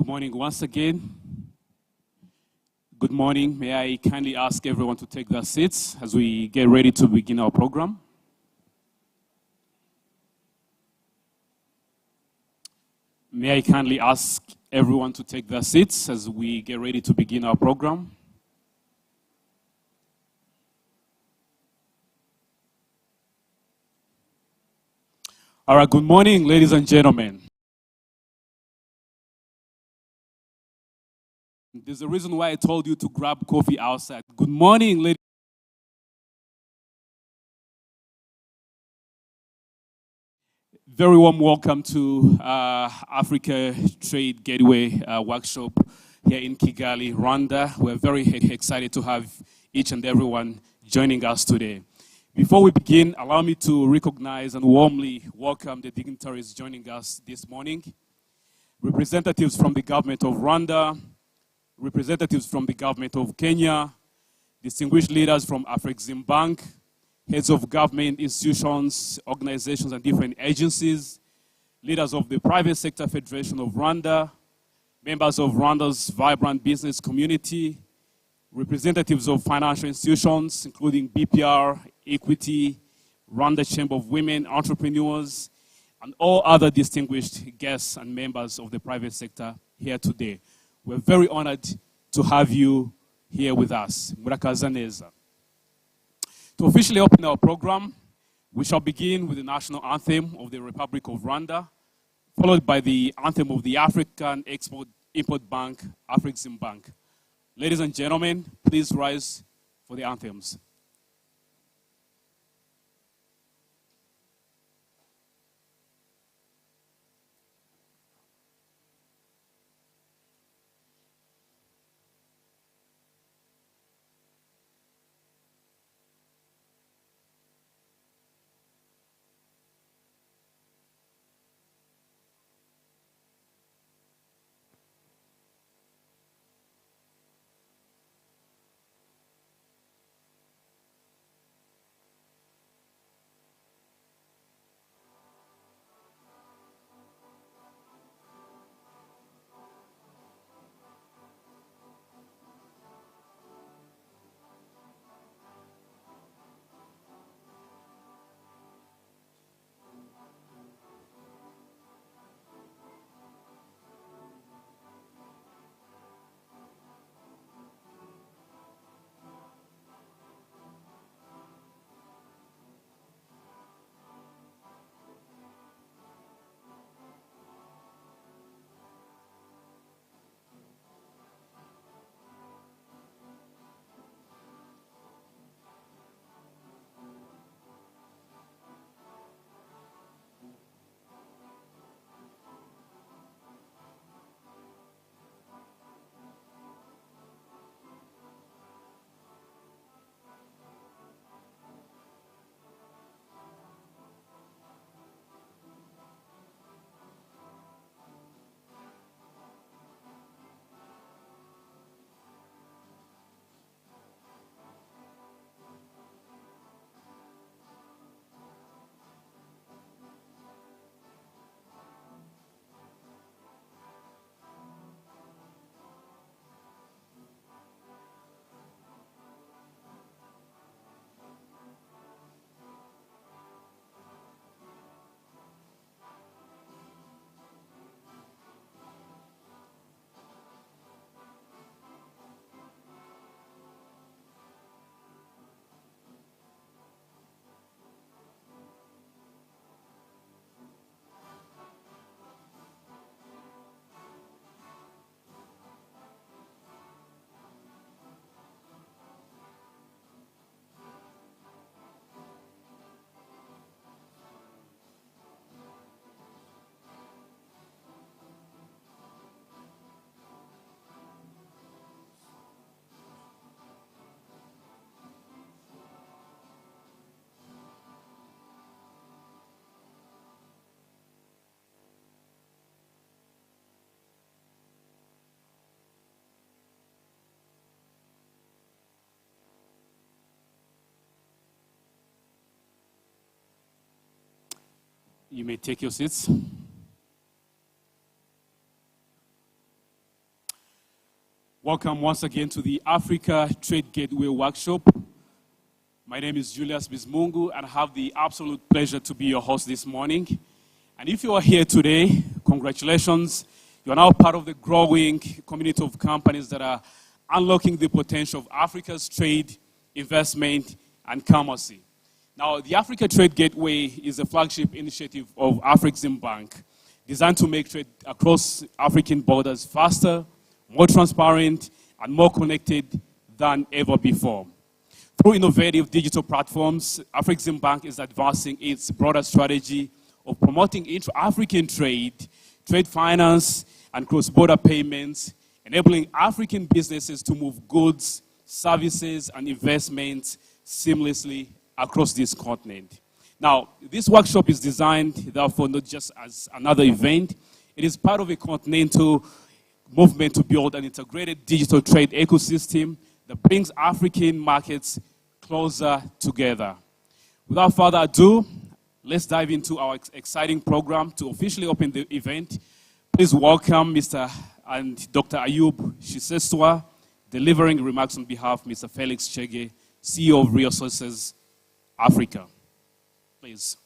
Good morning once again. Good morning. May I kindly ask everyone to take their seats as we get ready to begin our program. May I kindly ask everyone to take their seats as we get ready to begin our program. All right, good morning, ladies and gentlemen. There's a reason why I told you to grab coffee outside. Good morning, ladies. Very warm welcome to Africa Trade Gateway workshop here in Kigali, Rwanda. We're very excited to have each and everyone joining us today. Before we begin, allow me to recognize and warmly welcome the dignitaries joining us this morning. Representatives from the government of Rwanda, representatives from the government of Kenya, distinguished leaders from Afreximbank, heads of government institutions, organizations, and different agencies, leaders of the Private Sector Federation of Rwanda, members of Rwanda's vibrant business community, representatives of financial institutions, including BPR, Equity, Rwanda Chamber of Women Entrepreneurs, and all other distinguished guests and members of the private sector here today. We're very honored to have you here with us. Murakaza neza. To officially open our program, we shall begin with the national anthem of the Republic of Rwanda, followed by the anthem of the African Export-Import Bank, Afreximbank. Ladies and gentlemen, please rise for the anthems. You may take your seats. Welcome once again to the Africa Trade Gateway Workshop. My name is Julius Bismungu, and I have the absolute pleasure to be your host this morning. And if you are here today, congratulations. You are now part of the growing community of companies that are unlocking the potential of Africa's trade, investment, and commerce. Now, the Africa Trade Gateway is a flagship initiative of Afreximbank designed to make trade across African borders faster, more transparent, and more connected than ever before. Through innovative digital platforms, Afreximbank is advancing its broader strategy of promoting intra-African trade, trade finance, and cross-border payments, enabling African businesses to move goods, services, and investments seamlessly across this continent. Now, this workshop is designed, therefore, not just as another event. It is part of a continental movement to build an integrated digital trade ecosystem that brings African markets closer together. Without further ado, let's dive into our exciting program. To officially open the event, please welcome Mr. and Dr. Ayub Shiseswa, delivering remarks on behalf of Mr. Felix Chege, CEO of Resources Africa. Please.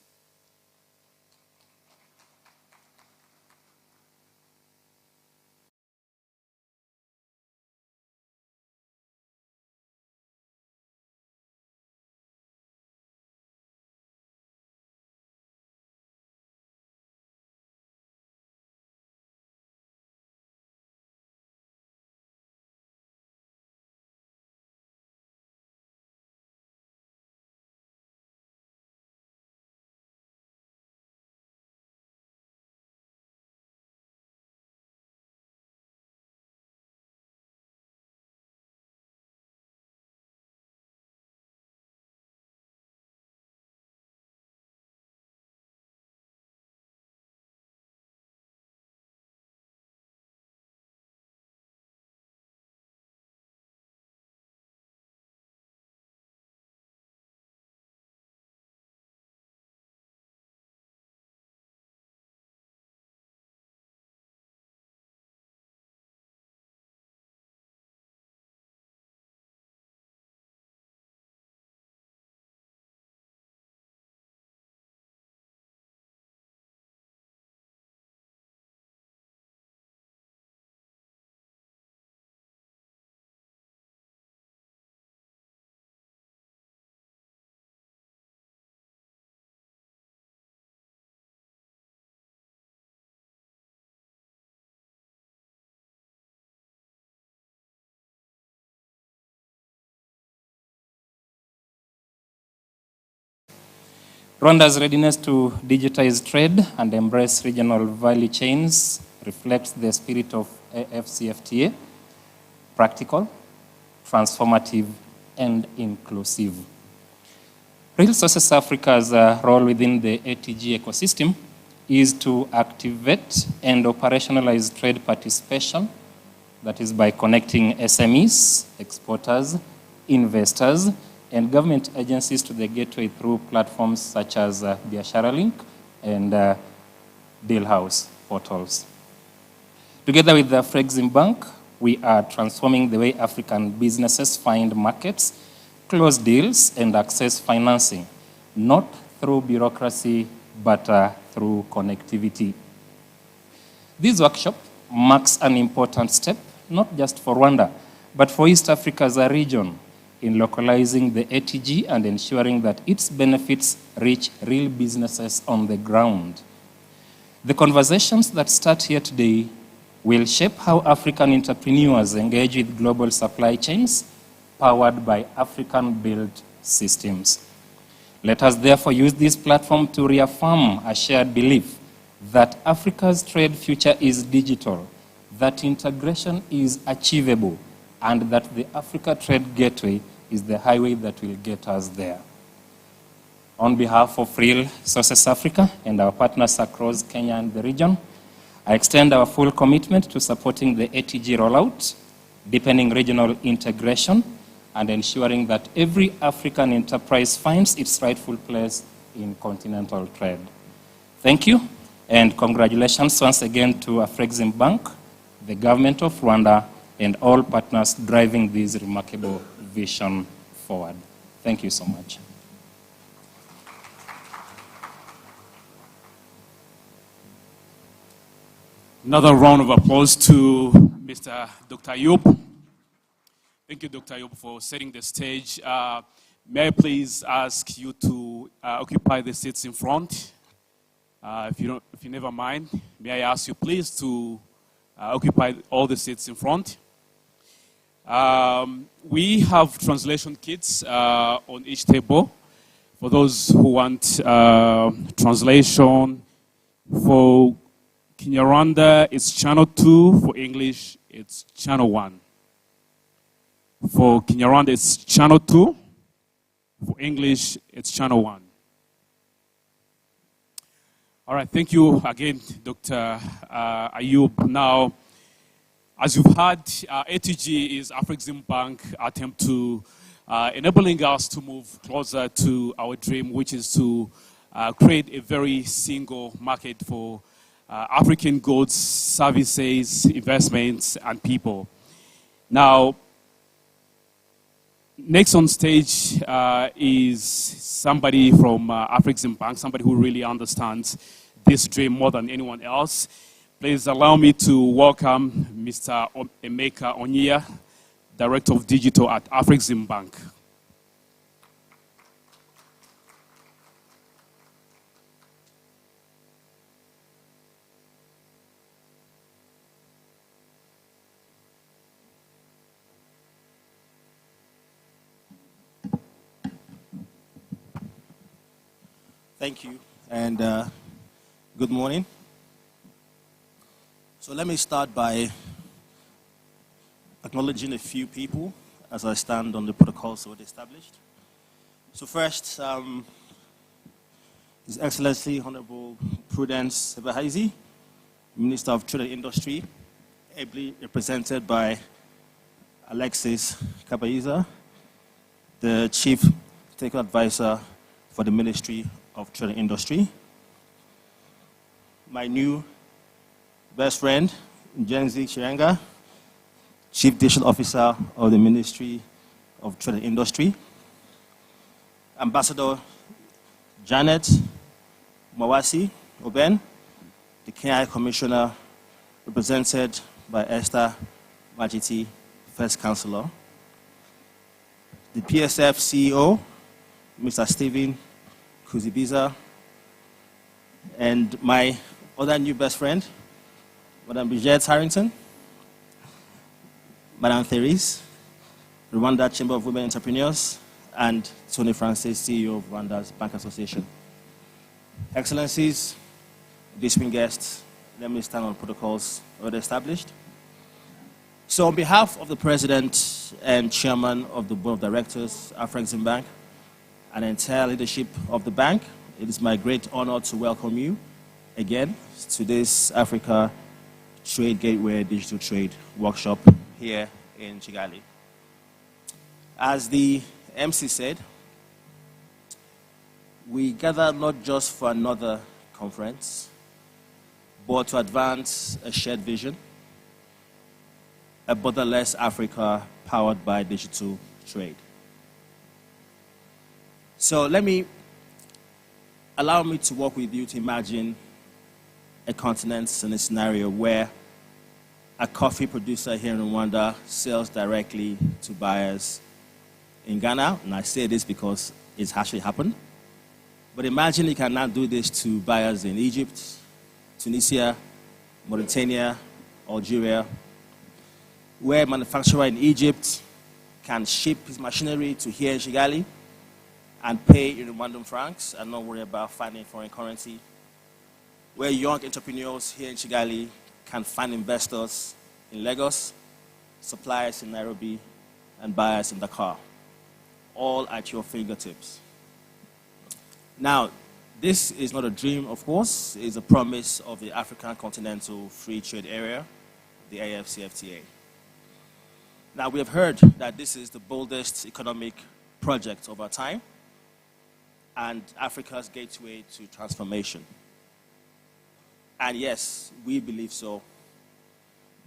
Rwanda's readiness to digitize trade and embrace regional value chains reflects the spirit of AFCFTA, practical, transformative, and inclusive. Resources Africa's role within the ATG ecosystem is to activate and operationalize trade participation, that is by connecting SMEs, exporters, investors, and government agencies to the gateway through platforms such as Biashara Link and Dealhouse portals. Together with the Afreximbank, we are transforming the way African businesses find markets, close deals, and access financing, not through bureaucracy, but through connectivity. This workshop marks an important step, not just for Rwanda, but for East Africa as a region, in localizing the ATG and ensuring that its benefits reach real businesses on the ground. The conversations that start here today will shape how African entrepreneurs engage with global supply chains powered by African-built systems. Let us therefore use this platform to reaffirm a shared belief that Africa's trade future is digital, that integration is achievable, and that the Africa Trade Gateway is the highway that will get us there. On behalf of Real Sources Africa and our partners across Kenya and the region, I extend our full commitment to supporting the ATG rollout, deepening regional integration, and ensuring that every African enterprise finds its rightful place in continental trade. Thank you, and congratulations once again to Afreximbank, the government of Rwanda, and all partners driving this remarkable vision forward. Thank you so much. Another round of applause to Mr. Dr. Ayub. Thank you, Dr. Ayub, for setting the stage. May I please ask you to occupy the seats in front? If you never mind, may I ask you please to occupy all the seats in front? We have translation kits on each table for those who want translation. For Kinyarwanda, it's channel 2. For English, it's channel 1. For Kinyarwanda, it's channel 2. For English, it's channel 1. All right, thank you again, Dr. Ayub. Now, as you've heard, ATG is Afreximbank attempt to enabling us to move closer to our dream, which is to create a very single market for African goods, services, investments, and people. Now, next on stage is somebody from Afreximbank, somebody who really understands this dream more than anyone else. Please allow me to welcome Mr. Emeka Onyia, Director of Digital at Afreximbank. Thank you, and good morning. So let me start by acknowledging a few people as I stand on the protocols already established. So first, His Excellency Honorable Prudence Ebehazi, Minister of Trade and Industry, ably represented by Alexis Kabayiza, the Chief Technical Advisor for the Ministry of Trade and Industry. My new best friend, Jenzi Chirenga, Chief Digital Officer of the Ministry of Trade and Industry. Ambassador Janet Mawasi Oben, the Kenya Commissioner, represented by Esther Majiti, First Counselor. The PSF CEO, Mr. Stephen Kuzibiza, and my other new best friend, Madam Bridget Harrington, Madam Therese, Rwanda Chamber of Women Entrepreneurs, and Tony Francis, CEO of Rwanda's Bank Association. Excellencies, distinguished guests, let me stand on protocols already established. So on behalf of the President and Chairman of the Board of Directors, Afreximbank, and the entire leadership of the bank, it is my great honor to welcome you again to this Africa Trade Gateway Digital Trade Workshop here in Kigali. As the MC said, we gather not just for another conference, but to advance a shared vision, a borderless Africa powered by digital trade. So allow me to walk with you to imagine a continent in a scenario where a coffee producer here in Rwanda sells directly to buyers in Ghana. And I say this because it's actually happened. But imagine you can now do this to buyers in Egypt, Tunisia, Mauritania, Algeria, where a manufacturer in Egypt can ship his machinery to here in Kigali and pay in Rwandan francs and not worry about finding foreign currency, where young entrepreneurs here in Kigali can find investors in Lagos, suppliers in Nairobi, and buyers in Dakar, all at your fingertips. Now, this is not a dream, of course. It's a promise of the African Continental Free Trade Area, the AFCFTA. Now, we have heard that this is the boldest economic project of our time and Africa's gateway to transformation. And yes, we believe so.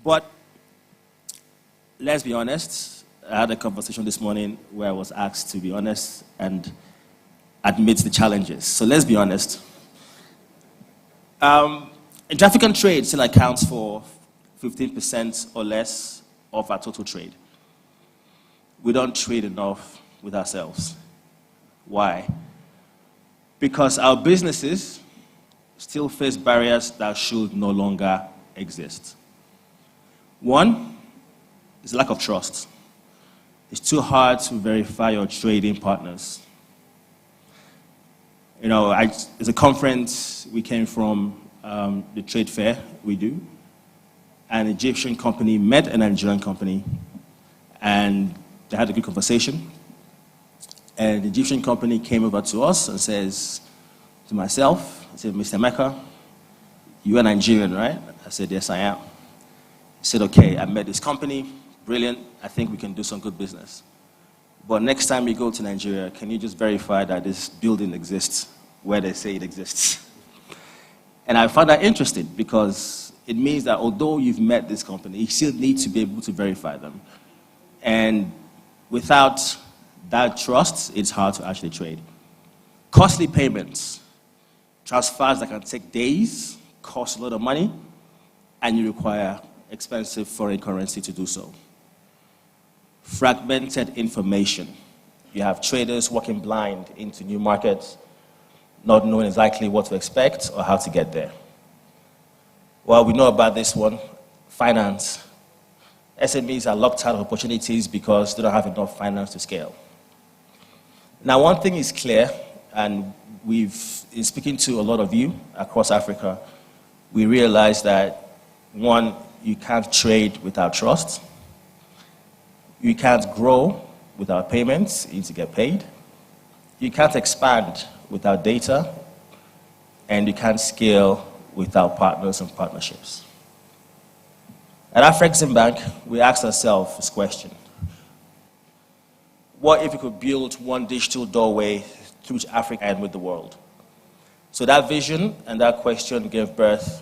But let's be honest. I had a conversation this morning where I was asked to be honest and admit the challenges. So let's be honest. Intra-African trade still accounts for 15% or less of our total trade. We don't trade enough with ourselves. Why? Because our businesses still face barriers that should no longer exist. One is lack of trust. It's too hard to verify your trading partners. You know, there's a conference we came from, the trade fair we do. An Egyptian company met a Nigerian company, and they had a good conversation. And the Egyptian company came over to us and says to myself, I said, Mr. Mecca, you are Nigerian, right? I said, yes, I am. He said, okay, I met this company, brilliant, I think we can do some good business. But next time you go to Nigeria, can you just verify that this building exists where they say it exists? And I found that interesting because it means that although you've met this company, you still need to be able to verify them. And without that trust, it's hard to actually trade. Costly payments, transfers that can take days, cost a lot of money, and you require expensive foreign currency to do so. Fragmented information. You have traders walking blind into new markets, not knowing exactly what to expect or how to get there. Well, we know about this one, finance. SMEs are locked out of opportunities because they don't have enough finance to scale. Now, one thing is clear, and in speaking to a lot of you across Africa, we realize that, one, you can't trade without trust. You can't grow without payments, you need to get paid. You can't expand without data, and you can't scale without partners and partnerships. At Afreximbank, we asked ourselves this question: what if we could build one digital doorway through Africa and with the world? So that vision and that question gave birth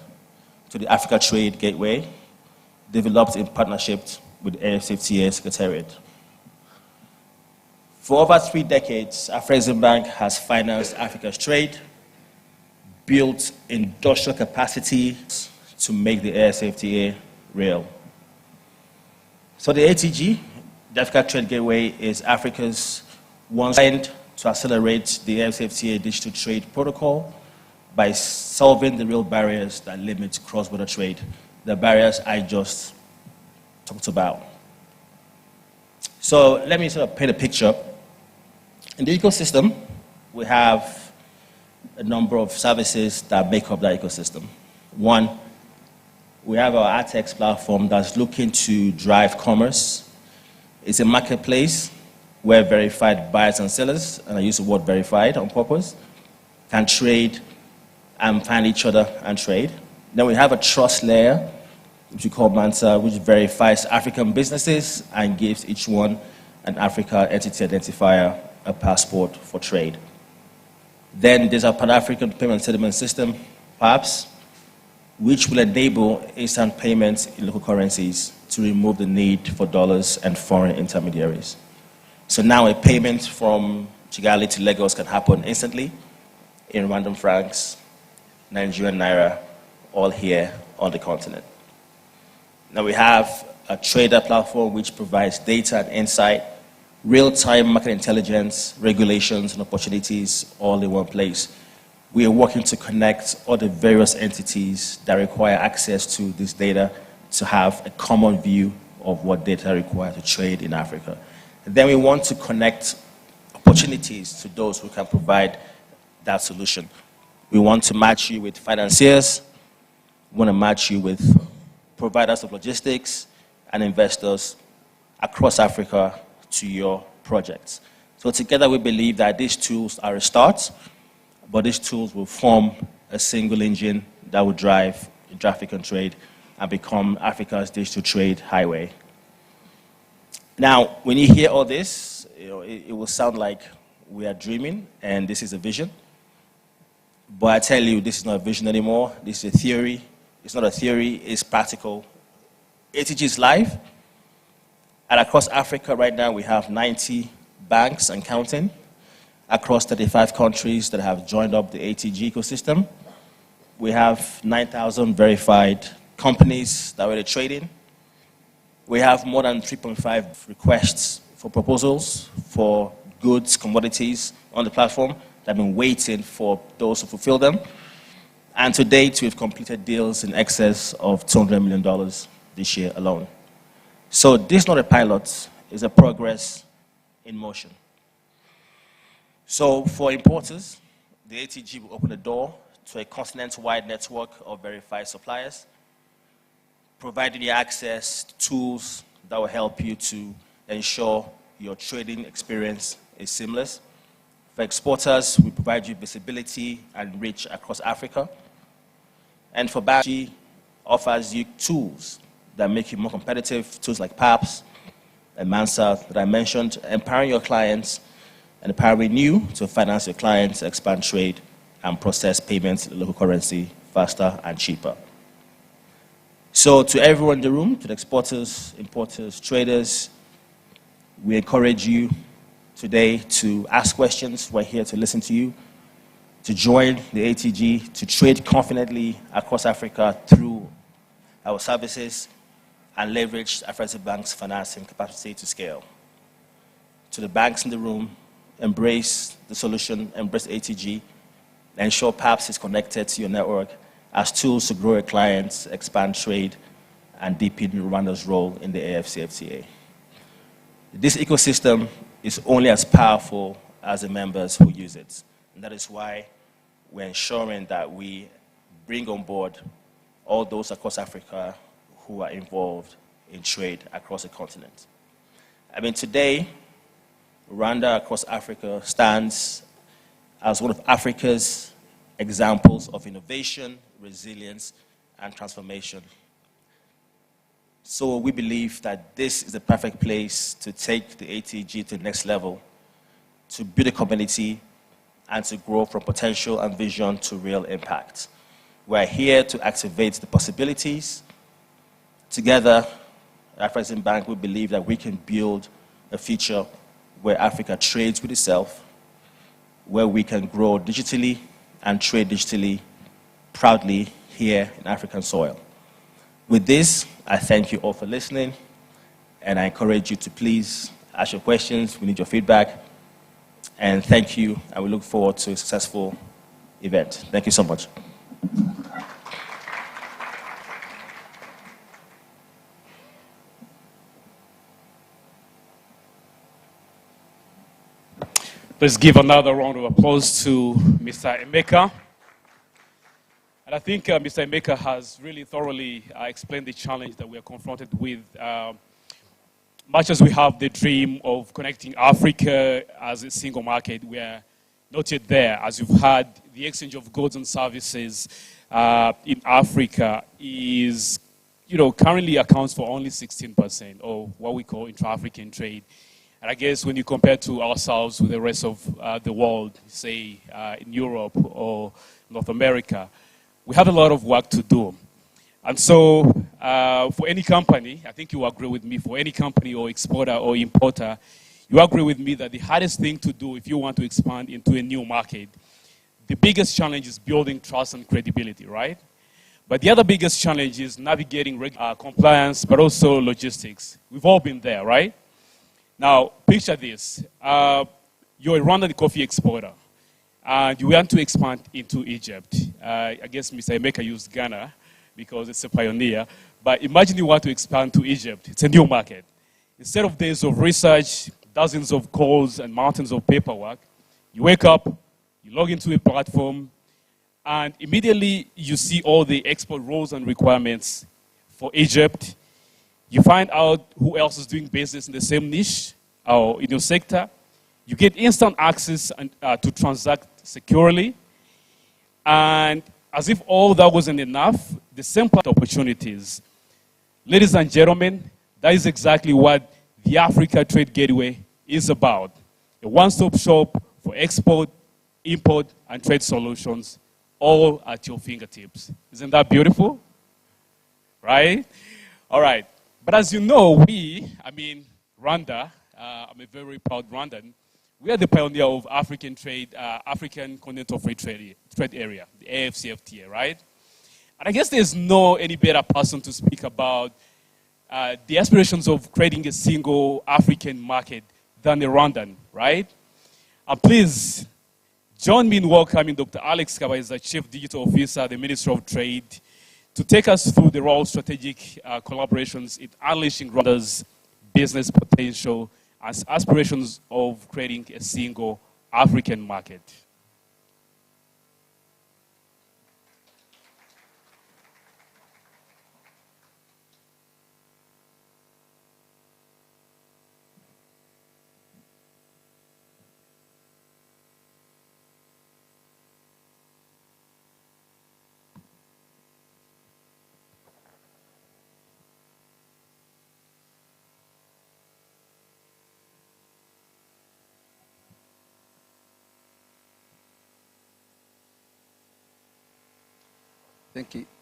to the Africa Trade Gateway, developed in partnership with AFCFTA Secretariat. For over 3 decades, Afreximbank has financed Africa's trade, built industrial capacity to make the AFCFTA real. So the ATG, the Africa Trade Gateway, is Africa's one designed to accelerate the AFCFTA digital trade protocol by solving the real barriers that limit cross-border trade, the barriers I just talked about. So let me sort of paint a picture. In the ecosystem, we have a number of services that make up that ecosystem. One, we have our ATEX platform that's looking to drive commerce. It's a marketplace where verified buyers and sellers, and I use the word verified on purpose, can trade and find each other and trade. Then we have a trust layer, which we call MANSA, which verifies African businesses and gives each one an Africa entity identifier, a passport for trade. Then there's our Pan-African Payment Settlement System, PAPSS, which will enable instant payments in local currencies to remove the need for dollars and foreign intermediaries. So now a payment from Kigali to Lagos can happen instantly in Rwandan francs, Nigerian naira, all here on the continent. Now we have a TRADAR platform which provides data and insight, real-time market intelligence, regulations, and opportunities all in one place. We are working to connect all the various entities that require access to this data to have a common view of what data required to trade in Africa. And then we want to connect opportunities to those who can provide that solution. We want to match you with financiers, we want to match you with providers of logistics and investors across Africa to your projects. So together we believe that these tools are a start, but these tools will form a single engine that will drive African trade and become Africa's digital trade highway. Now, when you hear all this, it will sound like we are dreaming and this is a vision. But I tell you, this is not a vision anymore. This is a theory. It's not a theory, it's practical. ATG is live. And across Africa right now, we have 90 banks and counting across 35 countries that have joined up the ATG ecosystem. We have 9,000 verified companies that we're trading. We have more than 3.5 requests for proposals for goods, commodities on the platform that have been waiting for those to fulfill them. And to date, we've completed deals in excess of $200 million this year alone. So this is not a pilot, it's a progress in motion. So for importers, the ATG will open the door to a continent-wide network of verified suppliers, providing you access to tools that will help you to ensure your trading experience is seamless. For exporters, we provide you visibility and reach across Africa. And for banks, it offers you tools that make you more competitive, tools like PAPSS and MANSA that I mentioned, empowering your clients and empowering you to finance your clients, expand trade, and process payments in the local currency faster and cheaper. So to everyone in the room, to the exporters, importers, traders, we encourage you today to ask questions. We're here to listen to you, to join the ATG, to trade confidently across Africa through our services and leverage Afreximbank's financing capacity to scale. To the banks in the room, embrace the solution, embrace ATG, ensure PAPSS is connected to your network as tools to grow your clients, expand trade, and deepen Rwanda's role in the AFCFTA. This ecosystem is only as powerful as the members who use it. And that is why we're ensuring that we bring on board all those across Africa who are involved in trade across the continent. I mean, today, Rwanda across Africa stands as one of Africa's examples of innovation, resilience, and transformation. So we believe that this is the perfect place to take the ATG to the next level, to build a community, and to grow from potential and vision to real impact. We're here to activate the possibilities. Together, at Afreximbank, we believe that we can build a future where Africa trades with itself, where we can grow digitally and trade digitally proudly here in African soil. With this, I thank you all for listening, and I encourage you to please ask your questions. We need your feedback. And thank you, and we look forward to a successful event. Thank you so much. Let's give another round of applause to Mr. Emeka. And I think Mr. Emeka has really thoroughly explained the challenge that we are confronted with. Much as we have the dream of connecting Africa as a single market, we are not yet there. As you've heard, the exchange of goods and services in Africa is, currently accounts for only 16% of what we call intra-African trade. And I guess when you compare to ourselves with the rest of the world, say in Europe or North America, we have a lot of work to do. And so for any company, I think you agree with me, for any company or exporter or importer, you agree with me that the hardest thing to do if you want to expand into a new market, the biggest challenge is building trust and credibility, right? But the other biggest challenge is navigating compliance, but also logistics. We've all been there, right? Now, picture this. You're a Rwandan coffee exporter, and you want to expand into Egypt. I guess Mr. Emeka used Ghana because it's a pioneer. But imagine you want to expand to Egypt. It's a new market. Instead of days of research, dozens of calls, and mountains of paperwork, you wake up, you log into a platform, and immediately you see all the export rules and requirements for Egypt. You find out who else is doing business in the same niche or in your sector. You get instant access to transact securely. And as if all that wasn't enough, the same opportunities. Ladies and gentlemen, that is exactly what the Africa Trade Gateway is about. A one-stop shop for export, import, and trade solutions, all at your fingertips. Isn't that beautiful? Right? All right. But as you know, Rwanda, I'm a very proud Rwandan. We are the pioneer of African trade, African Continental Free Trade Area, the AFCFTA, right? And I guess there's no any better person to speak about the aspirations of creating a single African market than the Rwandan, right? Please join me in welcoming Dr. Alex Kabaiza, Chief Digital Officer at the Ministry of Trade, to take us through the role strategic collaborations in unleashing Rwanda's business potential as aspirations of creating a single African market.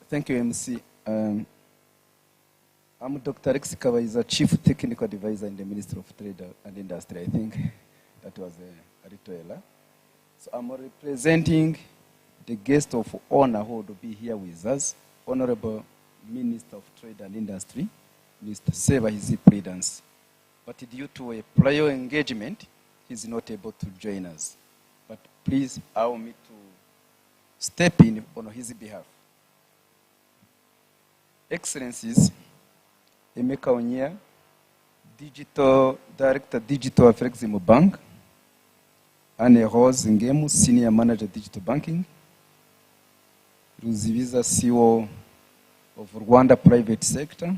Thank you, MC. I'm Dr. Alex Kabaiza, Chief Technical Advisor in the Ministry of Trade and Industry. I think that was a little error. So I'm representing the guest of honor who will be here with us, Honorable Minister of Trade and Industry, Mr. Seva Hizi Prudence. But due to a prior engagement, he's not able to join us. But please allow me to step in on his behalf. Excellencies, Emeka Onyea, Director Digital Afreximbank, Anne Rose Ngemu, Senior Manager Digital Banking, Ruzibiza, CEO of Rwanda Private Sector,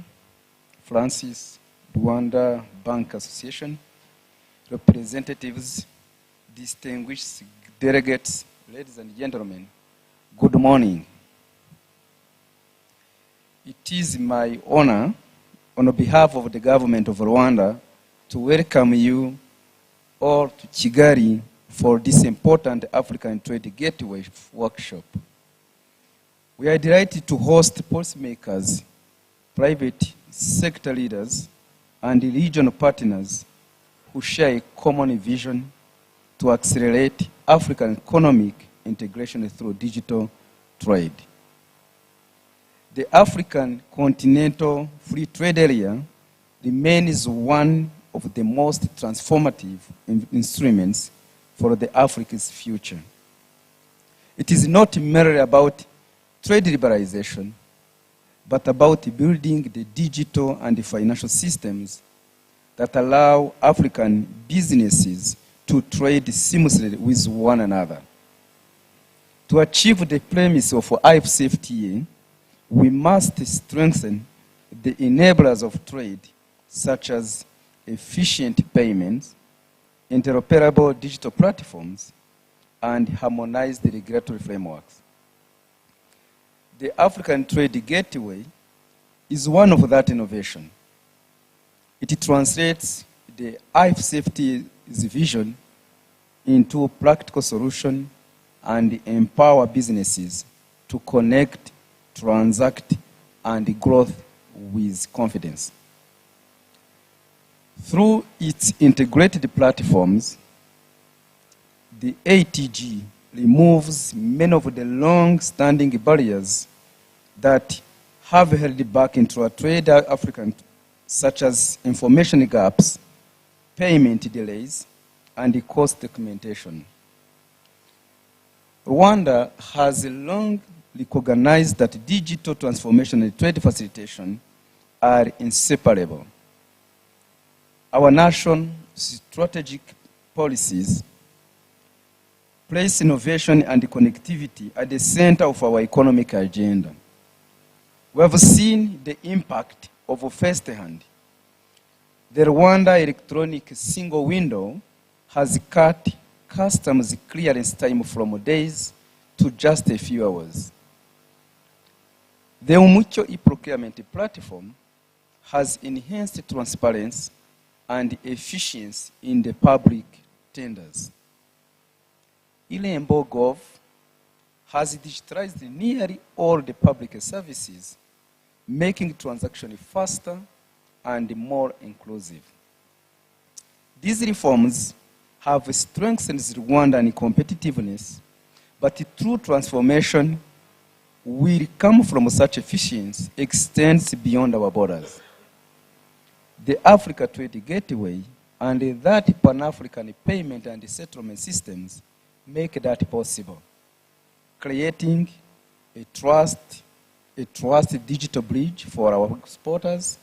Francis, Rwanda Bank Association, representatives, distinguished delegates, ladies and gentlemen, good morning. It is my honor, on behalf of the government of Rwanda, to welcome you all to Kigali for this important African Trade Gateway workshop. We are delighted to host policymakers, private sector leaders, and regional partners who share a common vision to accelerate African economic integration through digital trade. The African Continental Free Trade Area remains one of the most transformative instruments for the Africa's future. It is not merely about trade liberalization, but about building the digital and the financial systems that allow African businesses to trade seamlessly with one another. To achieve the premise of AFCFTA, we must strengthen the enablers of trade, such as efficient payments, interoperable digital platforms, and harmonized regulatory frameworks. The African Trade Gateway is one of that innovation. It translates the AFCFTA's vision into a practical solution and empower businesses to connect, transact, and growth with confidence. Through its integrated platforms, the ATG removes many of the long-standing barriers that have held back intra-trade African, such as information gaps, payment delays, and cost documentation. Rwanda has long recognized that digital transformation and trade facilitation are inseparable. Our nation's strategic policies place innovation and connectivity at the center of our economic agenda. We have seen the impact of firsthand. The Rwanda electronic single window has cut customs clearance time from days to just a few hours. The Umucho e-procurement platform has enhanced transparency and efficiency in the public tenders. Ilembo.gov has digitalized nearly all the public services, making transactions faster and more inclusive. These reforms have strengthened Rwandan competitiveness, but true transformation will come from such efficiency extends beyond our borders. The Africa Trade Gateway and that Pan-African payment and settlement systems make that possible, creating a trust digital bridge for our exporters,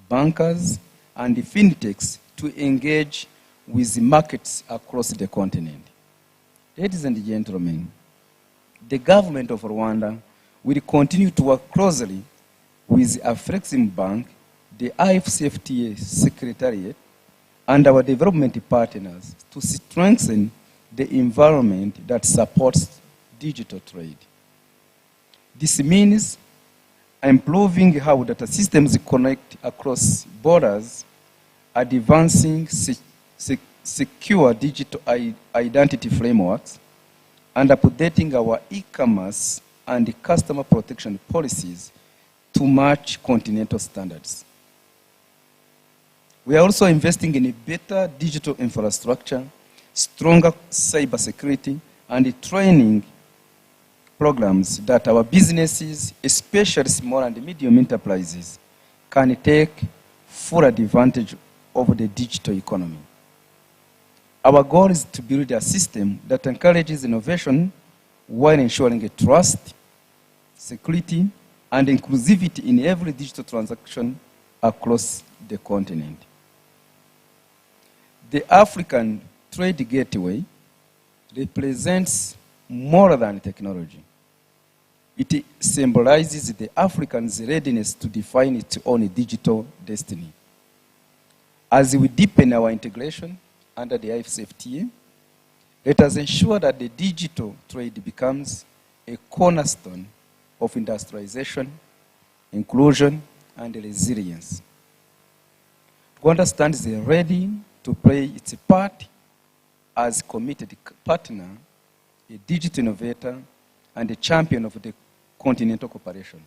bankers, and fintechs to engage with markets across the continent. Ladies and gentlemen, the government of Rwanda will continue to work closely with Afreximbank, the IFCFTA Secretariat, and our development partners to strengthen the environment that supports digital trade. This means improving how data systems connect across borders, advancing secure digital identity frameworks, and updating our e-commerce and customer protection policies to match continental standards. We are also investing in a better digital infrastructure, stronger cybersecurity, and training programs that our businesses, especially small and medium enterprises, can take full advantage of the digital economy. Our goal is to build a system that encourages innovation while ensuring a trust, security, and inclusivity in every digital transaction across the continent. The African Trade Gateway represents more than technology. It symbolizes the African's readiness to define its own digital destiny. As we deepen our integration under the IFCFTA, let us ensure that the digital trade becomes a cornerstone of industrialization, inclusion, and resilience. Rwanda stands ready to play its part as a committed partner, a digital innovator, and a champion of the continental cooperation.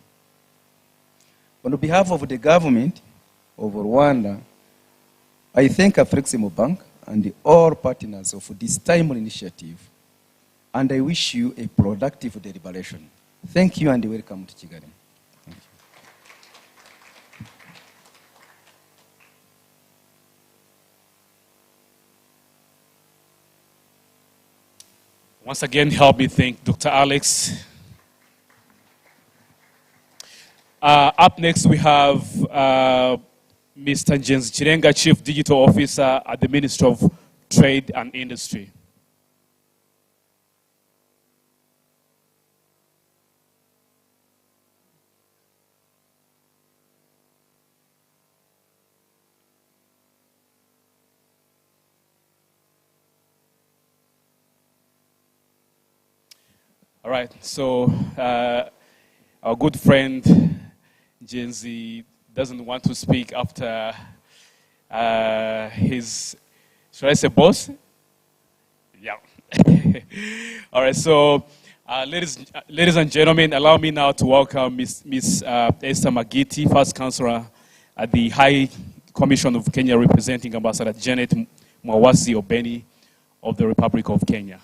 On behalf of the government of Rwanda, I thank Afreximbank and all partners of this timely initiative, and I wish you a productive deliberation. Thank you and welcome to Kigali. Thank you. Once again, help me thank Dr. Alex. Up next, we have Mr. Njenzi Chirenga, Chief Digital Officer at the Ministry of Trade and Industry. All right, so our good friend Njenzi doesn't want to speak after his, should I say boss? Yeah. All right, so ladies and gentlemen, allow me now to welcome Miss Esther Magiti, First Counselor at the High Commission of Kenya, representing Ambassador Janet Mwawasi Obeni of the Republic of Kenya.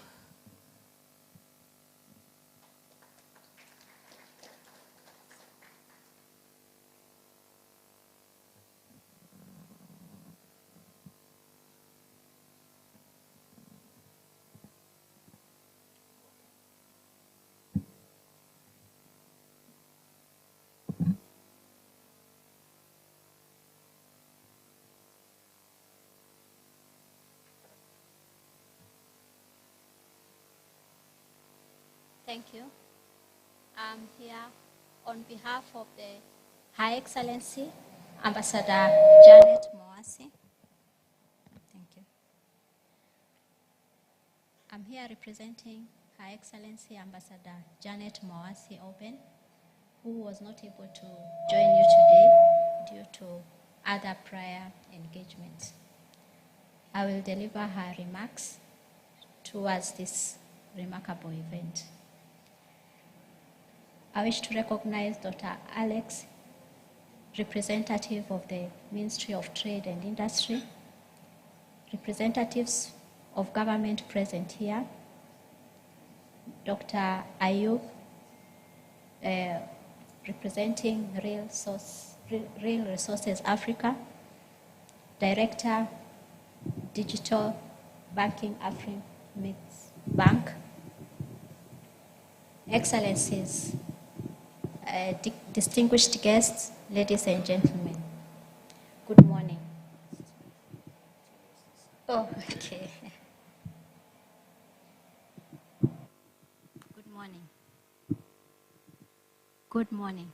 Thank you. I'm here on behalf of the High Excellency, Ambassador Janet Mwawasi. Thank you. I'm here representing Her Excellency Ambassador Janet Mwawasi Oben, who was not able to join you today due to other prior engagements. I will deliver her remarks towards this remarkable event. I wish to recognize Dr. Alex, representative of the Ministry of Trade and Industry, representatives of government present here, Dr. Ayub, representing Real Resources Africa, Director, Digital Banking Afreximbank, Excellencies, distinguished guests, ladies and gentlemen, good morning. Oh, okay. Good morning. Good morning.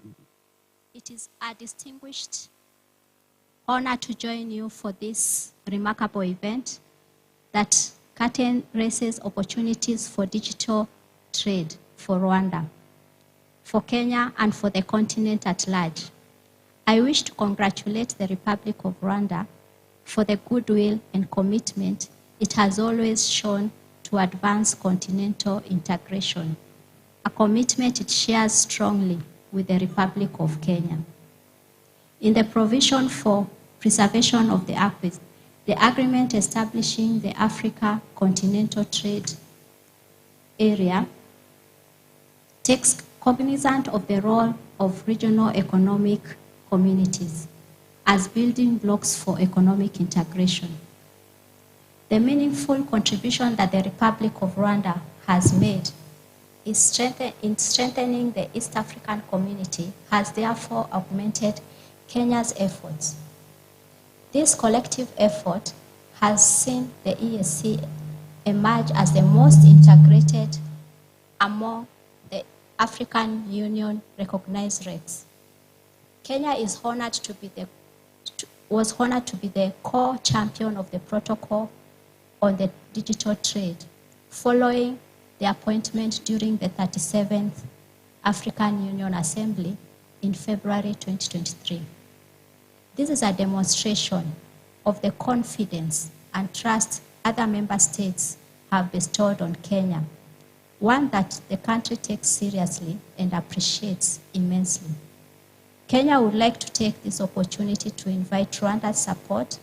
It is a distinguished honor to join you for this remarkable event that curtain raises opportunities for digital trade for Rwanda, for Kenya, and for the continent at large. I wish to congratulate the Republic of Rwanda for the goodwill and commitment it has always shown to advance continental integration, a commitment it shares strongly with the Republic of Kenya. In the provision for preservation of the aquifers, the agreement establishing the Africa Continental Trade Area takes cognizance of the role of regional economic communities as building blocks for economic integration. The meaningful contribution that the Republic of Rwanda has made in strengthening the East African community has therefore augmented Kenya's efforts. This collective effort has seen the EAC emerge as the most integrated among the African Union recognized RECs. Kenya was honored to be the core champion of the protocol on the digital trade, following the appointment during the 37th African Union Assembly in February 2023. This is a demonstration of the confidence and trust other member states have bestowed on Kenya, one that the country takes seriously and appreciates immensely. Kenya would like to take this opportunity to invite Rwanda's support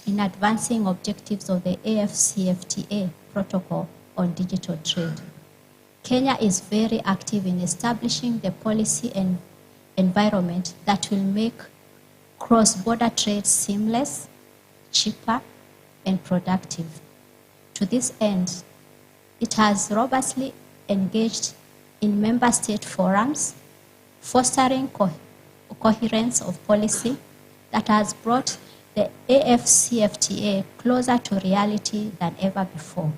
in advancing objectives of the AFCFTA protocol on digital trade. Kenya is very active in establishing the policy and environment that will make cross-border trade seamless, cheaper, and productive. To this end, it has robustly engaged in member state forums, fostering coherence of policy that has brought the AFCFTA closer to reality than ever before.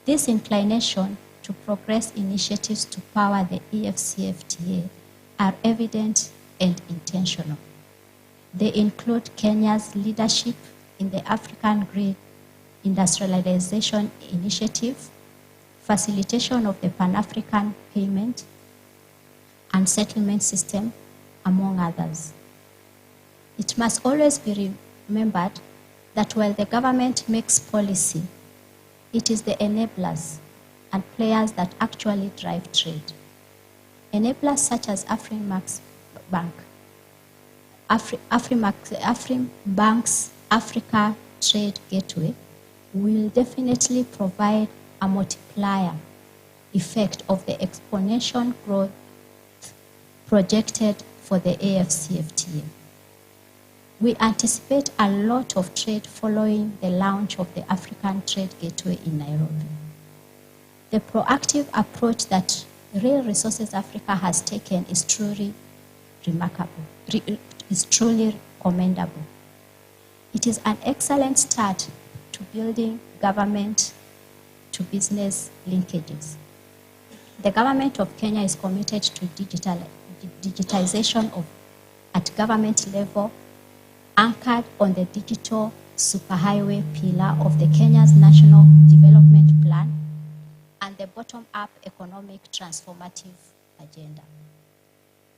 This inclination to progress initiatives to power the AFCFTA are evident and intentional. They include Kenya's leadership in the African Green Industrialization Initiative, facilitation of the Pan-African payment and settlement system, among others. It must always be remembered that while the government makes policy, it is the enablers and players that actually drive trade. Enablers such as Afreximbank's Africa Trade Gateway will definitely provide a multiplier effect of the exponential growth projected for the AFCFTA. We anticipate a lot of trade following the launch of the African Trade Gateway in Nairobi. The proactive approach that Real Resources Africa has taken is truly remarkable, is truly commendable. It is an excellent start to building government to business linkages. The government of Kenya is committed to digitization at government level, anchored on the digital superhighway pillar of the Kenya's National Development Plan and the bottom-up economic transformative agenda.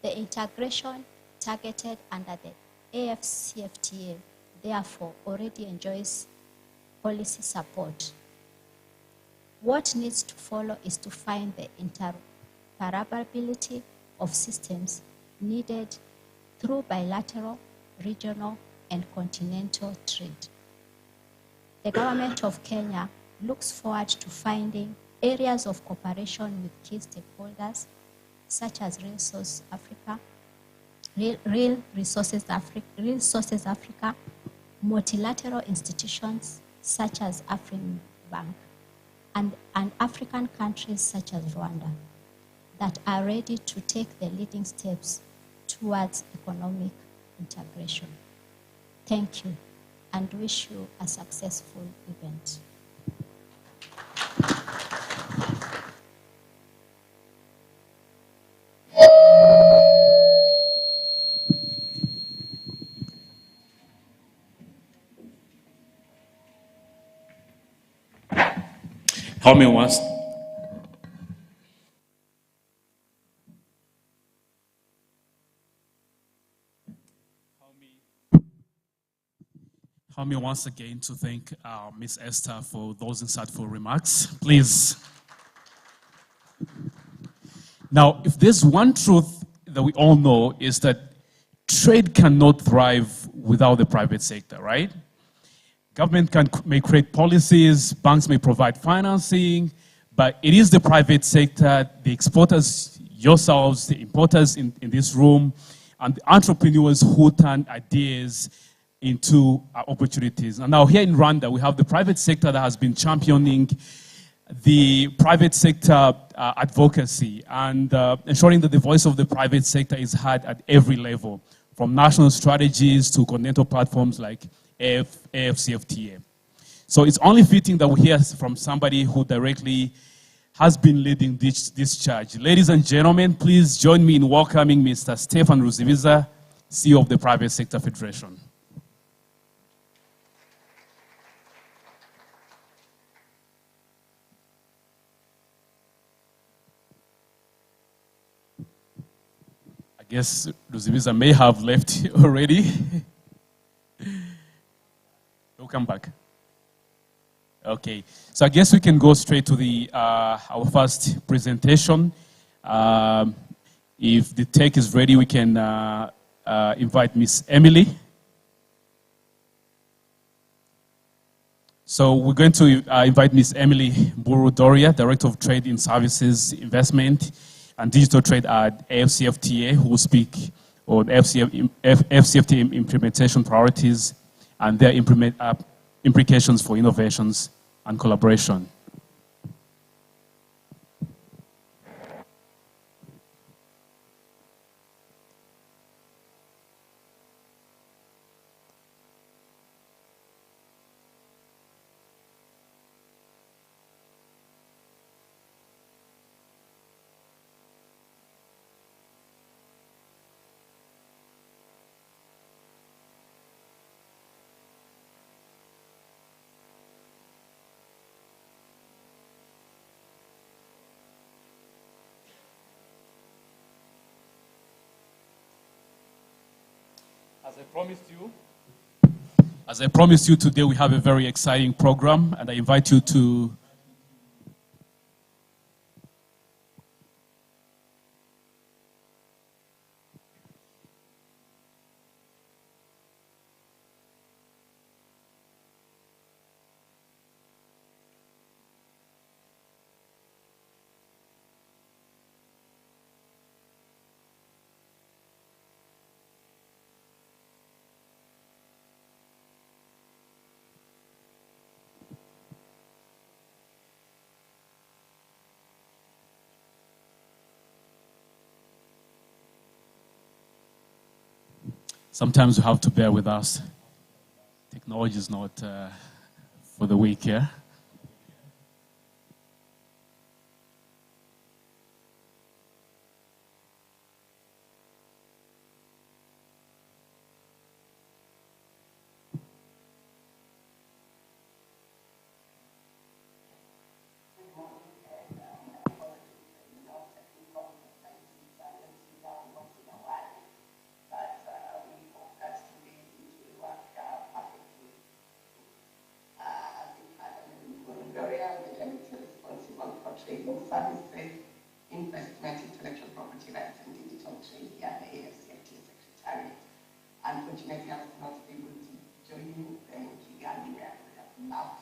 The integration targeted under the AFCFTA, therefore, already enjoys policy support. What needs to follow is to find the interoperability of systems needed through bilateral, regional, and continental trade. The government of Kenya looks forward to finding areas of cooperation with key stakeholders, such as Real Resources Africa, multilateral institutions such as Afreximbank, and African countries such as Rwanda that are ready to take the leading steps towards economic integration. Thank you, and wish you a successful event. Help me once. Help me once again to thank Ms. Esther for those insightful remarks. Please. Now, if there's one truth that we all know is that trade cannot thrive without the private sector, right? Government may create policies, banks may provide financing, but it is the private sector, the exporters, yourselves, the importers in this room, and the entrepreneurs who turn ideas into opportunities. And now here in Rwanda, we have the private sector that has been championing the private sector advocacy and ensuring that the voice of the private sector is heard at every level, from national strategies to continental platforms like AFCFTA. So it's only fitting that we hear from somebody who directly has been leading this charge. Ladies and gentlemen, please join me in welcoming Mr. Stefan Ruzibiza, CEO of the Private Sector Federation. I guess Ruzibiza may have left already. He'll come back. Okay, so I guess we can go straight to our first presentation. If the tech is ready, we can invite Miss Emily. So we're going to invite Miss Emily Mburu Doria, Director of Trade in Services, Investment, and Digital Trade at AFCFTA, who will speak on FCFTA implementation priorities and their implications for innovations and collaboration. As I promised you today, we have a very exciting program, and I invite you to sometimes you have to bear with us. Technology is not for the weak here. Yeah? Services, Investment, Intellectual Property Rights, and Digital Trade here at the AFCFTA Secretariat. Unfortunately, I was not able to join you in Kigali, where I would have loved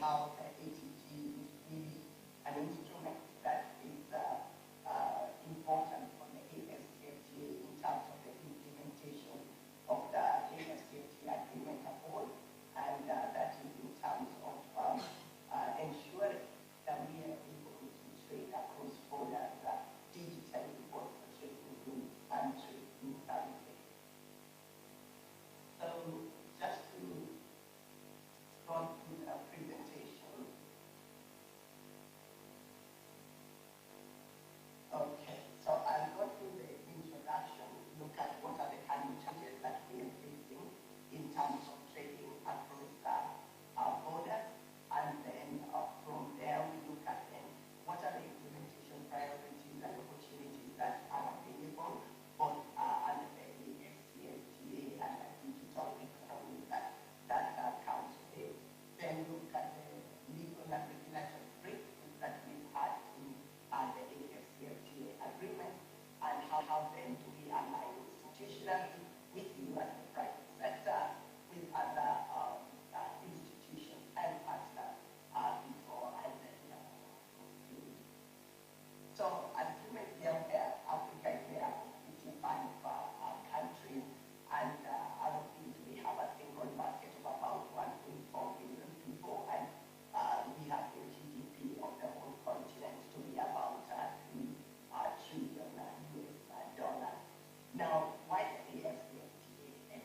how the ATG is really an instrument that is important for the AFCFTA in terms of the implementation of the AFCFTA agreement as a whole, and that is in terms of ensuring that we are able to trade across borders digitally, both for trading goods and trading services. So just to run through the presentation. Okay, so I'll go through the introduction, look at what are the current challenges that we are facing in terms of trading across our borders, and then from there we look at then what are the implementation priorities and opportunities that are available both under the AFCFTA and the digital economy that comes with it. Then look at the legal and regulatory framework that we've had in the AFCFTA agreement, and how then do we align institutionally with you and the private sector, with other institutions and partners before and then so ultimately Africa is made up of 55 countries, and out of these we have a single market of about 1.4 billion people, and we have the GDP of the whole continent to be about $3 trillion US dollars. Now, why the AFCFTA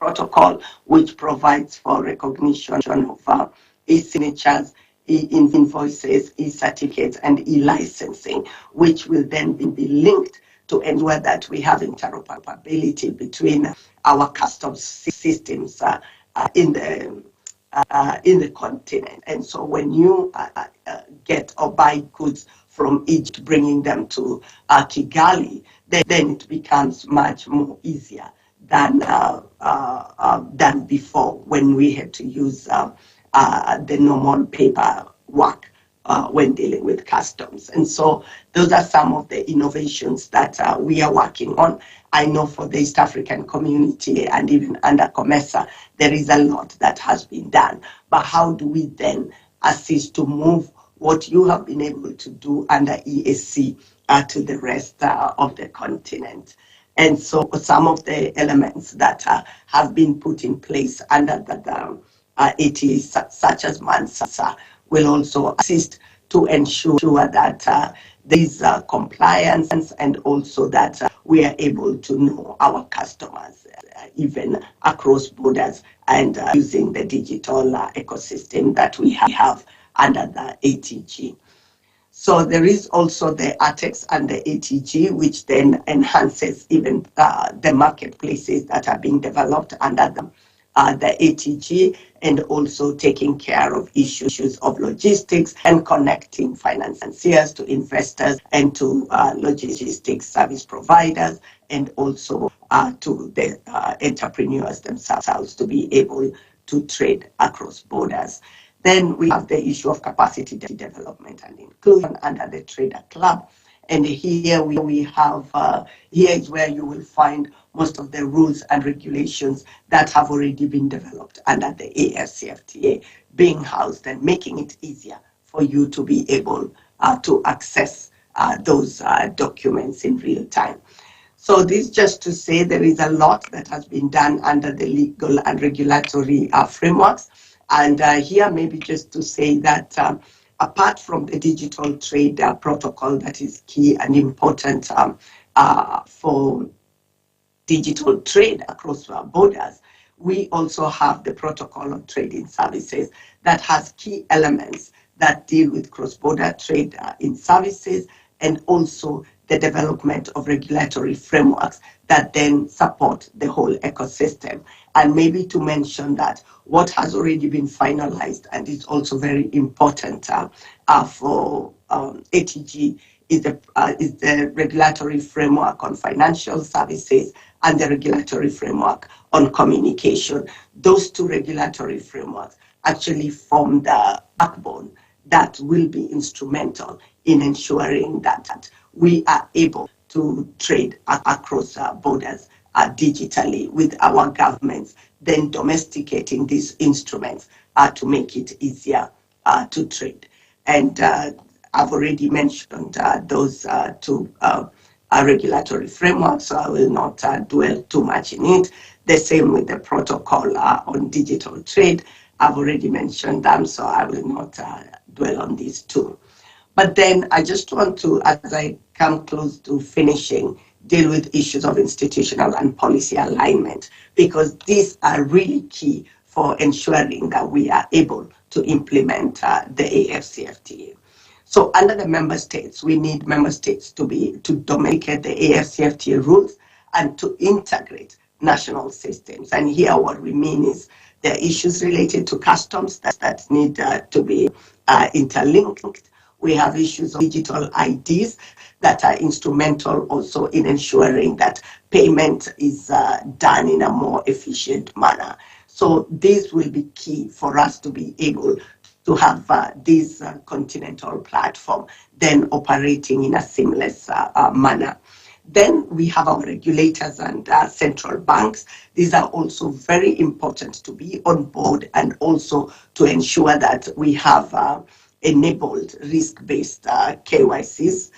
protocol, which provides for recognition of e-signatures, e-invoices, e-certificates, and e-licensing, which will then be linked to ensure that we have interoperability between our customs systems in the continent. And so when you get or buy goods from Egypt, bringing them to Kigali, then it becomes much more easier than before, when we had to use the normal paperwork when dealing with customs. And so those are some of the innovations that we are working on. I know for the East African community and even under COMESA, there is a lot that has been done. But how do we then assist to move what you have been able to do under EAC to the rest of the continent? And so some of the elements that have been put in place under the ATG, such as MANSA, will also assist to ensure that there is compliance, and also that we are able to know our customers even across borders, and using the digital ecosystem that we have under the ATG. So there is also the ATEX and the ATG, which then enhances even the marketplaces that are being developed under the ATG, and also taking care of issues of logistics and connecting financiers to investors and to logistics service providers, and also to the entrepreneurs themselves to be able to trade across borders. Then we have the issue of capacity development and inclusion under the TRADAR Club. And here we have, here is where you will find most of the rules and regulations that have already been developed under the AFCFTA being housed, and making it easier for you to be able to access those documents in real time. So this just to say there is a lot that has been done under the legal and regulatory frameworks. And here maybe just to say that apart from the digital trade protocol that is key and important for digital trade across borders, we also have the protocol on trading services that has key elements that deal with cross-border trade in services, and also the development of regulatory frameworks that then support the whole ecosystem. And maybe to mention that what has already been finalized, and is also very important for ATG, is the regulatory framework on financial services and the regulatory framework on communication. Those two regulatory frameworks actually form the backbone that will be instrumental in ensuring that we are able to trade across borders digitally, with our governments then domesticating these instruments to make it easier to trade. And I've already mentioned those two regulatory frameworks, so I will not dwell too much in it. The same with the protocol on digital trade. I've already mentioned them, so I will not dwell on these two. But then I just want to, as I come close to finishing, deal with issues of institutional and policy alignment, because these are really key for ensuring that we are able to implement the AFCFTA. So under the member states, we need member states to domesticate the AFCFTA rules and to integrate national systems. And here what we mean is the issues related to customs that need to be interlinked. We have issues of digital IDs that are instrumental also in ensuring that payment is done in a more efficient manner. So this will be key for us to be able to have this continental platform then operating in a seamless manner. Then we have our regulators and central banks. These are also very important to be on board, and also to ensure that we have enabled risk-based KYCs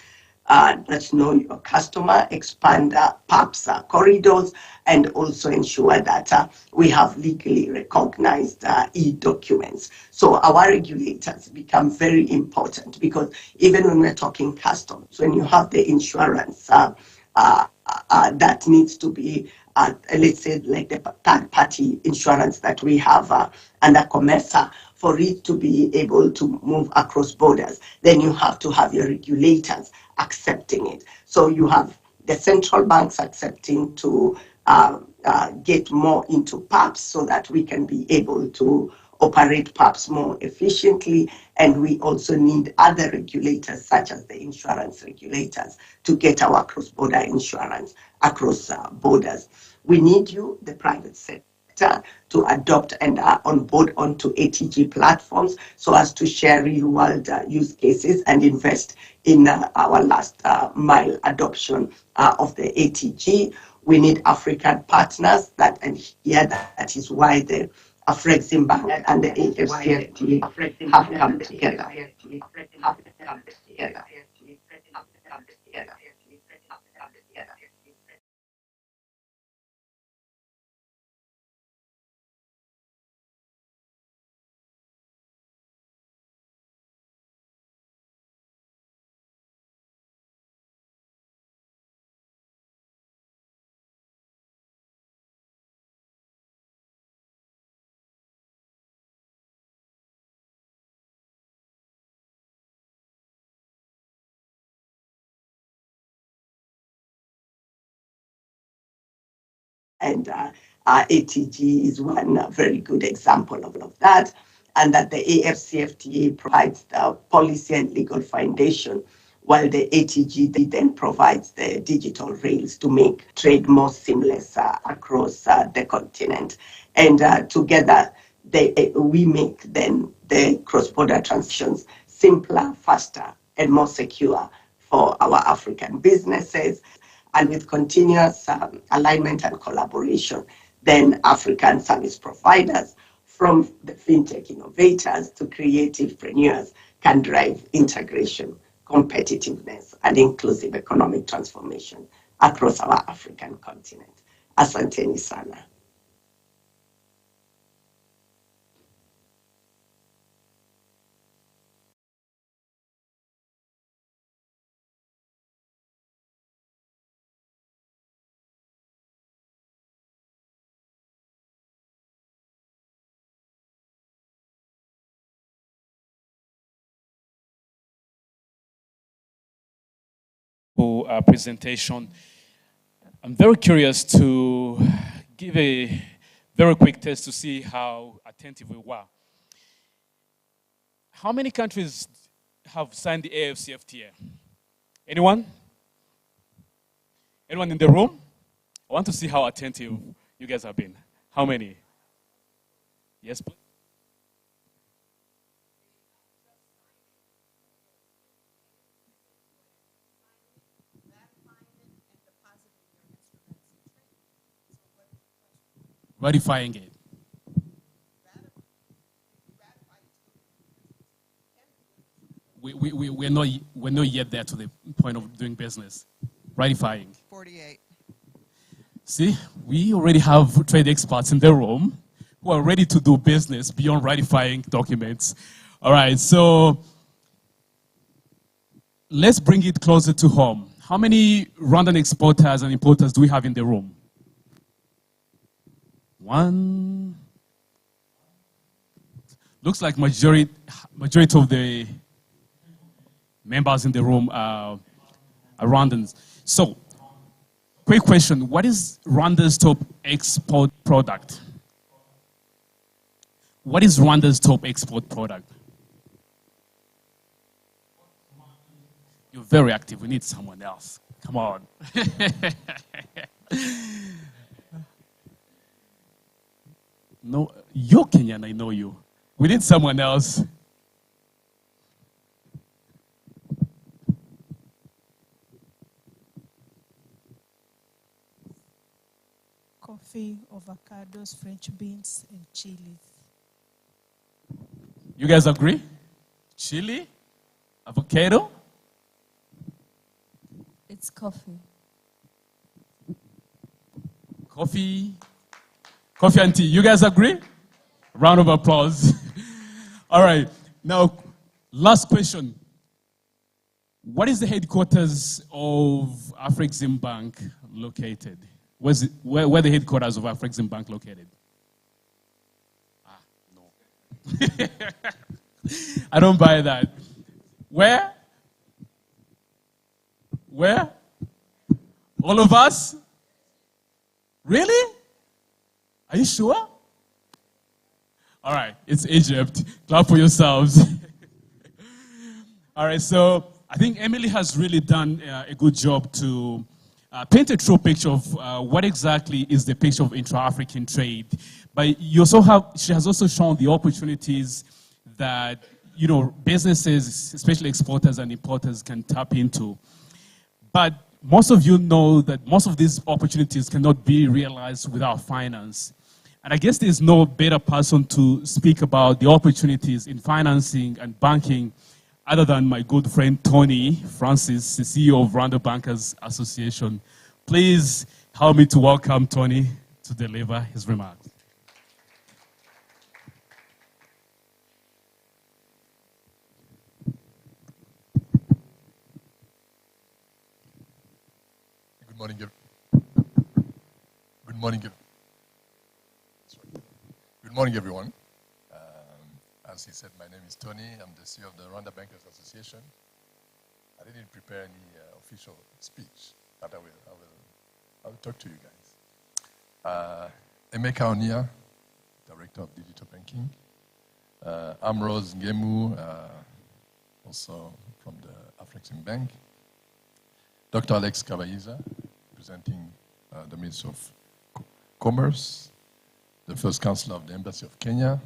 that know your customer, expand PAPSS corridors, and also ensure that we have legally recognized e-documents. So our regulators become very important, because even when we're talking customs, when you have the insurance that needs to be let's say, like the third-party insurance that we have under COMESA, for it to be able to move across borders, then you have to have your regulators accepting it. So you have the central banks accepting to get more into PAPSS so that we can be able to operate PAPSS more efficiently. And we also need other regulators, such as the insurance regulators, to get our cross-border insurance across borders. We need you, the private sector, to adopt and onboard onto ATG platforms so as to share real-world use cases and invest in our last mile adoption of the ATG. We need African partners, and here that is why the Afreximbank and the AFCFTA have come together. And ATG is one very good example of that, and that the AFCFTA provides the policy and legal foundation, while the ATG then provides the digital rails to make trade more seamless across the continent. And together, we make then the cross-border transactions simpler, faster, and more secure for our African businesses. And with continuous alignment and collaboration, then African service providers, from the fintech innovators to creative entrepreneurs, can drive integration, competitiveness, and inclusive economic transformation across our African continent. Asanteni sana. Presentation. I'm very curious to give a very quick test to see how attentive we were. How many countries have signed the AFCFTA? Anyone? Anyone in the room? I want to see how attentive you guys have been. How many? Yes, please. Ratifying it. We're not yet there to the point of doing business. Ratifying. 48. See, we already have trade experts in the room who are ready to do business beyond ratifying documents. All right, so let's bring it closer to home. How many Rwandan exporters and importers do we have in the room? One. Looks like majority of the members in the room are Rwandans. So, quick question. What is Rwanda's top export product? What is Rwanda's top export product? You're very active. We need someone else. Come on. No, you're Kenyan, I know you. We need someone else. Coffee, avocados, French beans, and chilies. You guys agree? Chili? Avocado? It's coffee. Coffee? Coffee and tea. You guys agree? Round of applause. All right. Now, last question. What is the headquarters of Afreximbank located? Where the headquarters of Afreximbank located? Ah, no. I don't buy that. Where? Where? All of us? Really? Are you sure? All right, it's Egypt. Clap for yourselves. All right, so I think Emily has really done a good job to paint a true picture of what exactly is the picture of intra-African trade. But she has also shown the opportunities that businesses, especially exporters and importers, can tap into. But most of you know that most of these opportunities cannot be realized without finance. And I guess there's no better person to speak about the opportunities in financing and banking other than my good friend Tony Francis, the CEO of Rwanda Bankers Association. Please help me to welcome Tony to deliver his remarks. Good morning, good morning, good morning, everyone. As he said, my name is Tony. I'm the CEO of the Rwanda Bankers Association. I didn't prepare any official speech, but I will talk to you guys. Emeka Onia, Director of Digital Banking. Amrose Ngemu, also from the Afreximbank. Dr. Alex Kabayiza, representing the Ministry of Commerce, the First Counselor of the Embassy of Kenya,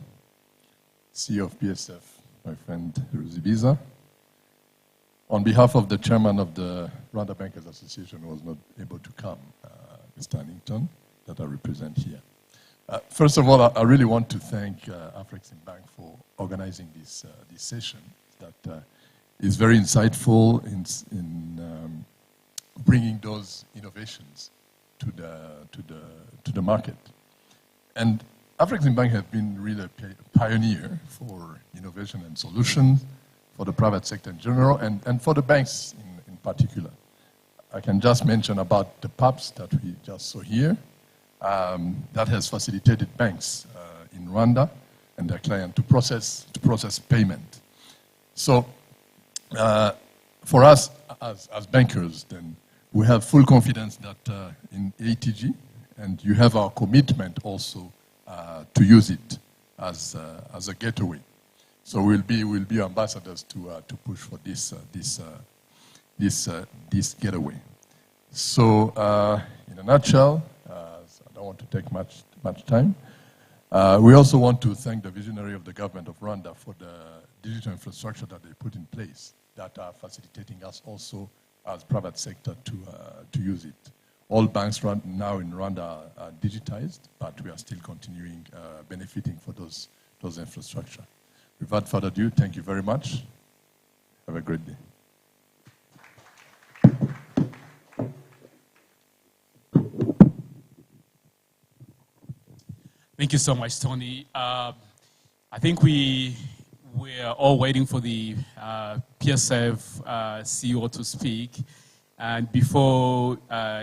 CEO of PSF, my friend Ruzibiza. On behalf of the chairman of the Rwanda Bankers Association, who was not able to come, Mr. Annington, that I represent here. First of all, I really want to thank Afreximbank for organizing this session that is very insightful in bringing those innovations to the market. And Afreximbank has been really a pioneer for innovation and solutions for the private sector in general and for the banks in particular. I can just mention about the PAPSS that we just saw here that has facilitated banks in Rwanda and their client to process payment. So for us as bankers, then we have full confidence that in ATG, and you have our commitment also to use it as a gateway. So we'll be ambassadors to push for this getaway. So in a nutshell, I don't want to take much time. We also want to thank the visionary of the government of Rwanda for the digital infrastructure that they put in place that are facilitating us also as private sector to use it. All banks now in Rwanda are digitized, but we are still continuing benefiting for those infrastructure. Without further ado, thank you very much. Have a great day. Thank you so much, Tony. I think we're all waiting for the PSF CEO to speak. And before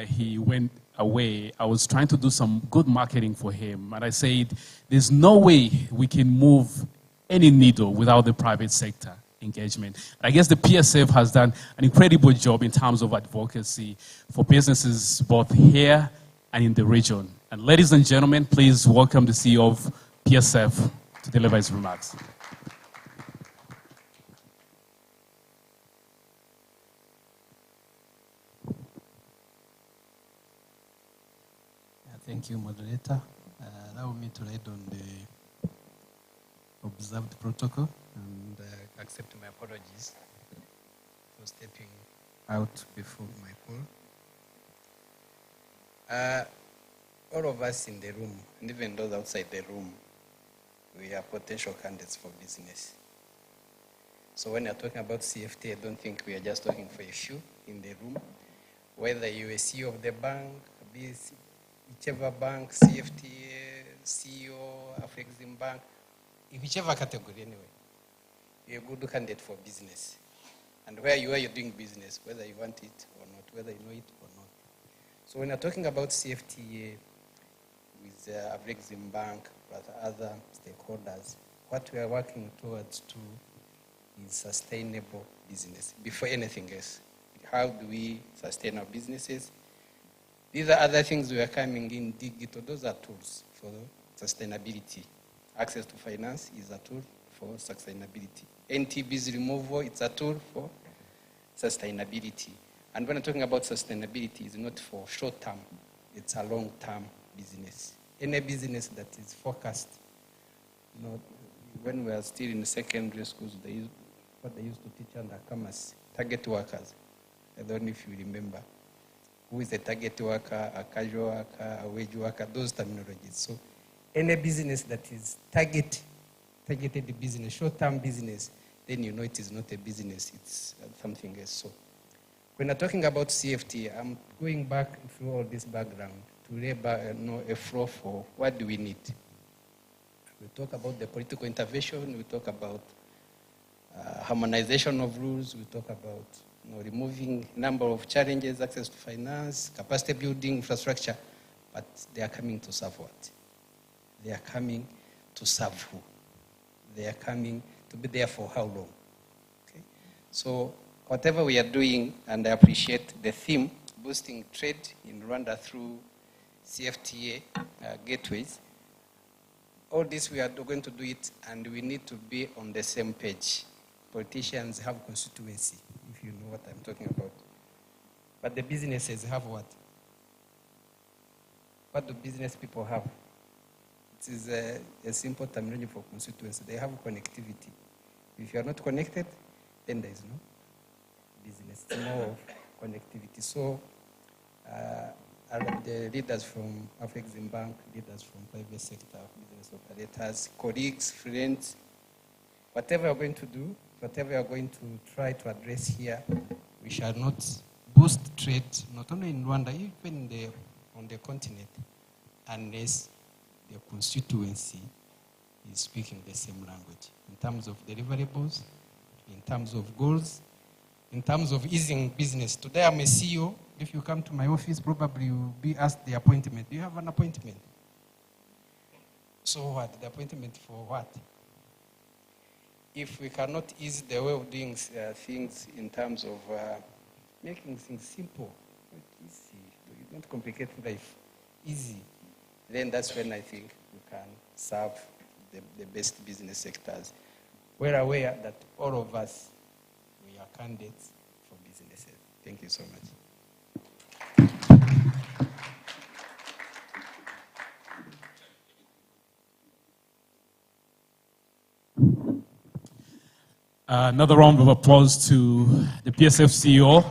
he went away, I was trying to do some good marketing for him. And I said, there's no way we can move any needle without the private sector engagement. I guess the PSF has done an incredible job in terms of advocacy for businesses both here and in the region. And ladies and gentlemen, please welcome the CEO of PSF to deliver his remarks. Thank you, moderator. Allow me to read on the observed protocol and accept my apologies for stepping out before my call. All of us in the room, and even those outside the room, we are potential candidates for business. So when you're talking about CFT, I don't think we are just talking for a few in the room. Whether you're a CEO of the bank, whichever bank, CFTA, CEO, Afreximbank, in whichever category anyway, you're a good candidate for business. And where you are, you're doing business, whether you want it or not, whether you know it or not. So when you're talking about CFTA with Afreximbank plus other stakeholders, what we are working towards too is sustainable business before anything else. How do we sustain our businesses? These are other things we are coming in digital. Those are tools for sustainability. Access to finance is a tool for sustainability. NTB's removal, it's a tool for sustainability. And when I'm talking about sustainability, it's not for short term, it's a long term business. Any business that is focused, you know, when we are still in secondary schools, what they used to teach under commerce, target workers. I don't know if you remember. Who is a target worker, a casual worker, a wage worker, those terminologies. So any business that is targeted business, short-term business, then you know it is not a business, it's something else. So when I'm talking about CFTA, I'm going back through all this background to lay a floor for what do we need. We talk about the political intervention, we talk about harmonization of rules, we talk about removing number of challenges, access to finance, capacity building, infrastructure, but they are coming to serve what? They are coming to serve who? They are coming to be there for how long? Okay? So whatever we are doing, and I appreciate the theme, boosting trade in Rwanda through CFTA gateways, all this we are going to do it, and we need to be on the same page. Politicians have constituency, if you know what I'm talking about. But the businesses have what? What do business people have? It is a simple terminology for constituency. They have connectivity. If you are not connected, then there is no business. It's more of connectivity. So the leaders from Afreximbank, leaders from private sector, business operators, colleagues, friends, whatever we are going to do, whatever we are going to try to address here, we shall not boost trade, not only in Rwanda, even on the continent, unless the constituency is speaking the same language in terms of deliverables, in terms of goals, in terms of easing business. Today I'm a CEO. If you come to my office, probably you'll be asked the appointment. Do you have an appointment? So what? The appointment for what? If we cannot ease the way of doing things in terms of making things simple, easy, you don't complicate life, easy, then that's when I think we can serve the best business sectors. We're aware that all of us, we are candidates for businesses. Thank you so much. Another round of applause to the PSF CEO.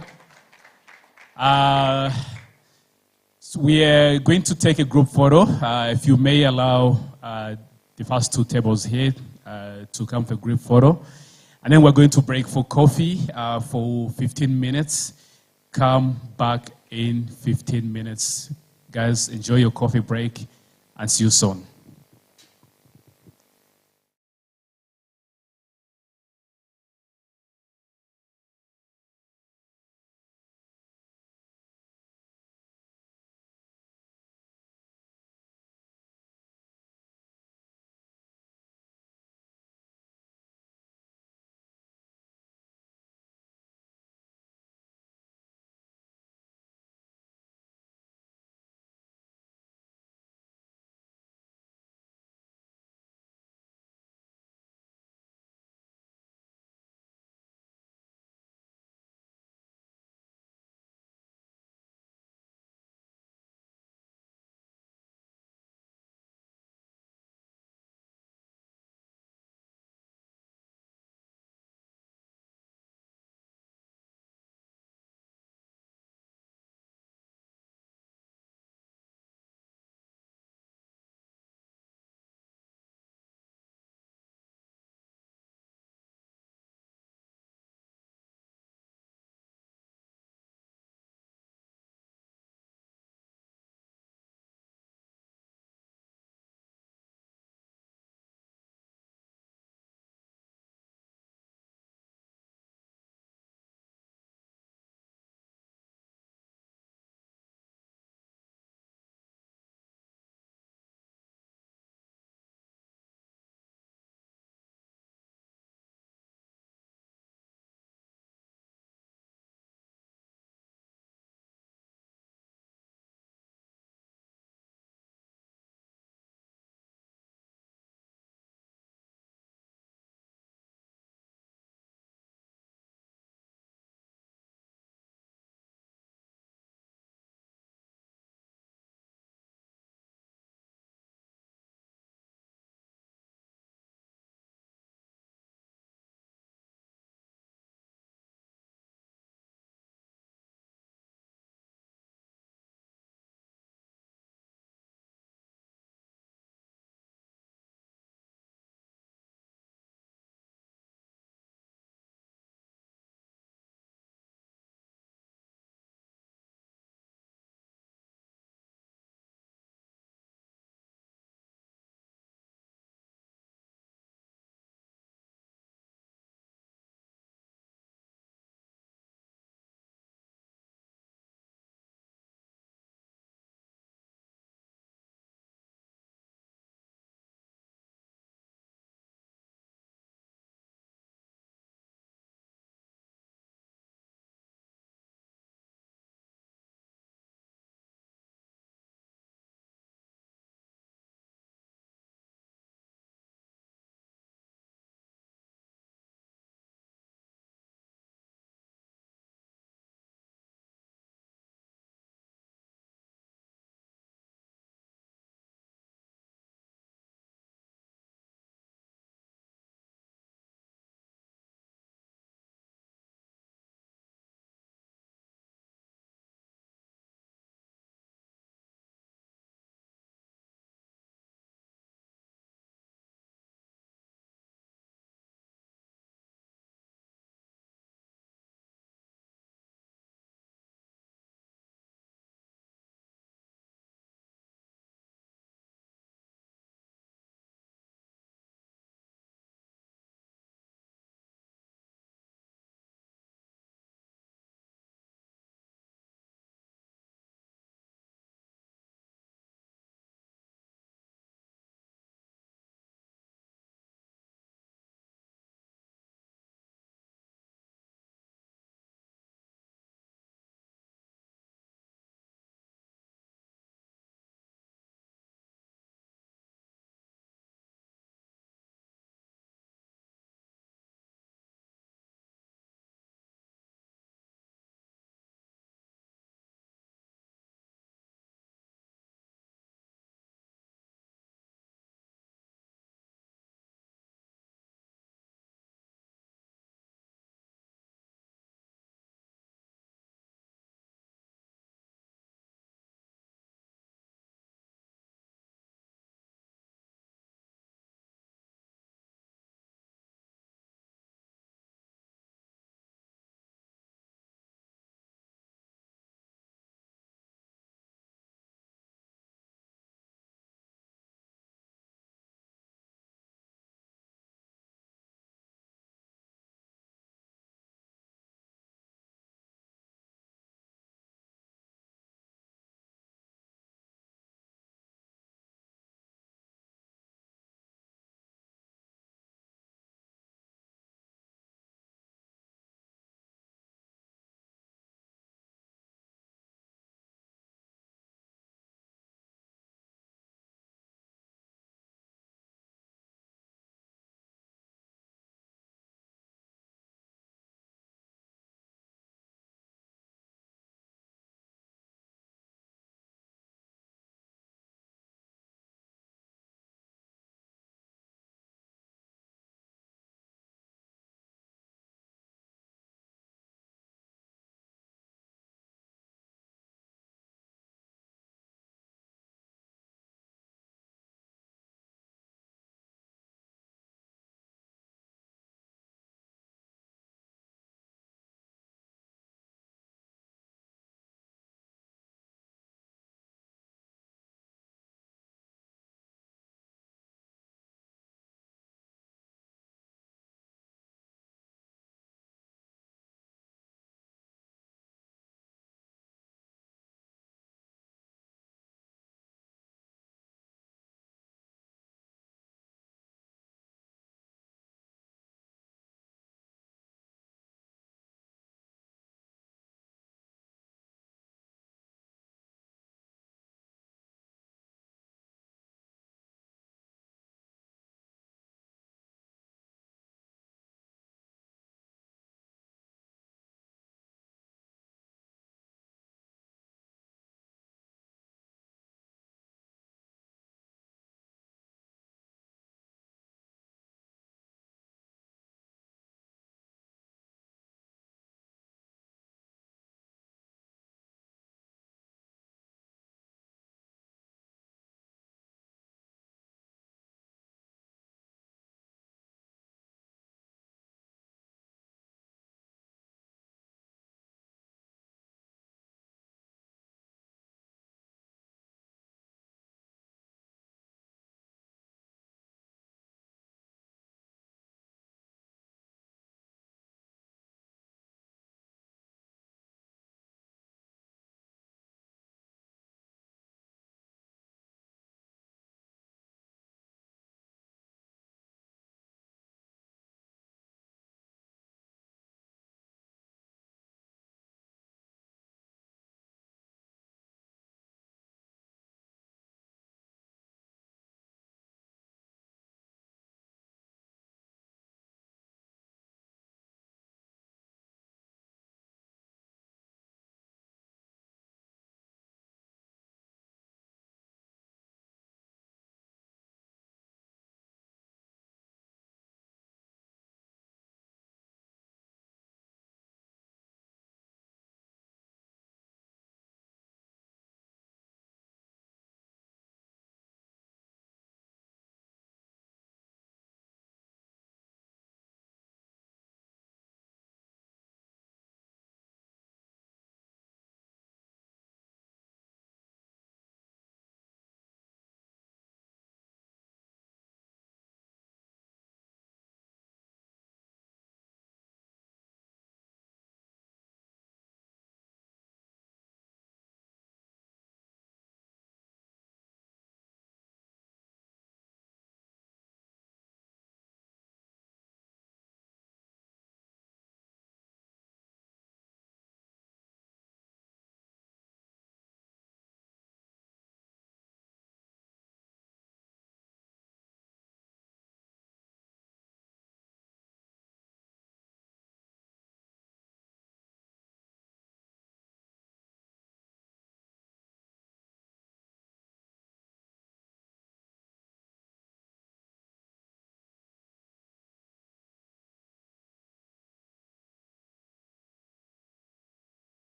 So we are going to take a group photo. If you may allow the first two tables here to come for a group photo. And then we're going to break for coffee for 15 minutes. Come back in 15 minutes. Guys, enjoy your coffee break and see you soon.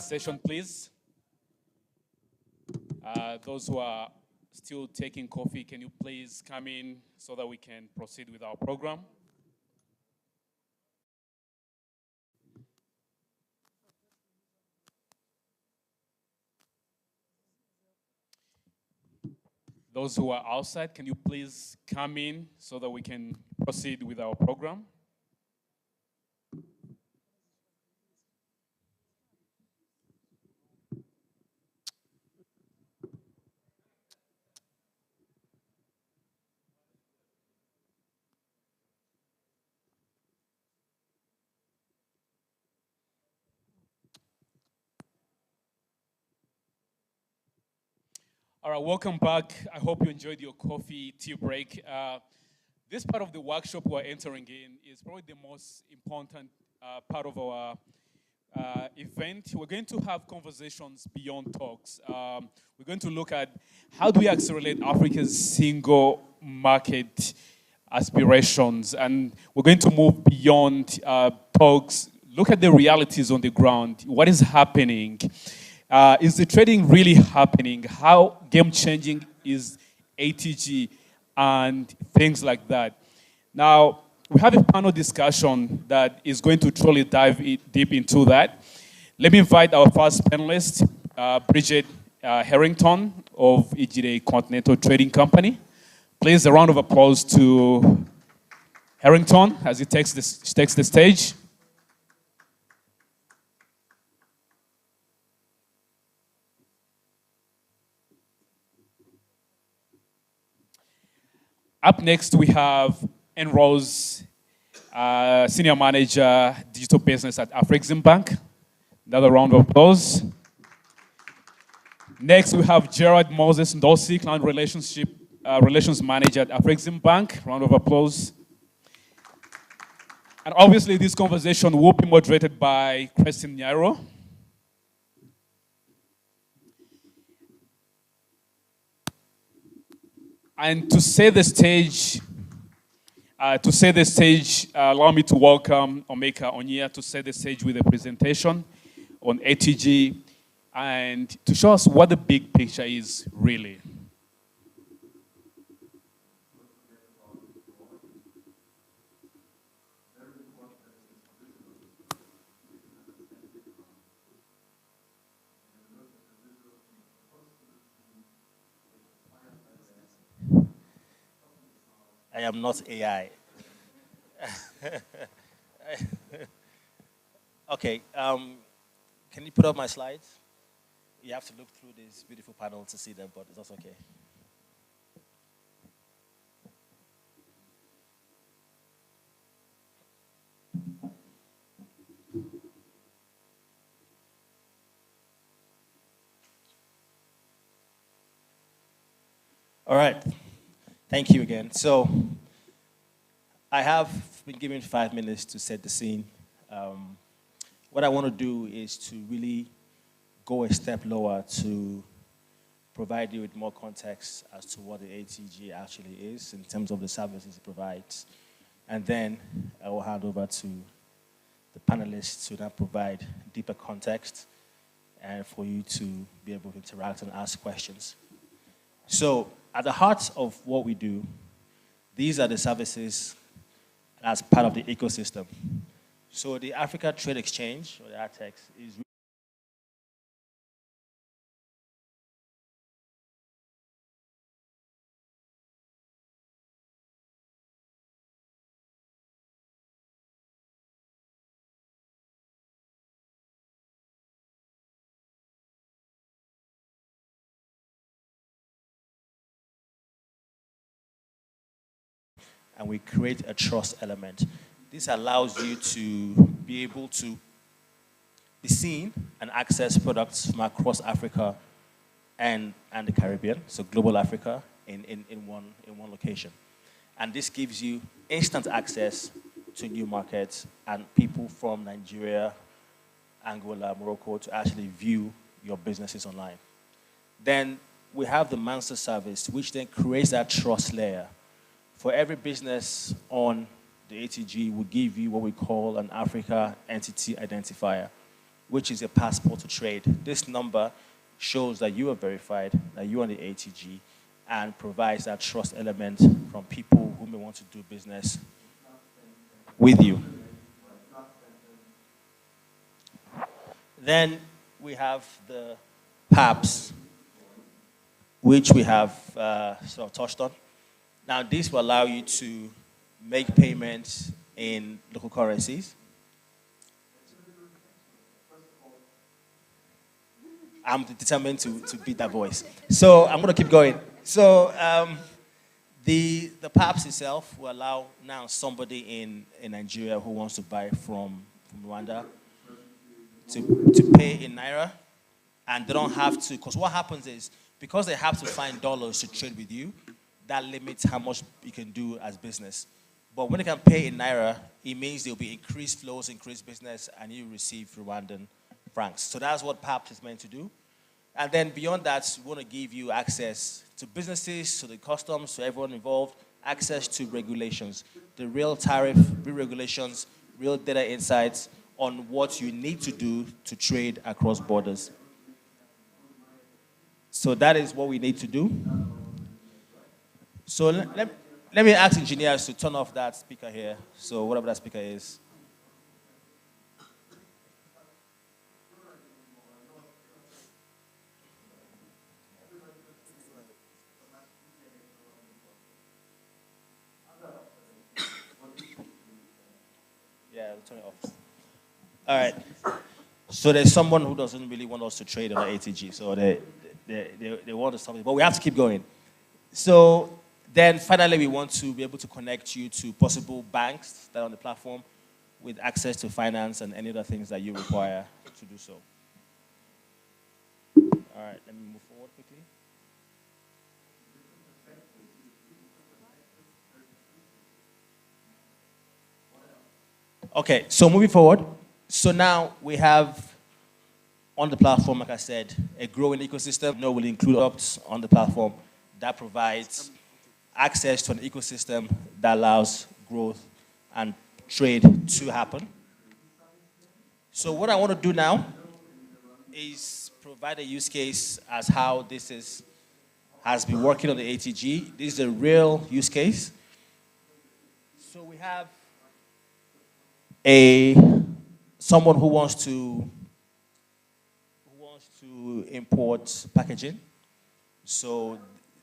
Session, please. Those who are still taking coffee, can you please come in so that we can proceed with our program? Those who are outside, can you please come in so that we can proceed with our program? All right, welcome back. I hope you enjoyed your coffee tea break. This part of the workshop we're entering in is probably the most important part of our event. We're going to have conversations beyond talks. We're going to look at how do we accelerate Africa's single market aspirations, and we're going to move beyond talks, look at the realities on the ground. What is happening? Is the trading really happening? How game-changing is ATG and things like that? Now, we have a panel discussion that is going to truly dive deep into that. Let me invite our first panelist, Bridget Harrington of ATG Continental Trading Company. Please, a round of applause to Harrington as he takes the stage. Up next, we have Enrose, Senior Manager, Digital Business at Afreximbank. Another round of applause. Next, we have Gerard Moses Ndosi, Client Relations Manager at Afreximbank. Round of applause. And obviously, this conversation will be moderated by Christine Nyairo. And to set the stage, allow me to welcome Omeka Onyia to set the stage with a presentation on ATG and to show us what the big picture is really. I am not AI. Okay, can you put up my slides? You have to look through this beautiful panel to see them, but it's also okay. All right. Thank you again. So I have been given 5 minutes to set the scene. What I want to do is to really go a step lower to provide you with more context as to what the ATG actually is in terms of the services it provides. And then I will hand over to the panelists to now provide deeper context and for you to be able to interact and ask questions. So at the heart of what we do, these are the services as part of the ecosystem. So the Africa Trade Exchange, or the ATEX, is and we create a trust element. This allows you to be able to be seen and access products from across Africa and the Caribbean, so global Africa in one location. And this gives you instant access to new markets and people from Nigeria, Angola, Morocco to actually view your businesses online. Then we have the MANSA service, which then creates that trust layer. For every business on the ATG, we give you what we call an Africa Entity Identifier, which is a passport to trade. This number shows that you are verified, that you are on the ATG, and provides that trust element from people who may want to do business with you. Then we have the PAPSS, which we have sort of touched on. Now, this will allow you to make payments in local currencies. I'm determined to beat that voice. So I'm going to keep going. So the PAPSS itself will allow now somebody in Nigeria who wants to buy from Rwanda to pay in Naira, and they don't have to, because what happens is, because they have to find dollars to trade with you, that limits how much you can do as business. But when they can pay in Naira, it means there'll be increased flows, increased business, and you receive Rwandan francs. So that's what PAPSS is meant to do. And then beyond that, we want to give you access to businesses, to the customs, to everyone involved, access to regulations, the real tariff, real regulations, real data insights on what you need to do to trade across borders. So that is what we need to do. So let me ask engineers to turn off that speaker here. So whatever that speaker is. Yeah, turn it off. All right. So there's someone who doesn't really want us to trade on the ATG. So they want to stop it. But we have to keep going. So then finally, we want to be able to connect you to possible banks that are on the platform with access to finance and any other things that you require to do so. All right, let me move forward quickly. Okay, so moving forward. So now we have on the platform, like I said, a growing ecosystem. Now will include ops on the platform that provides access to an ecosystem that allows growth and trade to happen. So what I want to do now is provide a use case as how this has been working on the ATG. This is a real use case. So we have someone who wants to import packaging. So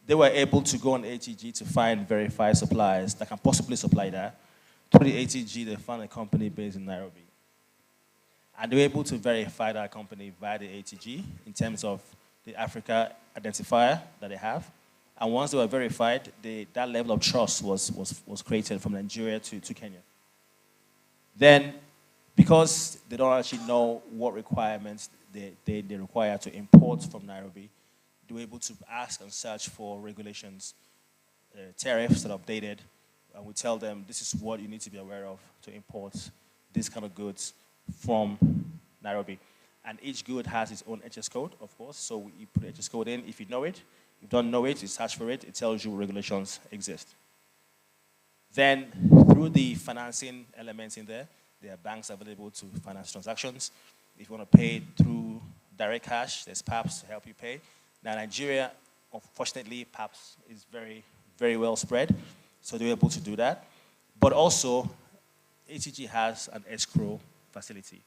they were able to go on ATG to find verified suppliers that can possibly supply that. Through the ATG, they found a company based in Nairobi. And they were able to verify that company via the ATG in terms of the Africa identifier that they have. And once they were verified, that level of trust was created from Nigeria to Kenya. Then, because they don't actually know what requirements they require to import from Nairobi, they were able to ask and search for regulations, tariffs that are updated, and we tell them this is what you need to be aware of to import these kind of goods from Nairobi. And each good has its own HS code, of course, so you put HS code in if you know it. If you don't know it, you search for it, it tells you regulations exist. Then, through the financing elements in there are banks available to finance transactions. If you want to pay through direct cash, there's PAPSS to help you pay. Now, Nigeria, unfortunately, PAPSS is very, very well spread, so they're able to do that. But also, ATG has an escrow facility,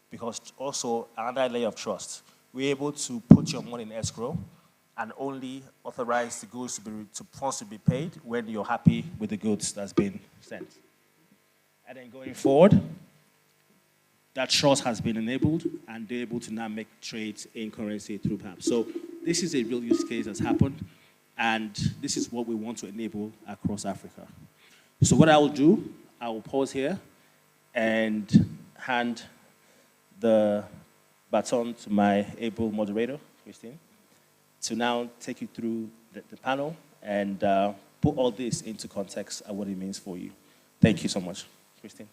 because also another layer of trust. We're able to put your money in escrow and only authorize the goods funds to be paid when you're happy with the goods that's been sent. And then going forward, that trust has been enabled, and they're able to now make trades in currency through PAPSS. So this is a real use case that's happened, and this is what we want to enable across Africa. So what I will do, I will pause here and hand the baton to my able moderator, Christine, to now take you through the panel and put all this into context and what it means for you. Thank you so much. Christine.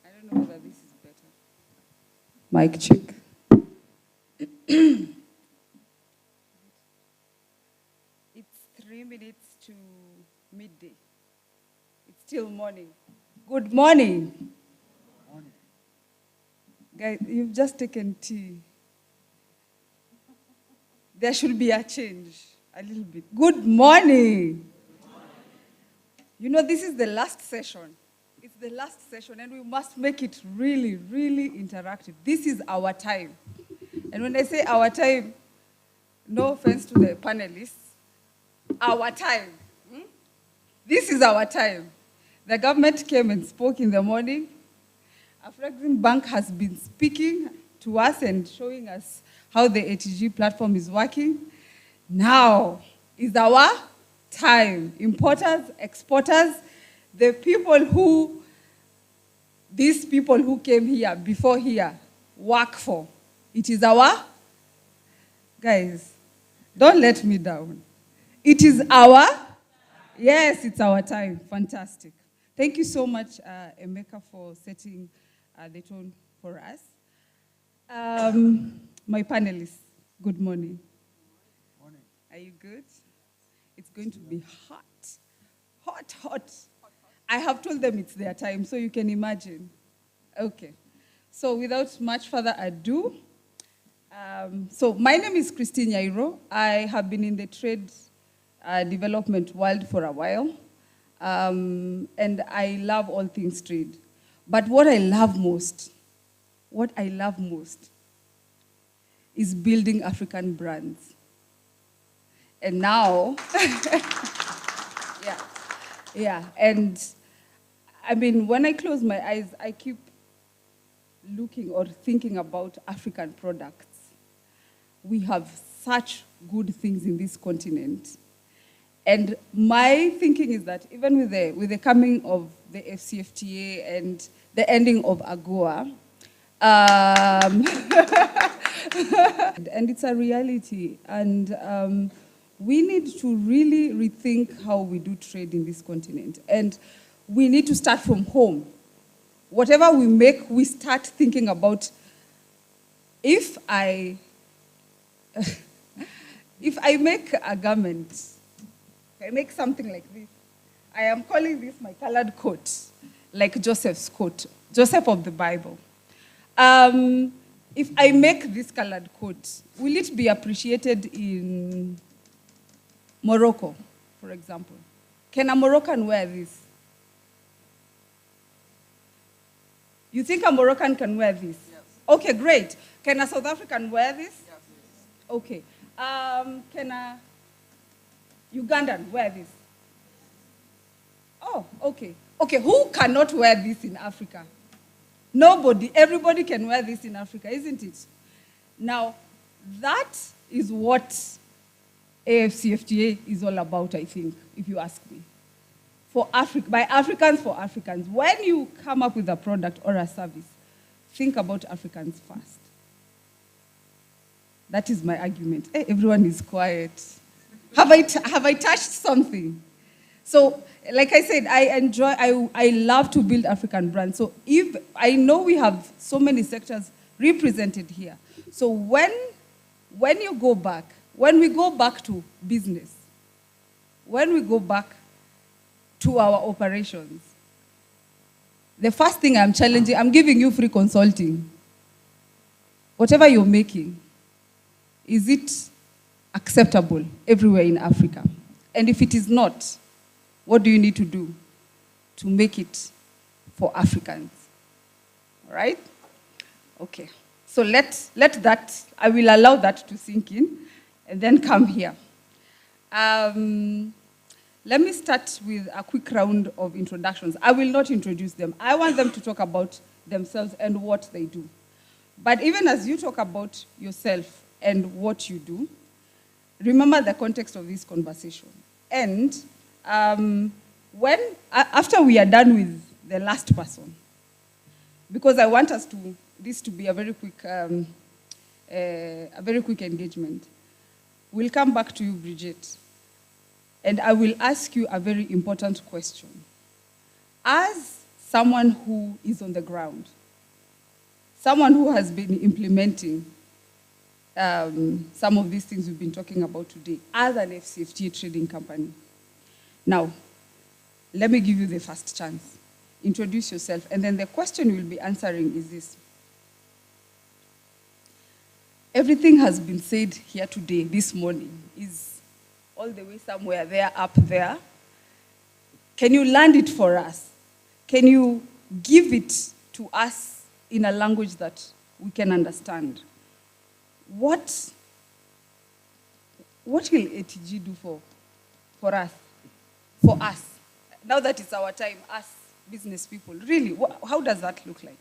I don't know whether this is better. Mic check. to midday. It's still morning. Good morning. Morning. Guys, you've just taken tea. There should be a change, a little bit. Good morning. You know, this is the last session. It's the last session, and we must make it really, really interactive. This is our time. And when I say our time, no offense to the panelists, our time. This is our time. The government came and spoke in the morning. Afreximbank has been speaking to us and showing us how the ATG platform is working. Now is our time. Importers, exporters, these people who came here before here work for. It is our, guys, don't let me down. It is our, yes, it's our time. Fantastic. Thank you so much, Emeka, for setting the tone for us. My panelists, good morning. Morning. Are you good? It's going to be hot. Hot, hot. I have told them it's their time, so you can imagine. Okay. So without much further ado, so my name is Christine Yairo. I have been in the trade development world for a while, and I love all things trade. But what I love most is building African brands. And now, and I mean, when I close my eyes, I keep looking or thinking about African products. We have such good things in this continent. And my thinking is that even with the coming of the FCFTA and the ending of AGOA, and it's a reality, and we need to really rethink how we do trade in this continent. And we need to start from home. Whatever we make, we start thinking about, if I make a garment, I make something like this, I am calling this my colored coat, like Joseph's coat, Joseph of the Bible. If I make this colored coat, will it be appreciated in Morocco, for example? Can a Moroccan wear this? You think a Moroccan can wear this? Yes. Okay, great. Can a South African wear this? Yes. Okay. Can a Ugandan wear this? Oh, okay. Okay, who cannot wear this in Africa? Nobody. Everybody can wear this in Africa, isn't it? Now, that is what AFCFTA is all about, I think, if you ask me. For Africa, by Africans for Africans. When you come up with a product or a service, think about Africans first. That is my argument. Hey, everyone is quiet. Have I touched something? So, like I said, I love to build African brands. So if I know we have so many sectors represented here. So when we go back to business, when we go back to our operations, the first thing I'm challenging, I'm giving you free consulting. Whatever you're making, is it acceptable everywhere in Africa? And if it is not, what do you need to do to make it for Africans? All right? Okay. So let that, I will allow that to sink in and then come here. Let me start with a quick round of introductions. I will not introduce them. I want them to talk about themselves and what they do. But even as you talk about yourself and what you do, remember the context of this conversation. And after we are done with the last person, because I want this to be a very quick engagement, we'll come back to you, Bridget, and I will ask you a very important question. As someone who is on the ground, someone who has been implementing some of these things we've been talking about today, as an FCFTA trading company, Now, let me give you the first chance. Introduce yourself, and then the question we'll be answering is this. Everything has been said here today, this morning, is all the way somewhere there, up there. Can you land it for us? Can you give it to us in a language that we can understand? What will ATG do for us? For us, now that it's our time, us business people, really, how does that look like?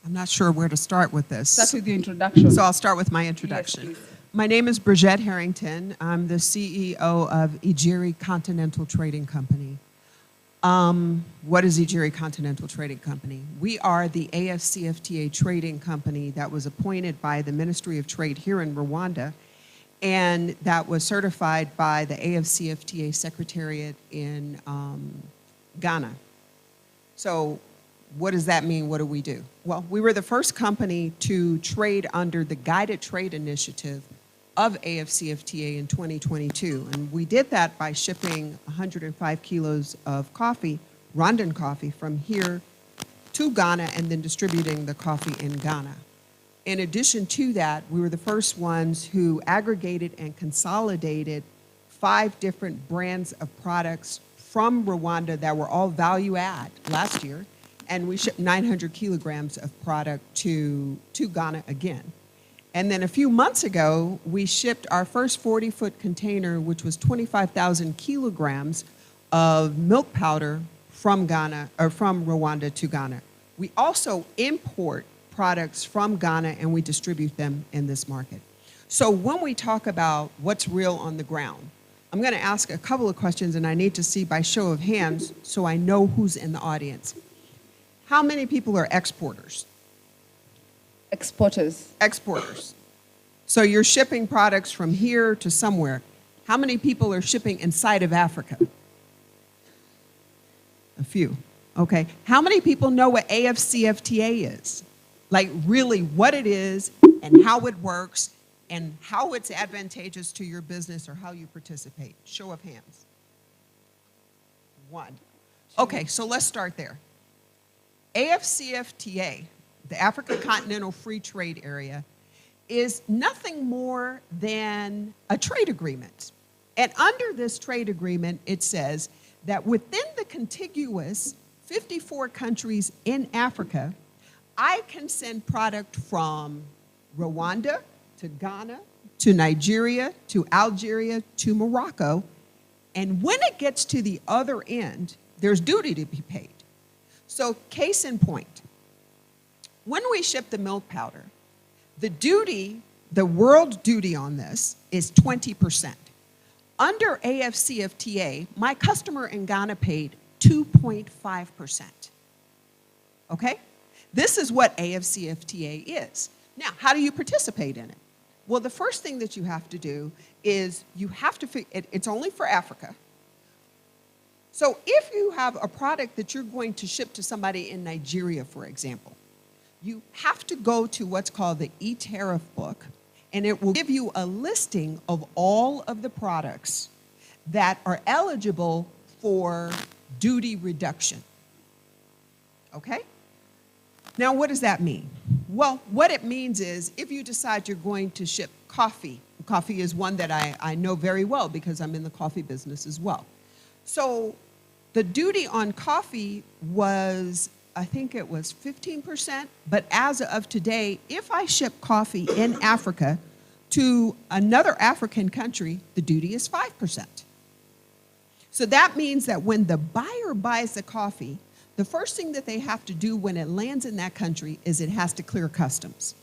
I'm not sure where to start with this. Start with your introduction. So I'll start with my introduction. Yes, my name is Bridget Harrington. I'm the CEO of Ijiri Continental Trading Company. What is Ijiri Continental Trading Company? We are the AFCFTA trading company that was appointed by the Ministry of Trade here in Rwanda, and that was certified by the AFCFTA Secretariat in Ghana. So what does that mean? What do we do? Well, we were the first company to trade under the Guided Trade Initiative of AFCFTA in 2022. And we did that by shipping 105 kilos of coffee, Rwandan coffee, from here to Ghana and then distributing the coffee in Ghana. In addition to that, we were the first ones who aggregated and consolidated 5 different brands of products from Rwanda that were all value add last year. And we shipped 900 kilograms of product to Ghana again. And then a few months ago, we shipped our first 40-foot container, which was 25,000 kilograms of milk powder from Ghana, or from Rwanda to Ghana. We also import products from Ghana and we distribute them in this market. So when we talk about what's real on the ground, I'm going to ask a couple of questions, and I need to see by show of hands so I know who's in the audience. How many people are exporters? Exporters. Exporters. So you're shipping products from here to somewhere. How many people are shipping inside of Africa? A few. Okay. How many people know what AFCFTA is? Like really what it is and how it works and how it's advantageous to your business or how you participate? Show of hands. 1. Okay, so let's start there. AFCFTA, the African Continental Free Trade Area, is nothing more than a trade agreement. And under this trade agreement, it says that within the contiguous 54 countries in Africa, I can send product from Rwanda to Ghana, to Nigeria, to Algeria, to Morocco. And when it gets to the other end, there's duty to be paid. So case in point, when we ship the milk powder, the duty, the world duty on this is 20%. Under AFCFTA, my customer in Ghana paid 2.5%. Okay? This is what AFCFTA is. Now, how do you participate in it? Well, the first thing that you have to do is you have to, it's only for Africa. So if you have a product that you're going to ship to somebody in Nigeria, for example, you have to go to what's called the e-tariff book, and it will give you a listing of all of the products that are eligible for duty reduction. Okay? Now, what does that mean? Well, what it means is if you decide you're going to ship coffee, coffee is one that I know very well because I'm in the coffee business as well. So the duty on coffee was, I think it was 15%, but as of today, if I ship coffee in Africa to another African country, the duty is 5%. So that means that when the buyer buys the coffee, the first thing that they have to do when it lands in that country is it has to clear customs.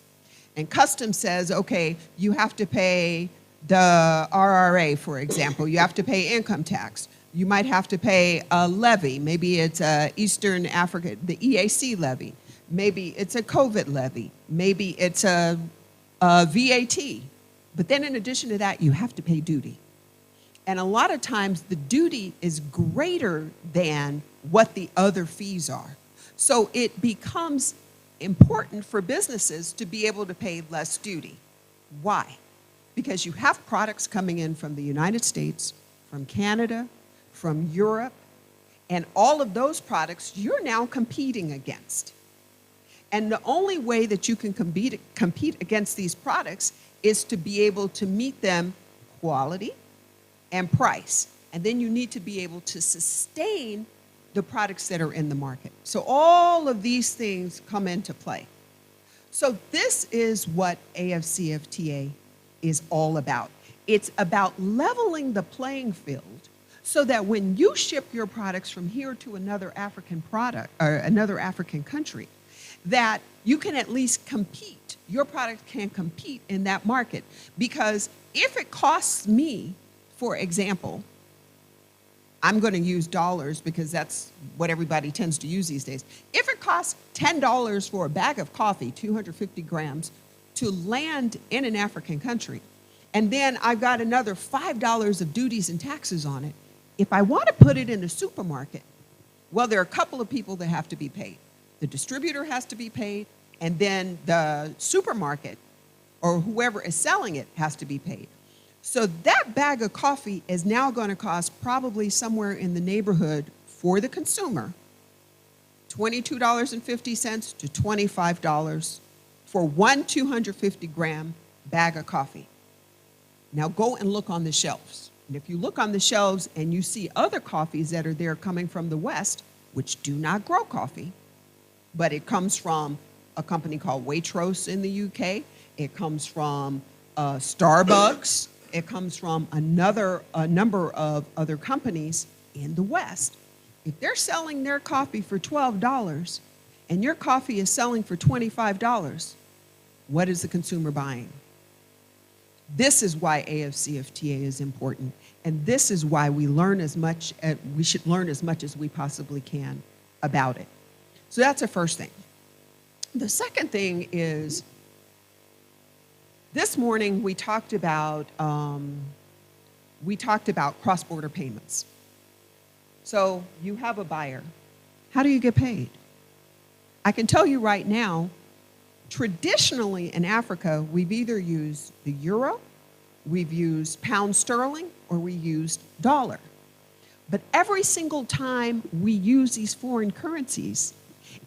And customs says, okay, you have to pay the RRA, for example. You have to pay income tax. You might have to pay a levy. Maybe it's Eastern Africa, the EAC levy. Maybe it's a COVID levy. Maybe it's a VAT. But then in addition to that, you have to pay duty. And a lot of times the duty is greater than what the other fees are. So it becomes important for businesses to be able to pay less duty. Why? because you have products coming in from the United States, from Canada, from Europe, and all of those products you're now competing against. And the only way that you can compete against these products is to be able to meet them quality and price. And then you need to be able to sustain the products that are in the market. So all of these things come into play. So this is what AFCFTA is all about. It's about leveling the playing field so that when you ship your products from here to another African product or another African country, that you can at least compete. Your product can compete in that market. Because if it costs me, for example, I'm going to use dollars because that's what everybody tends to use these days. If it costs $10 for a bag of coffee, 250 grams, to land in an African country, and then I've got another $5 of duties and taxes on it, if I want to put it in a supermarket, well, there are a couple of people that have to be paid. The distributor has to be paid, and then the supermarket or whoever is selling it has to be paid. So that bag of coffee is now going to cost probably somewhere in the neighborhood for the consumer, $22.50 to $25 for one 250-gram bag of coffee. Now go and look on the shelves. And if you look on the shelves and you see other coffees that are there coming from the West, which do not grow coffee, but it comes from a company called Waitrose in the UK, it comes from Starbucks, it comes from a number of other companies in the West. If they're selling their coffee for $12 and your coffee is selling for $25, what is the consumer buying? This is why AFCFTA is important, and this is why we should learn as much as we possibly can about it. So that's the first thing. The second thing is, this morning we talked about cross-border payments. So you have a buyer. How do you get paid? I can tell you right now, traditionally in Africa, we've either used the euro, we've used pound sterling, or we used dollar. But every single time we use these foreign currencies,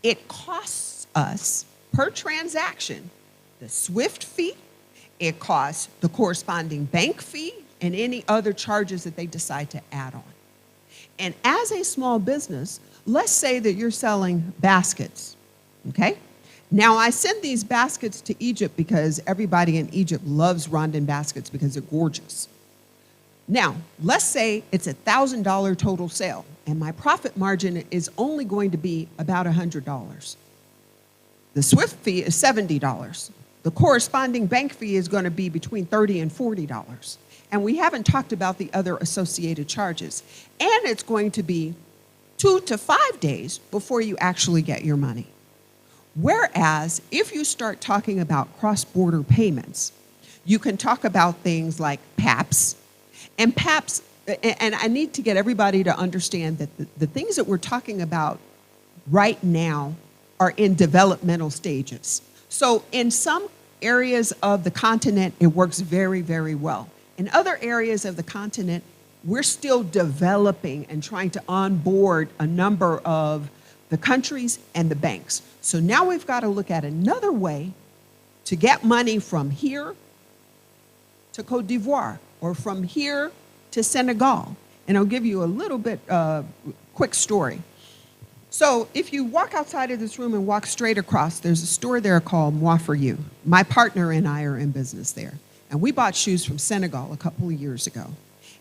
it costs us per transaction the SWIFT fee, it costs the corresponding bank fee, and any other charges that they decide to add on. And as a small business, let's say that you're selling baskets, okay? Now, I send these baskets to Egypt because everybody in Egypt loves Rwandan baskets because they're gorgeous. Now, let's say it's a $1,000 total sale, and my profit margin is only going to be about $100. The SWIFT fee is $70. The corresponding bank fee is going to be between $30 and $40. And we haven't talked about the other associated charges. And it's going to be 2 to 5 days before you actually get your money. Whereas if you start talking about cross-border payments, you can talk about things like PAPSS. And PAPSS, and I need to get everybody to understand that the things that we're talking about right now are in developmental stages. So in some areas of the continent, it works very, very well. In other areas of the continent, we're still developing and trying to onboard a number of the countries and the banks. So now we've got to look at another way to get money from here to Cote d'Ivoire or from here to Senegal. And I'll give you a little bit quick story. So if you walk outside of this room and walk straight across, there's a store there called Moi For You. My partner and I are in business there. And we bought shoes from Senegal a couple of years ago.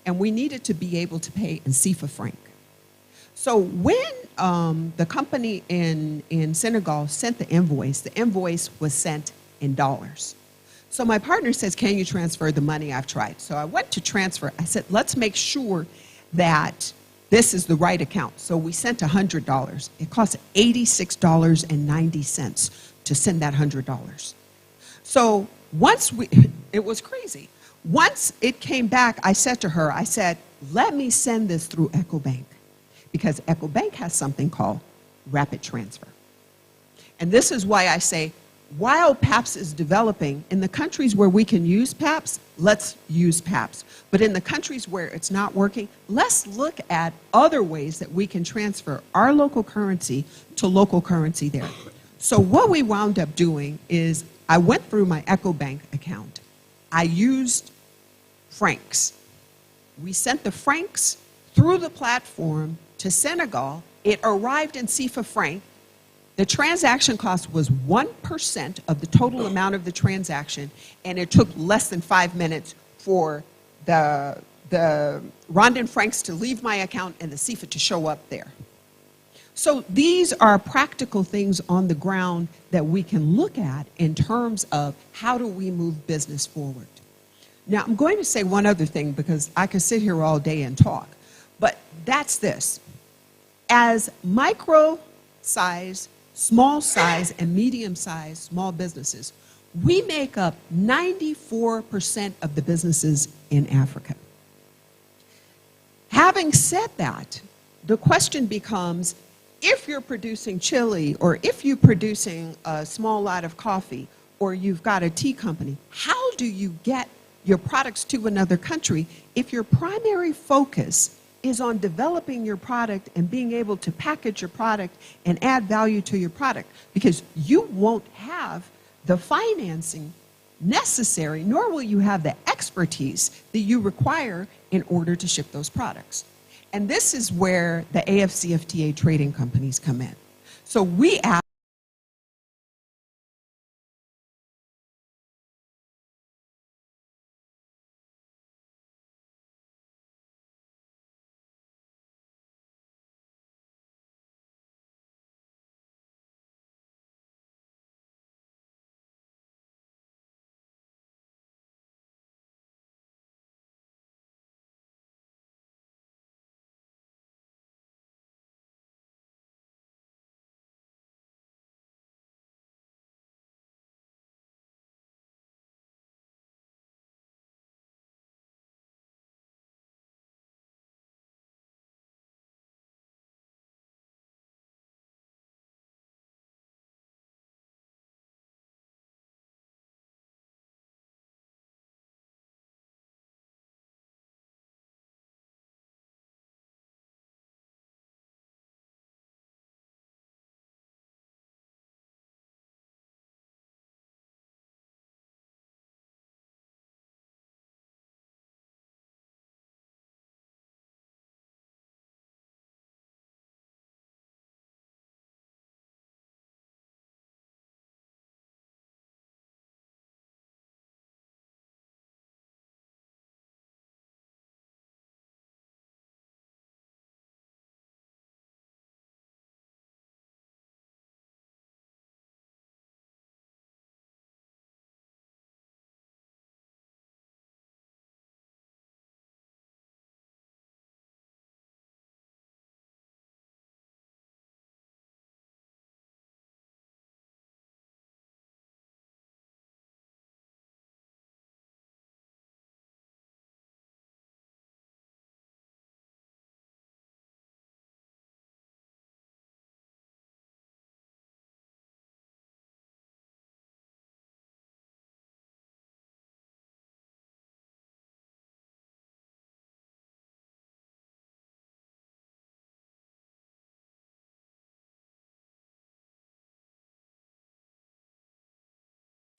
And we needed to be able to pay in CFA franc. So when the company in Senegal sent the invoice was sent in dollars. So my partner says, can you transfer the money? I've tried. So I went to transfer. I said, let's make sure that this is the right account. So we sent $100. It cost $86.90 to send that $100. So once it was crazy. Once it came back, I said to her, I said, let me send this through EcoBank, because EcoBank has something called rapid transfer. And this is why I say while PAPSS is developing, in the countries where we can use PAPSS, let's use PAPSS. But in the countries where it's not working, let's look at other ways that we can transfer our local currency to local currency there. So what we wound up doing is I went through my EcoBank account. I used francs. We sent the francs through the platform to Senegal. It arrived in CFA franc. The transaction cost was 1% of the total amount of the transaction, and it took less than 5 minutes for the Rwandan francs to leave my account and the CFA to show up there. So these are practical things on the ground that we can look at in terms of how do we move business forward. Now, I'm going to say one other thing because I could sit here all day and talk, but that's this. As micro size, small size, and medium size small businesses, we make up 94% of the businesses in Africa. Having said that, the question becomes, if you're producing chili, or if you're producing a small lot of coffee, or you've got a tea company, how do you get your products to another country if your primary focus is on developing your product and being able to package your product and add value to your product? Because you won't have the financing necessary, nor will you have the expertise that you require in order to ship those products. And this is where the AFCFTA trading companies come in. So we ask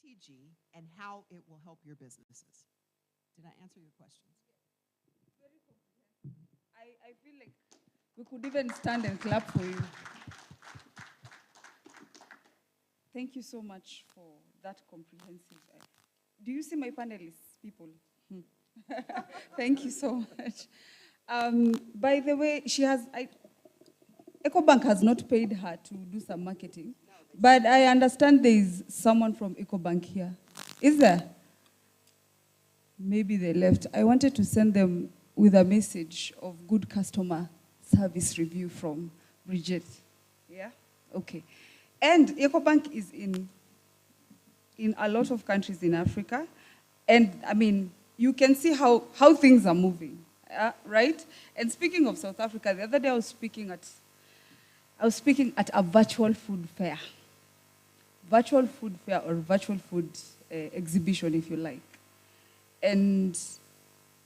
ATG and how it will help your businesses. Did I answer your questions? Very comprehensive. I feel like we could even stand and clap for you. Thank you so much for that comprehensive. Do you see my panelists, people? Thank you so much. By the way, EcoBank has not paid her to do some marketing, but I understand there is someone from EcoBank here. Is there? Maybe they left. I wanted to send them with a message of good customer service review from Bridget. Yeah? Okay. And EcoBank is in a lot of countries in Africa. And I mean, you can see how things are moving, right? And speaking of South Africa, the other day I was speaking at a virtual food fair. virtual food fair or virtual food exhibition, if you like. And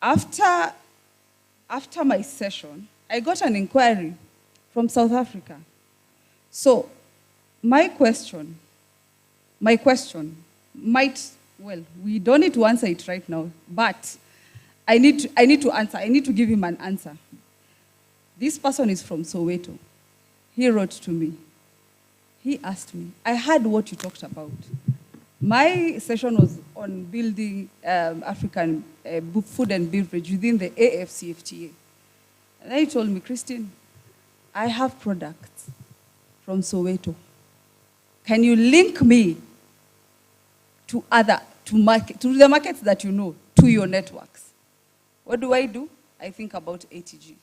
after my session, I got an inquiry from South Africa. So my question might, well, we don't need to answer it right now, but I need to answer. I need to give him an answer. This person is from Soweto. He wrote to me. He asked me, I heard what you talked about. My session was on building African food and beverage within the AFCFTA. And he told me, Christine, I have products from Soweto. Can you link me to the markets that you know, to your networks? What do? I think about ATG.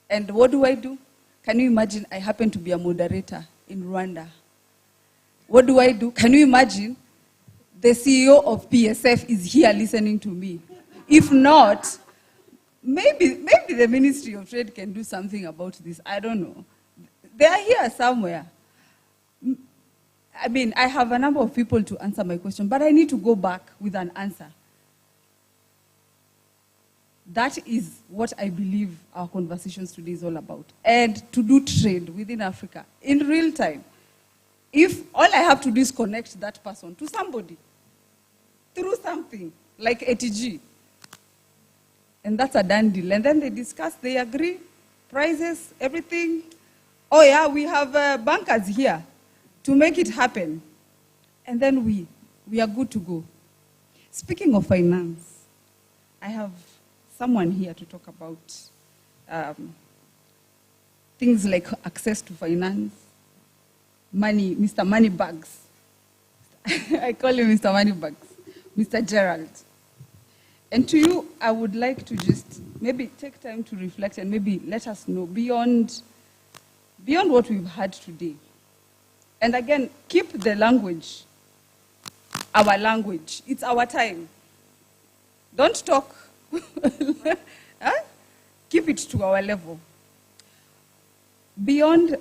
And what do? Can you imagine I happen to be a moderator in Rwanda? What do? Can you imagine the CEO of PSF is here listening to me? If not, maybe the Ministry of Trade can do something about this. I don't know. They are here somewhere. I mean, I have a number of people to answer my question, but I need to go back with an answer. That is what I believe our conversations today is all about. And to do trade within Africa in real time. If all I have to do is connect that person to somebody through something like ATG, and that's a done deal. And then they discuss, they agree, prices, everything. Oh yeah, we have bankers here to make it happen. And then we are good to go. Speaking of finance, I have someone here to talk about things like access to finance, money, Mr. Moneybags. I call him Mr. Moneybags, Mr. Gerald. And to you, I would like to just maybe take time to reflect and maybe let us know beyond what we've had today. And again, keep the language, our language. It's our time. Don't talk. Huh? Keep it to our level. Beyond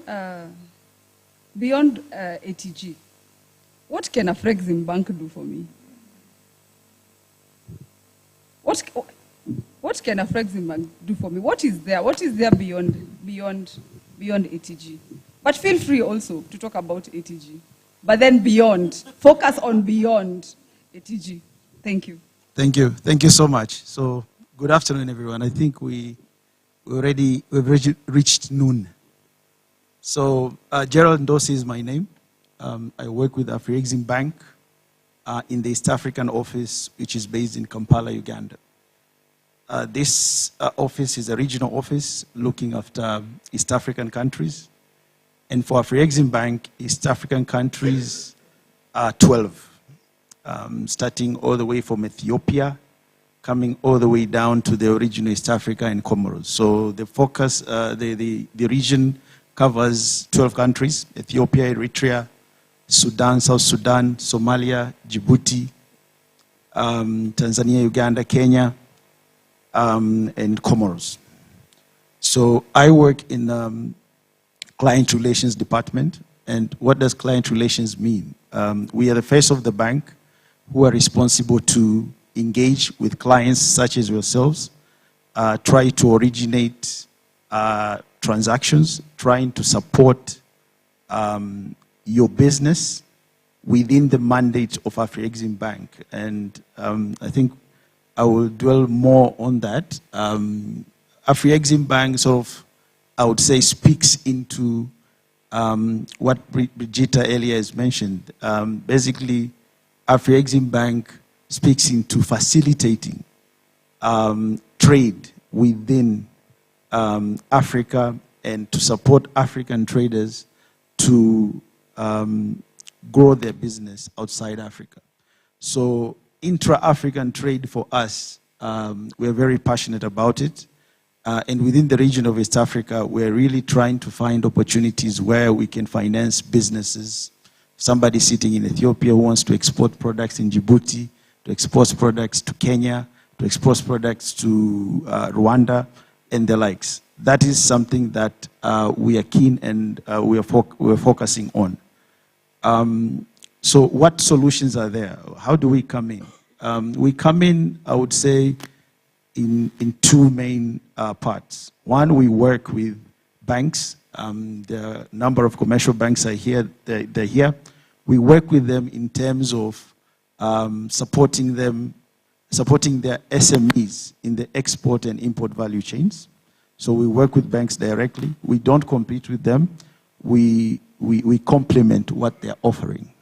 ATG, what can Afreximbank do for me? What can Afreximbank do for me? What is there? What is there beyond ATG? But feel free also to talk about ATG. But then beyond, focus on beyond ATG. Thank you. Thank you. Thank you so much. So, good afternoon, everyone. I think we've already reached noon. So, Gerald Ndosi is my name. I work with Afreximbank in the East African office, which is based in Kampala, Uganda. This office is a regional office looking after East African countries. And for Afreximbank, East African countries are 12. Starting all the way from Ethiopia, coming all the way down to the original East Africa and Comoros. So the focus, the region covers 12 countries: Ethiopia, Eritrea, Sudan, South Sudan, Somalia, Djibouti, Tanzania, Uganda, Kenya, and Comoros. So I work in client relations department. And what does client relations mean? We are the face of the bank who are responsible to engage with clients such as yourselves, try to originate transactions, trying to support your business within the mandate of Afreximbank. And I think I will dwell more on that. Afreximbank sort of, I would say, speaks into what Brigitta earlier has mentioned. Basically, Afreximbank speaks into facilitating trade within Africa and to support African traders to grow their business outside Africa. So intra-African trade for us, we're very passionate about it. And within the region of East Africa, we're really trying to find opportunities where we can finance businesses. Somebody sitting in Ethiopia who wants to export products in Djibouti, to export products to Kenya, to export products to Rwanda, and the likes. That is something that we are keen and we're focusing on. So what solutions are there? How do we come in? We come in, I would say, in two main parts. One, we work with banks. The number of commercial banks are here. They're here. We work with them in terms of supporting their SMEs in the export and import value chains. So we work with banks directly. We don't compete with them. We complement what they're offering.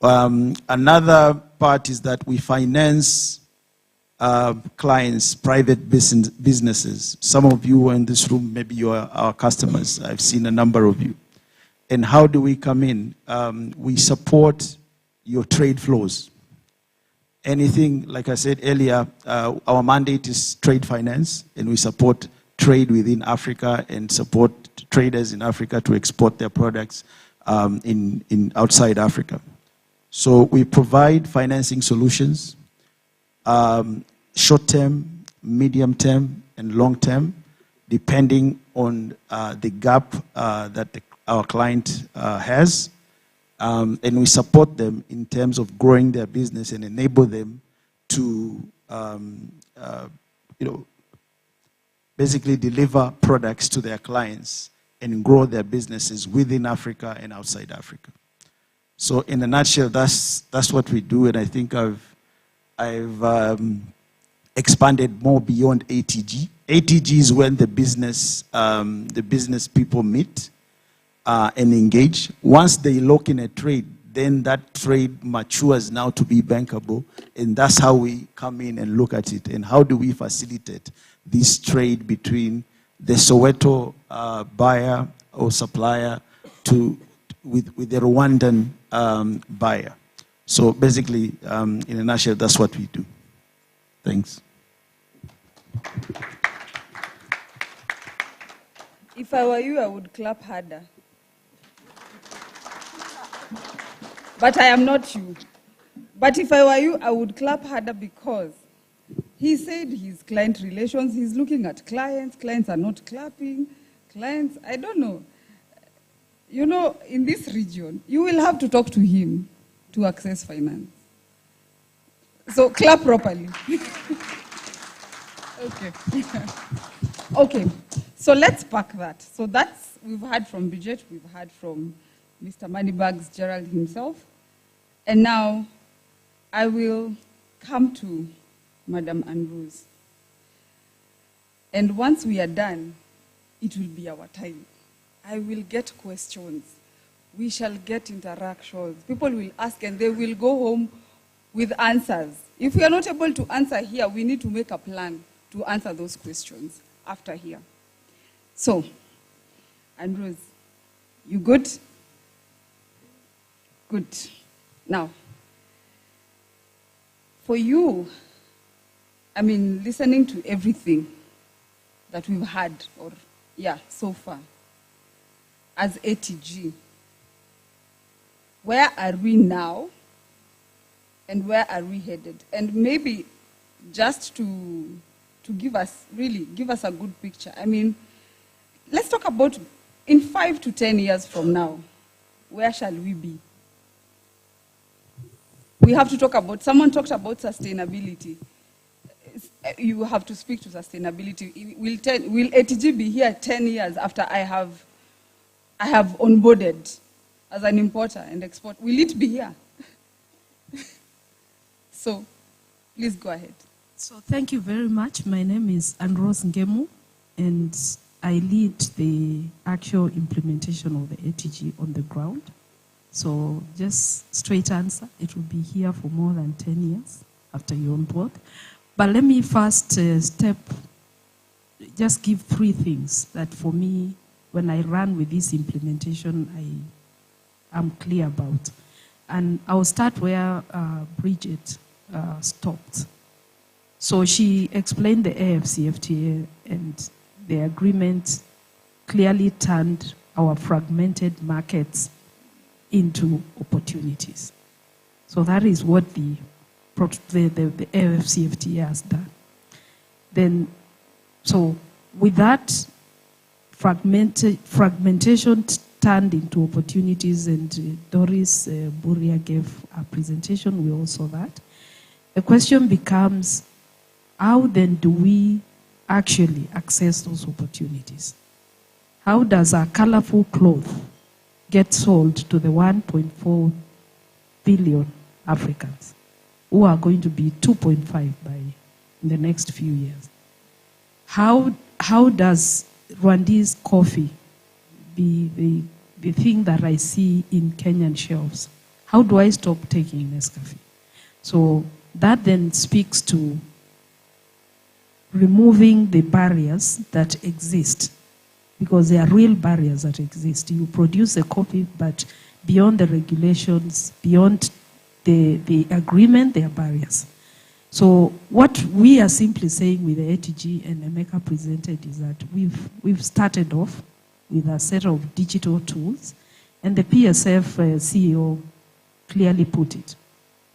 Another part is that we finance clients, private businesses. Some of you are in this room, maybe you are our customers. I've seen a number of you. And how do we come in? We support your trade flows. Anything, like I said earlier, our mandate is trade finance, and we support trade within Africa and support traders in Africa to export their products in outside Africa. So we provide financing solutions, short-term, medium-term, and long-term, depending on the gap that our client has. And we support them in terms of growing their business and enable them to basically deliver products to their clients and grow their businesses within Africa and outside Africa. So in a nutshell, that's what we do, and I think I've expanded more beyond ATG. ATG is when the business people meet and engage. Once they lock in a trade, then that trade matures now to be bankable, and that's how we come in and look at it. And how do we facilitate this trade between the Soweto buyer or supplier with the Rwandan buyer? So basically, in a nutshell, that's what we do. Thanks. If I were you, I would clap harder. But I am not you. But if I were you, I would clap harder because he said his client relations, he's looking at clients. Clients are not clapping. Clients, I don't know. You know, in this region, you will have to talk to him to access finance. So clap properly. Okay. Okay, so let's pack that. So that's, we've heard from Bridget, we've heard from Mr. Moneybags Gerald himself. And now I will come to Madam Andrews. And once we are done, it will be our time. I will get questions. We shall get interactions. People will ask and they will go home with answers. If we are not able to answer here, we need to make a plan to answer those questions after here. So, Andrews, you good? Good. Now, for you, I mean, listening to everything that we've had, so far, as ATG, where are we now and where are we headed? And maybe just to give us a good picture. I mean, let's talk about in 5 to 10 years from now, where shall we be? We have to talk about, someone talked about sustainability. You have to speak to sustainability. Will ATG be here 10 years after I have onboarded as an importer and export? Will it be here? So, please go ahead. So thank you very much. My name is Andros Ngemu, and I lead the actual implementation of the ATG on the ground. So just straight answer, it will be here for more than 10 years after you're on board. But let me first just give 3 things that for me, when I run with this implementation, I am clear about. And I'll start where Bridget stopped. So she explained the AFCFTA, and the agreement clearly turned our fragmented markets into opportunities. So that is what the AFCFTA has done. Then, so with that fragmentation turned into opportunities, and Doris Buria gave a presentation, we all saw that. The question becomes, how then do we actually access those opportunities? How does a colorful cloth get sold to the 1.4 billion Africans who are going to be 2.5 by in the next few years? How does Rwandese coffee be the thing that I see in Kenyan shelves? How do I stop taking Nescafe? So that then speaks to removing the barriers that exist, because there are real barriers that exist. You produce a coffee, but beyond the regulations, beyond the agreement, there are barriers. So what we are simply saying with the ATG, and Emeka presented, is that we've started off with a set of digital tools, and the PSF CEO clearly put it.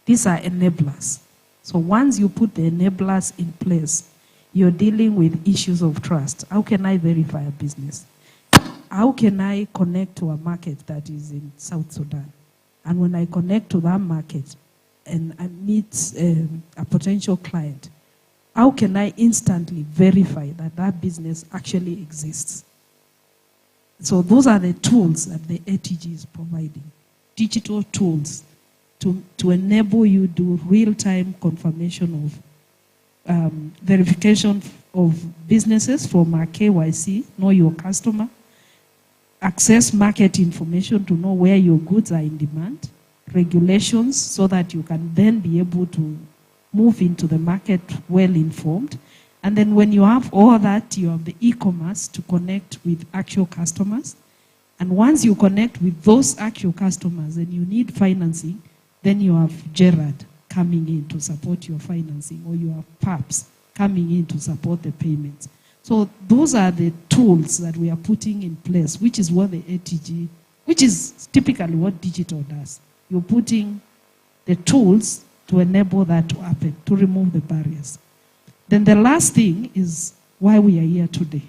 These are enablers. So once you put the enablers in place, you're dealing with issues of trust. How can I verify a business? How can I connect to a market that is in South Sudan? And when I connect to that market and I meet a potential client, how can I instantly verify that that business actually exists? So those are the tools that the ATG is providing. Digital tools to enable you to do real-time confirmation of verification of businesses from our KYC, know your customer, access market information to know where your goods are in demand, regulations so that you can then be able to move into the market well informed. And then when you have all that, you have the e-commerce to connect with actual customers. And once you connect with those actual customers and you need financing, then you have Gerard coming in to support your financing, or you have PAPSS coming in to support the payments. So those are the tools that we are putting in place, which is what the ATG, which is typically what digital does. You're putting the tools to enable that to happen, to remove the barriers. Then the last thing is why we are here today,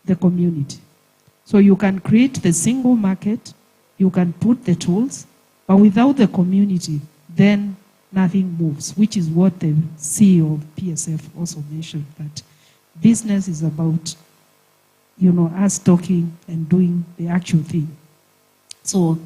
the community. So you can create the single market, you can put the tools, but without the community, then nothing moves, which is what the CEO of PSF also mentioned, that business is about, us talking and doing the actual thing. So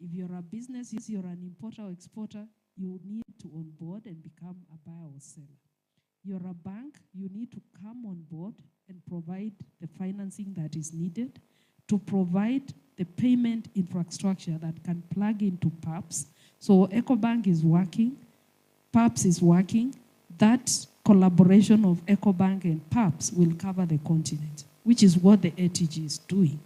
if you're a business, you're an importer or exporter, you need to onboard and become a buyer or seller. You're a bank, you need to come on board and provide the financing that is needed to provide the payment infrastructure that can plug into PAPSS. So EcoBank is working, PAPSS is working. That collaboration of EcoBank and PAPSS will cover the continent, which is what the ATG is doing,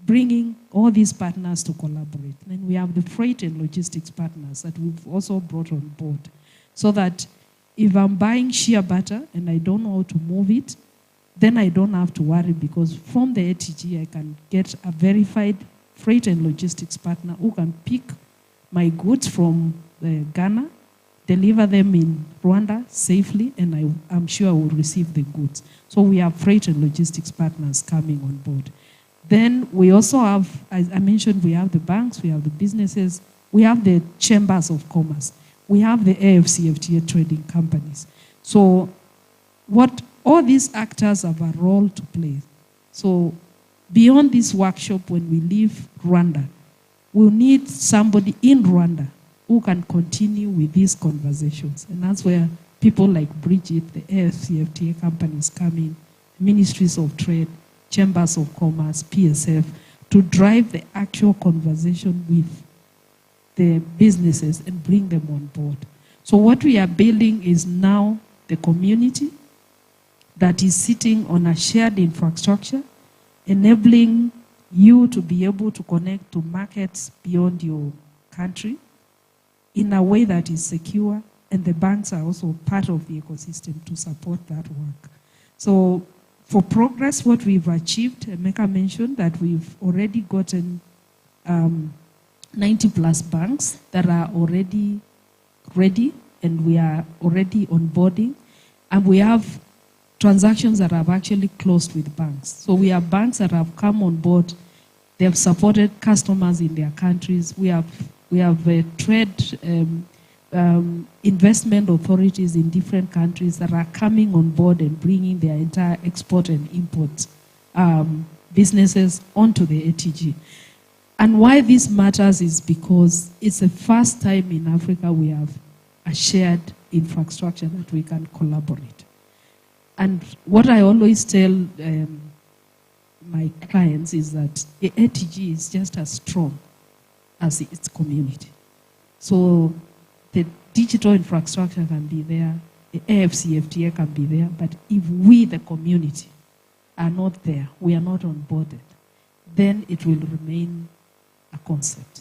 bringing all these partners to collaborate. And we have the freight and logistics partners that we've also brought on board, so that if I'm buying shea butter and I don't know how to move it, then I don't have to worry, because from the ATG I can get a verified freight and logistics partner who can pick my goods from Ghana, deliver them in Rwanda safely, and I'm sure I will receive the goods. So we have freight and logistics partners coming on board. Then we also have, as I mentioned, we have the banks, we have the businesses, we have the chambers of commerce, we have the AFCFTA trading companies. So all these actors have a role to play. So beyond this workshop, when we leave Rwanda, we'll need somebody in Rwanda who can continue with these conversations. And that's where people like Bridget, the AFCFTA companies come in, ministries of trade, chambers of commerce, PSF, to drive the actual conversation with the businesses and bring them on board. So what we are building is now the community that is sitting on a shared infrastructure, enabling you to be able to connect to markets beyond your country in a way that is secure, and the banks are also part of the ecosystem to support that work. So for progress, what we've achieved, Emeka mentioned that we've already gotten 90 plus banks that are already ready, and we are already onboarding, and we have transactions that have actually closed with banks. So we have banks that have come on board. They have supported customers in their countries. We have trade investment authorities in different countries that are coming on board and bringing their entire export and import businesses onto the ATG. And why this matters is because it's the first time in Africa we have a shared infrastructure that we can collaborate. And what I always tell my clients is that the ATG is just as strong as its community. So the digital infrastructure can be there, the AFCFTA can be there, but if we, the community, are not there, we are not onboarded, then it will remain a concept.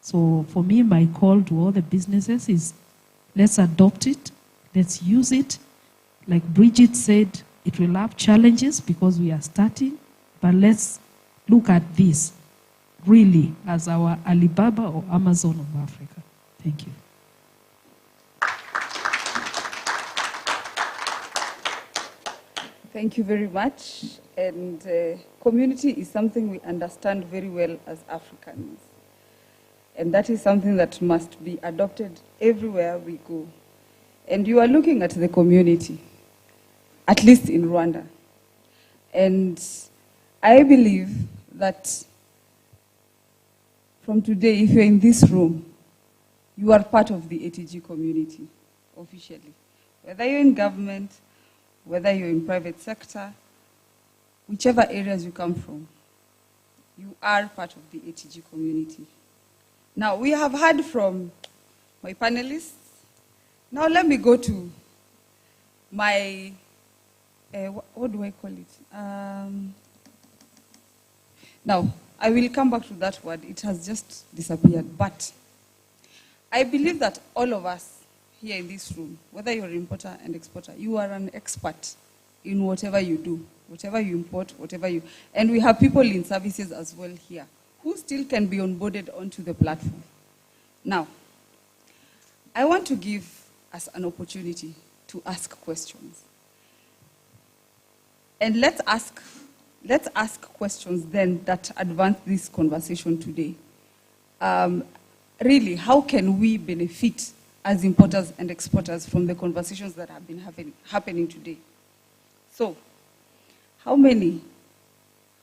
So for me, my call to all the businesses is let's adopt it, let's use it. Like Bridget said, it will have challenges because we are starting, but let's look at this really as our Alibaba or Amazon of Africa. Thank you. Thank you very much. And community is something we understand very well as Africans. And that is something that must be adopted everywhere we go. And you are looking at the community, at least in Rwanda. And I believe that from today, if you're in this room, you are part of the ATG community, officially. Whether you're in government, whether you're in private sector, whichever areas you come from, you are part of the ATG community. Now, we have heard from my panelists. Now let me go to my, what do I call it? Now, I will come back to that word. It has just disappeared. But I believe that all of us here in this room, whether you're an importer and exporter, you are an expert in whatever you do, whatever you import, whatever you... And we have people in services as well here who still can be onboarded onto the platform. Now, I want to give us an opportunity to ask questions. And let's ask questions then that advance this conversation today. Really, how can we benefit as importers and exporters from the conversations that have been happening today? So, how many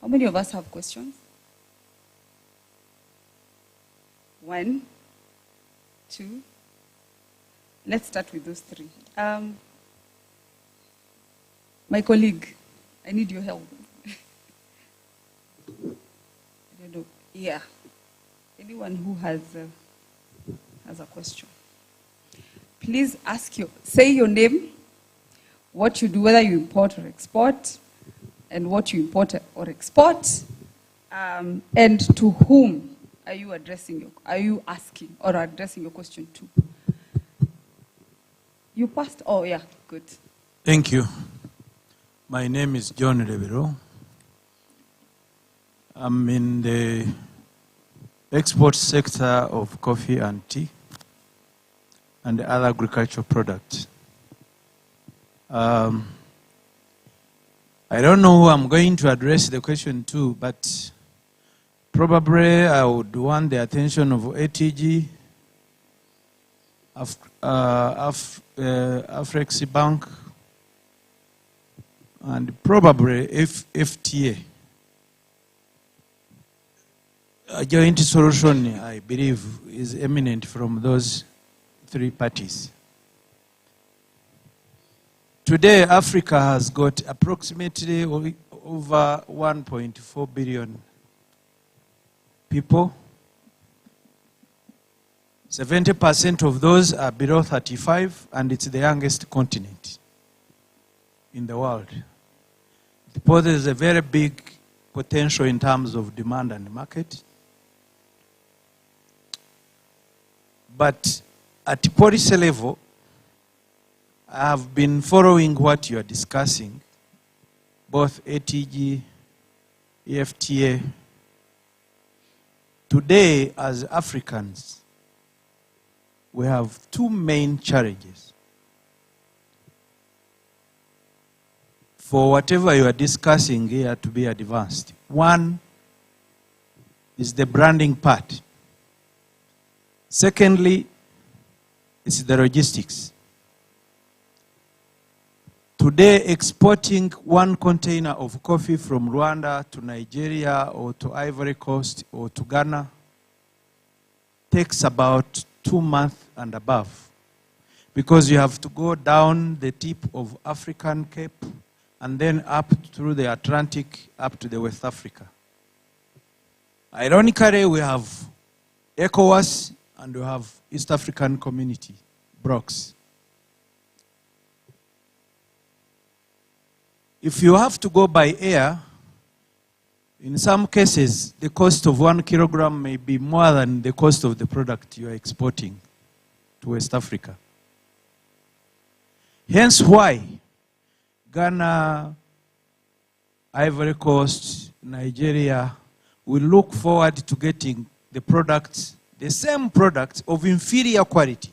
of us have questions? 1, 2. Let's start with those 3. My colleague, I need your help. I don't know. Yeah. Anyone who has a question. Please say your name, what you do, whether you import or export, and what you import or export, and to whom are you asking or addressing your question to? You passed? Oh, yeah, good. Thank you. My name is John Rebero. I'm in the export sector of coffee and tea and other agricultural products. I don't know who I'm going to address the question to, but probably I would want the attention of ATG, Afreximbank, and probably FTA. A joint solution, I believe, is eminent from those three parties. Today, Africa has got approximately over 1.4 billion people. 70% of those are below 35, and it's the youngest continent in the world. It poses a very big potential in terms of demand and market. But at policy level, I have been following what you are discussing, both ATG, EFTA. Today, as Africans, we have two main challenges. For whatever you are discussing here to be advanced. One is the branding part. Secondly, it's the logistics. Today, exporting one container of coffee from Rwanda to Nigeria or to Ivory Coast or to Ghana takes about 2 months and above, because you have to go down the tip of African Cape and then up through the Atlantic up to the West Africa. Ironically, we have ECOWAS and we have East African Community, BROCS. If you have to go by air, in some cases, the cost of 1 kilogram may be more than the cost of the product you are exporting to West Africa. Hence why Ghana, Ivory Coast, Nigeria will look forward to getting the products, the same products of inferior quality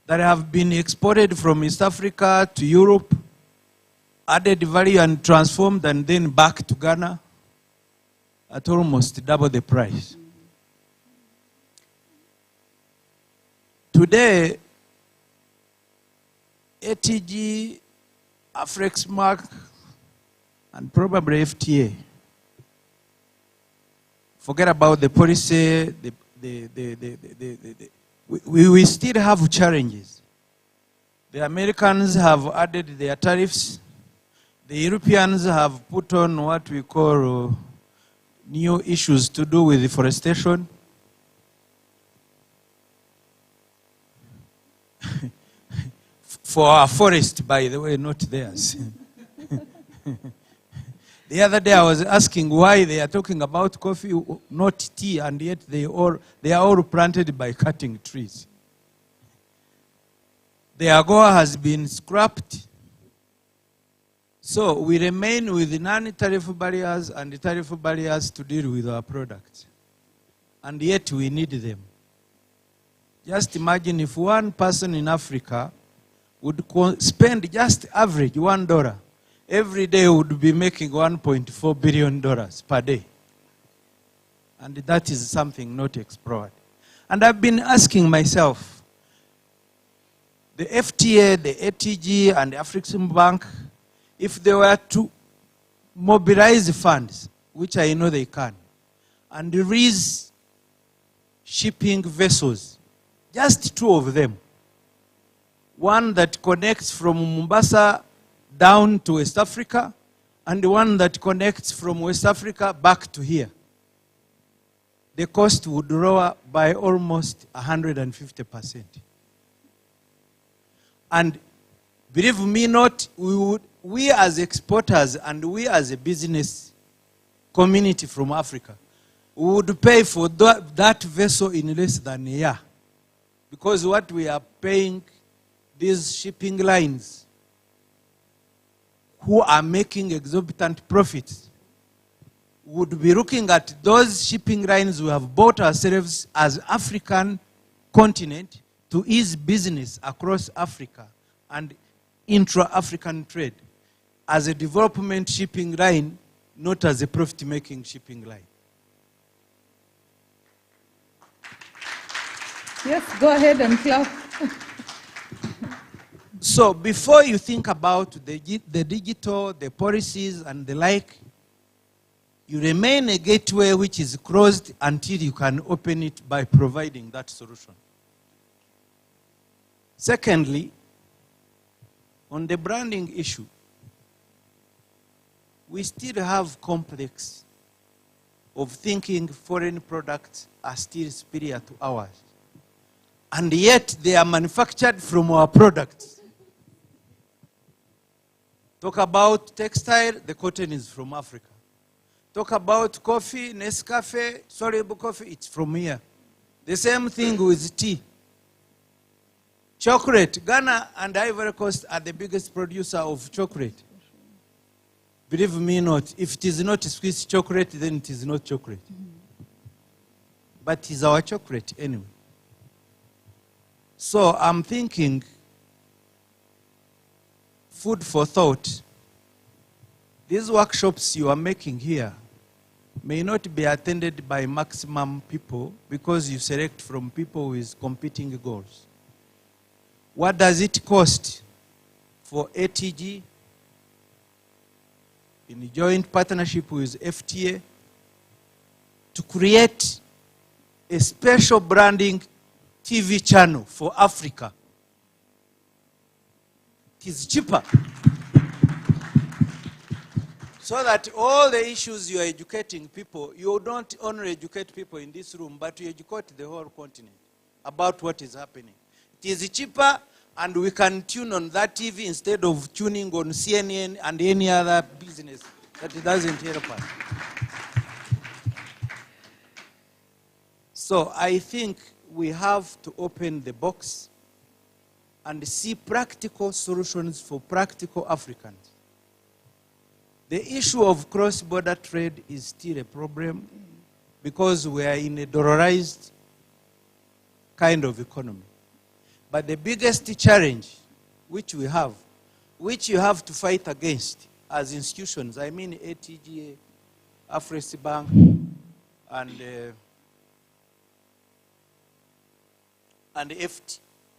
that have been exported from East Africa to Europe, added value and transformed, and then back to Ghana at almost double the price. Today, ATG, Afreximbank, and probably FTA. Forget about the policy, we still have challenges. The Americans have added their tariffs. The Europeans have put on what we call new issues to do with deforestation. For our forest, by the way, not theirs. The other day I was asking why they are talking about coffee, not tea, and yet they are all planted by cutting trees. The AGOA has been scrapped. So we remain with non-tariff barriers and the tariff barriers to deal with our products. And yet we need them. Just imagine if one person in Africa would spend just average $1 every day, would be making $1.4 billion per day. And that is something not explored. And I've been asking myself, the FTA, the ATG, and the Afreximbank, if they were to mobilize funds, which I know they can, and raise shipping vessels, just 2 of them, one that connects from Mombasa down to West Africa, and one that connects from West Africa back to here, the cost would lower by almost 150%. And believe me not, we as exporters and we as a business community from Africa, we would pay for that vessel in less than a year. Because what we are paying these shipping lines who are making exorbitant profits would be looking at those shipping lines we have bought ourselves as African continent to ease business across Africa and intra-African trade as a development shipping line, not as a profit-making shipping line. Yes, go ahead and clap. So before you think about the digital, the policies and the like, you remain a gateway which is closed until you can open it by providing that solution. Secondly, on the branding issue, we still have complex of thinking foreign products are still superior to ours. And yet they are manufactured from our products. Talk about textile, the cotton is from Africa. Talk about coffee, Nescafe, soluble coffee, it's from here. The same thing with tea. Chocolate, Ghana and Ivory Coast are the biggest producer of chocolate. Believe me not, if it is not Swiss chocolate, then it is not chocolate. But it is our chocolate anyway. So I'm thinking, food for thought, these workshops you are making here may not be attended by maximum people because you select from people with competing goals. What does it cost for ATG in joint partnership with FTA to create a special branding TV channel for Africa? It is cheaper. So that all the issues you are educating people, you don't only educate people in this room, but you educate the whole continent about what is happening. It is cheaper, and we can tune on that TV instead of tuning on CNN and any other business that it doesn't help us. So I think we have to open the box and see practical solutions for practical Africans. The issue of cross-border trade is still a problem because we are in a dollarized kind of economy. But the biggest challenge which we have, which you have to fight against as institutions, I mean ATG, Afreximbank, and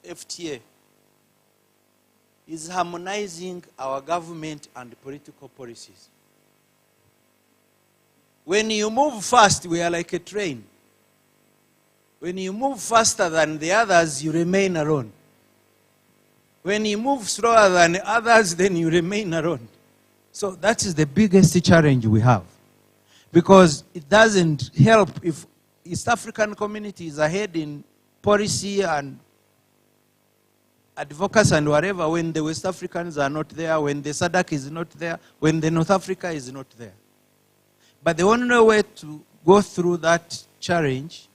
FTA, is harmonizing our government and political policies. When you move fast, we are like a train. When you move faster than the others, you remain alone. When you move slower than others, then you remain alone. So that is the biggest challenge we have. Because it doesn't help if East African community is ahead in policy and advocacy and whatever, when the West Africans are not there, when the SADC is not there, when the North Africa is not there. But the only way to go through that challenge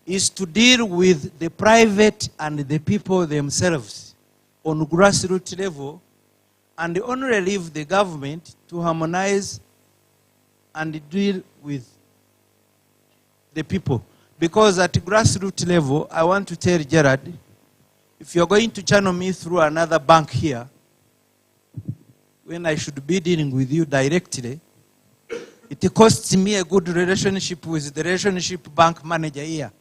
is to deal with the private and the people themselves on grassroots level, and only leave the government to harmonize and deal with the people. Because at grassroots level, I want to tell Gerard, if you're going to channel me through another bank here, when I should be dealing with you directly, it costs me a good relationship with the relationship bank manager here,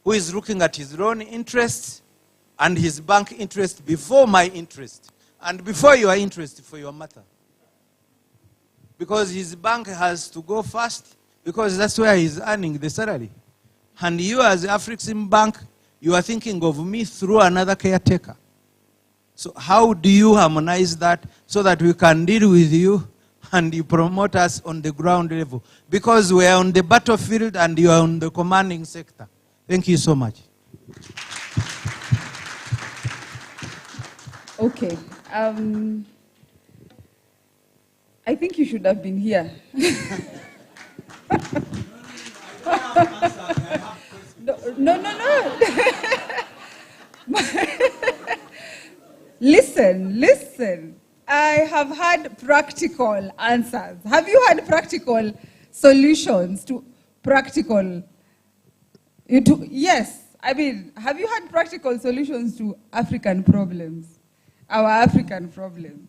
who is looking at his own interests and his bank interest before my interest, and before your interest for your matter. Because his bank has to go fast, because that's where he's earning the salary. And you as Afreximbank, you are thinking of me through another caretaker. So how do you harmonize that so that we can deal with you and you promote us on the ground level? Because we are on the battlefield and you are on the commanding sector. Thank you so much. Okay. I think you should have been here. No. Listen. I have had practical answers. Have you had practical solutions to practical? Yes. I mean, have you had practical solutions to African problems? Our African problems.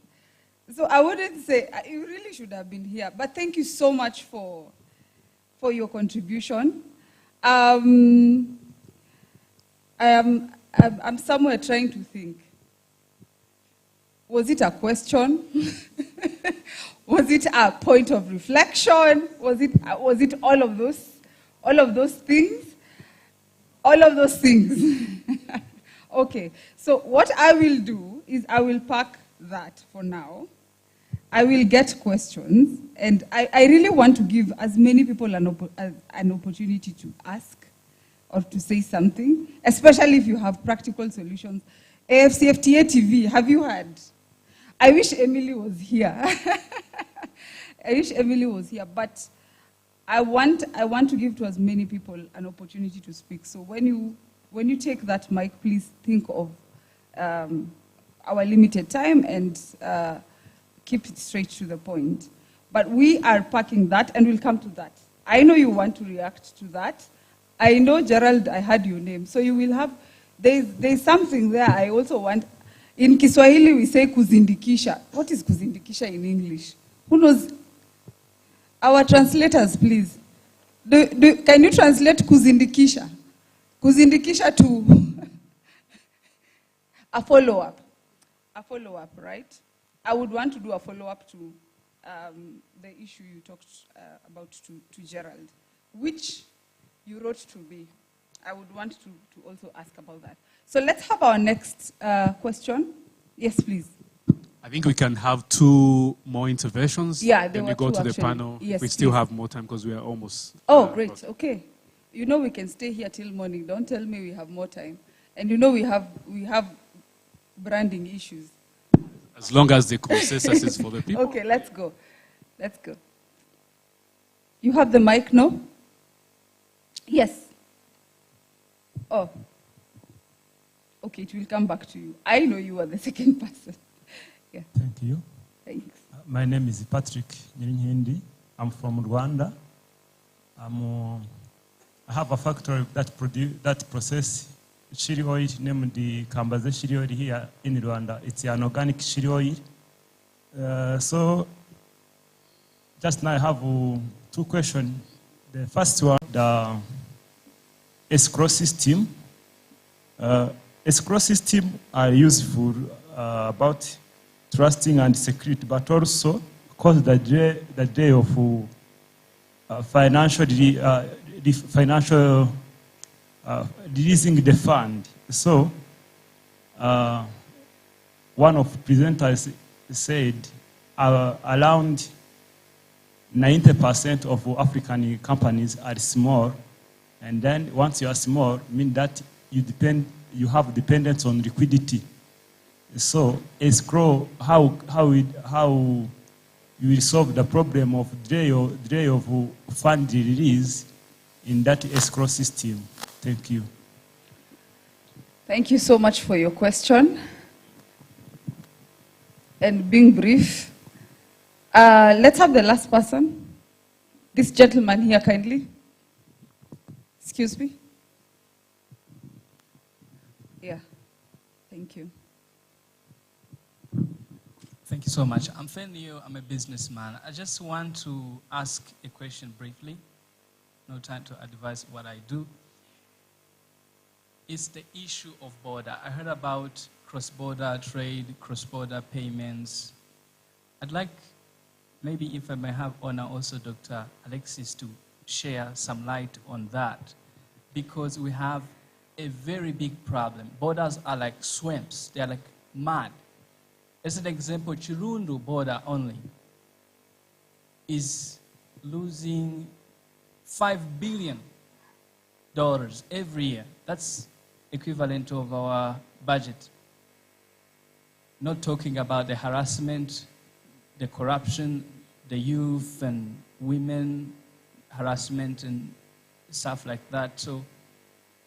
So I wouldn't say, you really should have been here, but thank you so much for your contribution. I'm somewhere trying to think. Was it a question? Was it a point of reflection? Was it all of those things? All of those things. Okay, so what I will do is I will park that for now. I will get questions, and I really want to give as many people an opportunity to ask or to say something, especially if you have practical solutions. AFCFTA TV, have you heard? I wish Emily was here. I wish Emily was here, but I want to give to as many people an opportunity to speak. So when you take that mic, please think of our limited time and keep it straight to the point. But we are parking that, and we'll come to that. I know you want to react to that. I know, Gerald, I heard your name. So you will have, there's something there I also want. In Kiswahili, we say kuzindikisha. What is kuzindikisha in English? Who knows? Our translators, please. Can you translate kuzindikisha? Kuzindikisha to a follow-up. A follow-up, right? I would want to do a follow-up to the issue you talked about to Gerald, which you wrote to me. I would want to also ask about that. So let's have our next question. Yes, please. I think we can have 2 more interventions. Yeah, then we go to the panel. Yes, we still please. have more time because we are almost. Oh, great. Okay. You know we can stay here till morning. Don't tell me we have more time. And you know we have branding issues. As long as the consensus is for the people. Okay, let's go. Let's go. You have the mic, no? Yes. Oh. Okay, it will come back to you. I know you are the second person. Yeah. Thank you. Thanks. My name is Patrick Nyirinkindi. I'm from Rwanda. I have a factory that process chili oil named the Kambaze chili oil here in Rwanda. It's an organic chili oil. So just now I have 2 questions. The first one, the escrow system. Escrow system are useful about trusting and security, but also because the day of financial releasing the fund. So one of the presenters said around 90% of African companies are small, and then once you are small, mean that you have dependence on liquidity. So escrow, how you will solve the problem of delay of fund release in that escrow system? Thank you. Thank you so much for your question. And being brief, let's have the last person. This gentleman here, kindly. Excuse me. Yeah, thank you. Thank you so much. I'm Fenio, I'm a businessman. I just want to ask a question briefly. No time to advise what I do. It's the issue of border. I heard about cross-border trade, cross-border payments. I'd like, maybe if I may have honor also Dr. Alexis to share some light on that, because we have a very big problem. Borders are like swamps. They're like mud. As an example, Chirundu border only is losing $5 billion every year. That's equivalent of our budget. Not talking about the harassment, the corruption, the youth and women harassment and stuff like that. So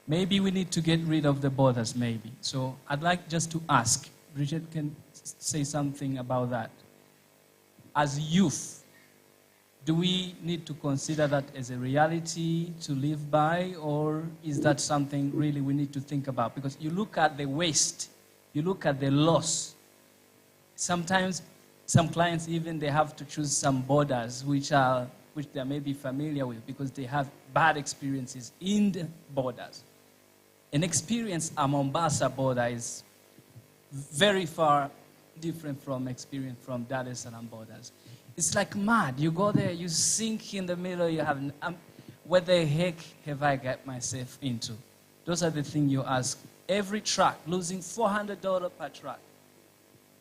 maybe we need to get rid of the borders, maybe. So I'd like just to ask, Bridget can say something about that. as youth, do we need to consider that as a reality to live by, or is that something really we need to think about? Because you look at the waste, you look at the loss. Sometimes some clients even they have to choose some borders which they may be familiar with because they have bad experiences in the borders. An experience a Mombasa border is very far different from experience from Dar es Salaam borders. It's like mad. You go there, you sink in the middle, you have, what the heck have I got myself into? Those are the things you ask. Every truck, losing $400 per truck.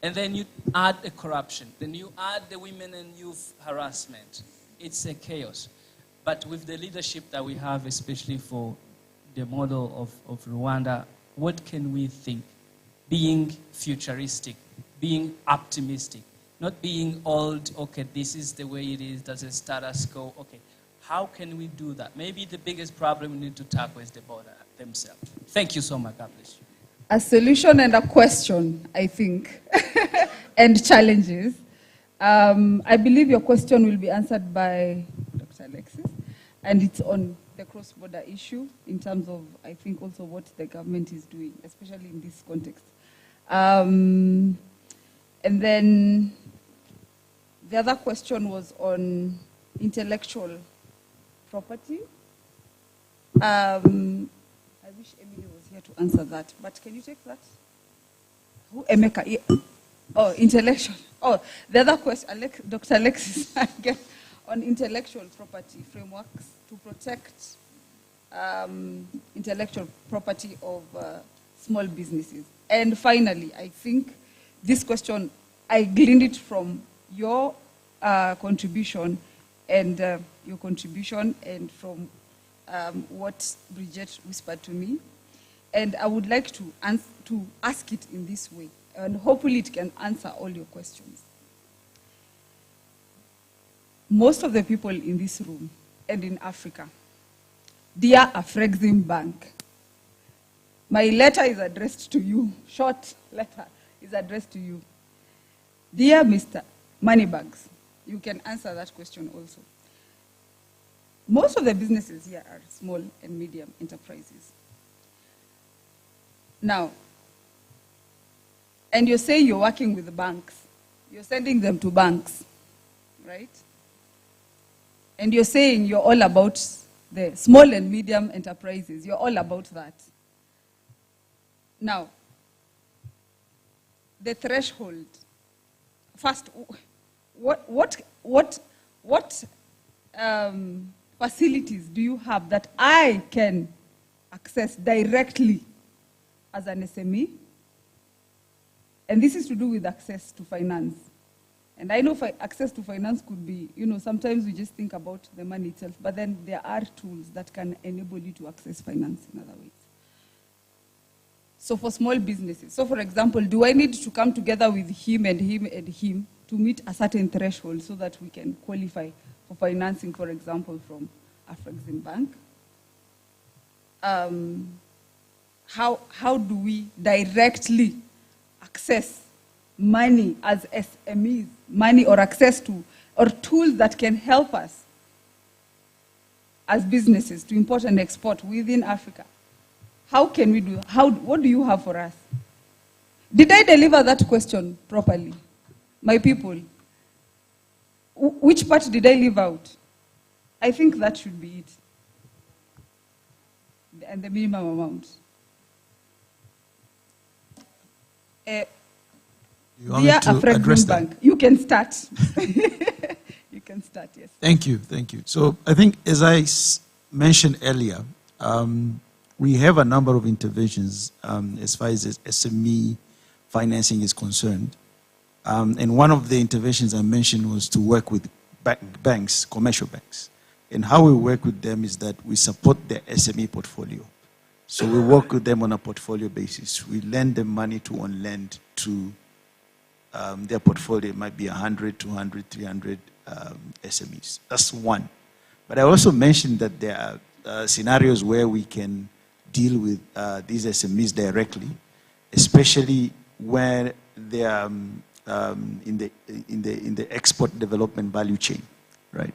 And then you add the corruption. Then you add the women and youth harassment. It's a chaos. But with the leadership that we have, especially for the model of Rwanda, what can we think? Being futuristic, being optimistic, not being old, okay, this is the way it is, that's a status quo, okay. How can we do that? Maybe the biggest problem we need to tackle is the border themselves. Thank you so much. God bless you. A solution and a question, I think, and challenges. I believe your question will be answered by Dr. Alexis, and it's on the cross-border issue in terms of, I think, also what the government is doing, especially in this context. And then the other question was on intellectual property. I wish Emily was here to answer that, but can you take that? Who, Emeka? Yeah. Oh, intellectual. Oh, the other question, Dr. Alexis, again, on intellectual property frameworks to protect intellectual property of small businesses. And finally, I think this question, I gleaned it from your contribution and from what Bridget whispered to me. And I would like to ask it in this way, and hopefully it can answer all your questions. Most of the people in this room and in Africa, dear Afreximbank, my letter is addressed to you, short letter is addressed to you. Dear Mr. Moneybags, you can answer that question also. Most of the businesses here are small and medium enterprises. Now, and you say you're working with the banks, you're sending them to banks, right? And you're saying you're all about the small and medium enterprises, you're all about that. Now, the threshold, first, what facilities do you have that I can access directly as an SME? And this is to do with access to finance. And I know access to finance could be, sometimes we just think about the money itself, but then there are tools that can enable you to access finance in other ways. So for small businesses, so for example, do I need to come together with him and him and him to meet a certain threshold so that we can qualify for financing, for example, from Afreximbank? How do we directly access money as SMEs, money or access to, or tools that can help us as businesses to import and export within Africa? How can we do, what do you have for us? Did I deliver that question properly? My people, which part did I leave out? I think that should be it. And the minimum amount. Dear Afreximbank, you can start. You can start, yes. Thank you. So I think, as I mentioned earlier, we have a number of interventions as far as SME financing is concerned. And one of the interventions I mentioned was to work with banks, commercial banks. And how we work with them is that we support their SME portfolio. So we work with them on a portfolio basis. We lend them money to on lend to their portfolio. It might be 100, 200, 300 SMEs. That's one. But I also mentioned that there are scenarios where we can deal with these SMEs directly, especially where they are in the export development value chain, right?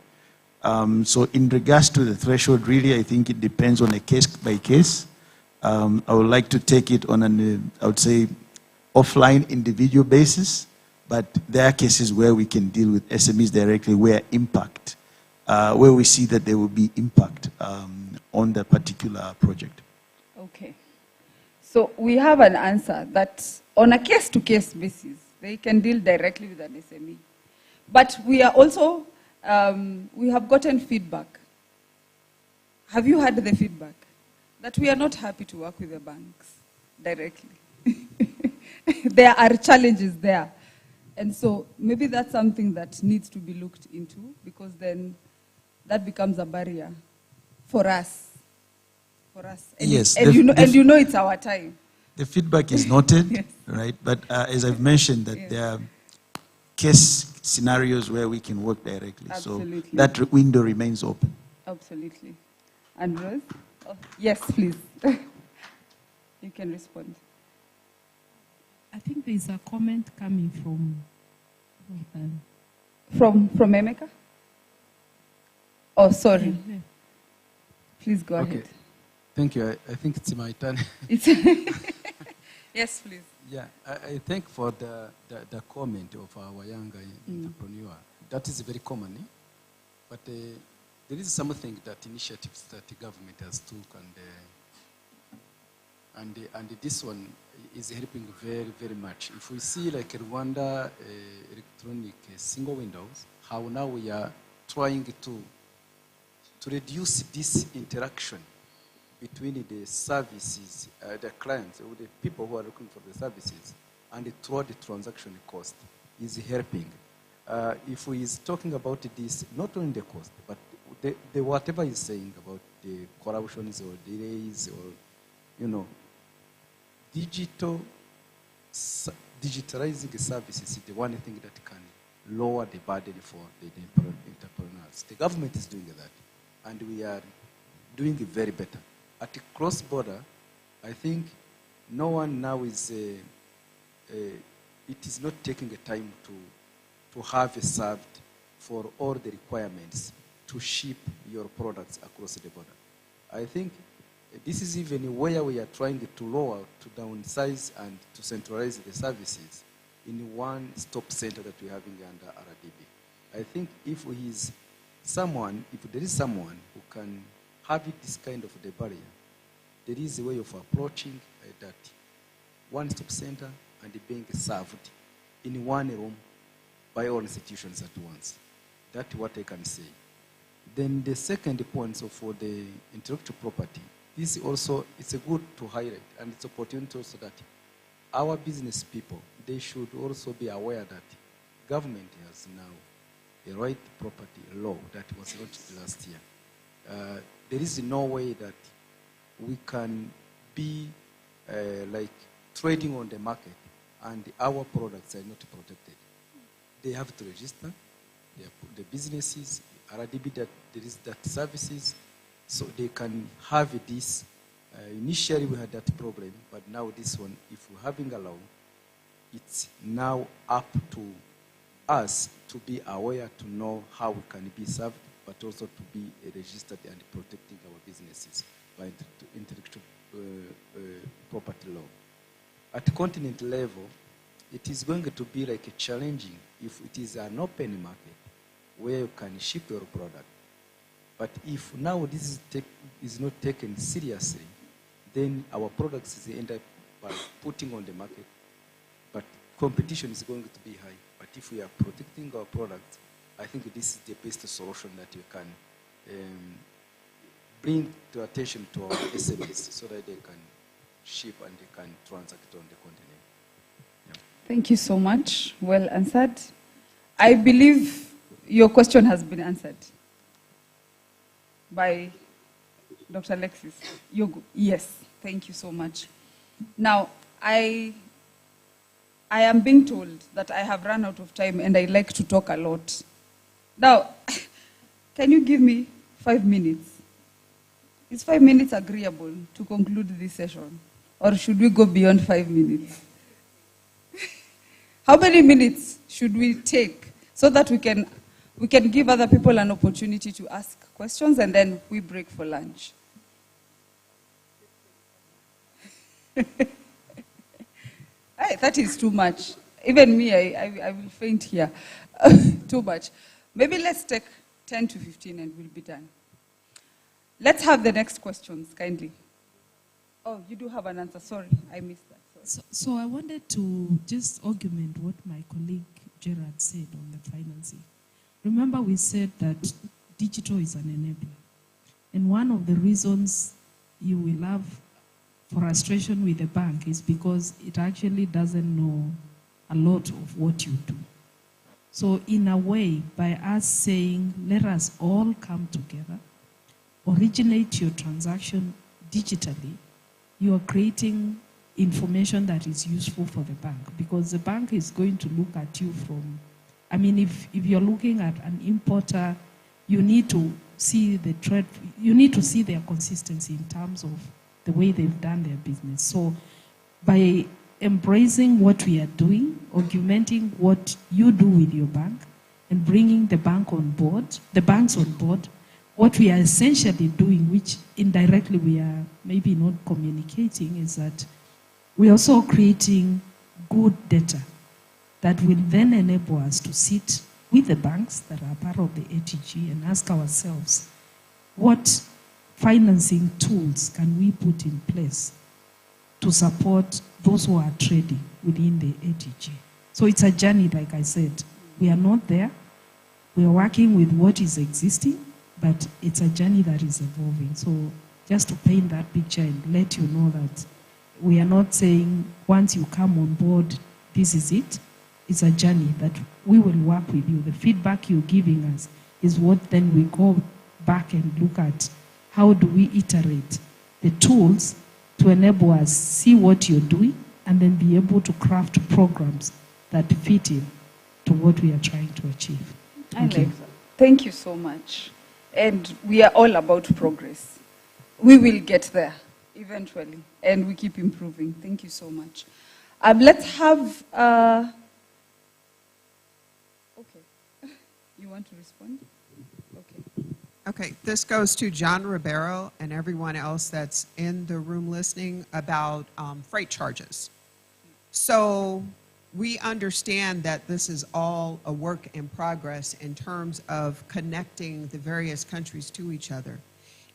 So in regards to the threshold, really, I think it depends on a case by case. I would like to take it on an, I would say, offline individual basis, but there are cases where we can deal with SMEs directly where where we see that there will be impact on the particular project. Okay. So we have an answer that on a case-to-case basis, they can deal directly with an SME. But we are also, we have gotten feedback. Have you heard the feedback? That we are not happy to work with the banks directly. There are challenges there. And so maybe that's something that needs to be looked into, because then that becomes a barrier for us. And yes. And you know it's our time. The feedback is noted, yes. Right? But as I've mentioned, that there are case scenarios where we can work directly. Absolutely. So that window remains open. Absolutely. And Rose? Oh, yes, please. You can respond. I think there's a comment coming from Emeka? Oh, sorry. Yeah. Please go ahead. Thank you. I think it's my turn. Yes, please. Yeah, I thank for the comment of our younger entrepreneur. That is very common, but there is something that initiatives that the government has took, and this one is helping very, very much. If we see like Rwanda electronic single windows, how now we are trying to reduce this interaction between the services, the clients, or the people who are looking for the services, and through the transaction cost is helping. If we is talking about this, not only the cost, but the whatever he's saying about the corruptions or delays or, digitalizing the services is the one thing that can lower the burden for the entrepreneurs. The government is doing that, and we are doing it very better. At the cross-border, I think no one now is, it is not taking a time to have a served for all the requirements to ship your products across the border. I think this is even where we are trying to lower, to downsize and to centralize the services in one stop center that we are having under RDB. I think if there is someone who can have this kind of the barrier, there is a way of approaching that one-stop center and being served in one room by all institutions at once. That's what I can say. Then the second point, so for the intellectual property, this also, it's a good to highlight, and it's opportunity also that our business people, they should also be aware that government has now a right property law that was launched last year. There is no way that we can be like trading on the market and our products are not protected. They have to register the businesses, RDB, that there is that services, so they can have this. Initially we had that problem, but now this one, if we're having a law, it's now up to us to be aware, to know how we can be served, but also to be registered and protecting our businesses by intellectual property law. At the continent level, it is going to be like a challenging if it is an open market where you can ship your product. But if now this is not taken seriously, then our products end up by putting on the market, but competition is going to be high. But if we are protecting our products, I think this is the best solution that you can bring to attention to our SMEs so that they can ship and they can transact on the continent. Yeah. Thank you so much. Well answered. I believe your question has been answered by Dr. Alexis. Yes, thank you so much. Now, I am being told that I have run out of time and I like to talk a lot. Now, can you give me 5 minutes? Is 5 minutes agreeable to conclude this session? Or should we go beyond 5 minutes? How many minutes should we take so that we can give other people an opportunity to ask questions and then we break for lunch? That is too much. Even me, I will faint here. Too much. Maybe let's take 10 to 15 and we'll be done. Let's have the next questions, kindly. Oh, you do have an answer. Sorry, I missed that. So I wanted to just augment what my colleague Gerard said on the financing. Remember we said that digital is an enabler. And one of the reasons you will have frustration with the bank is because it actually doesn't know a lot of what you do. So in a way, by us saying, let us all come together, originate your transaction digitally, you are creating information that is useful for the bank, because the bank is going to look at you from, I mean, if you're looking at an importer, you need to see the trade, you need to see their consistency in terms of the way they've done their business. So by embracing what we are doing, augmenting what you do with your bank, and bringing the bank on board, the banks on board, what we are essentially doing, which indirectly we are maybe not communicating, is that we are also creating good data that will then enable us to sit with the banks that are part of the ATG and ask ourselves, what financing tools can we put in place to support those who are trading within the ATG? So it's a journey, like I said. We are not there. We are working with what is existing, but it's a journey that is evolving. So just to paint that picture and let you know that we are not saying once you come on board, this is it. It's a journey that we will work with you. The feedback you're giving us is what then we go back and look at how do we iterate the tools to enable us see what you're doing and then be able to craft programs that fit in to what we are trying to achieve. Thank you. Thank you so much. And we are all about progress. We will get there eventually, and we keep improving. Thank you so much. Let's have, okay. You want to respond? Okay. Okay, this goes to John Ribeiro and everyone else that's in the room listening about freight charges. So we understand that this is all a work in progress in terms of connecting the various countries to each other.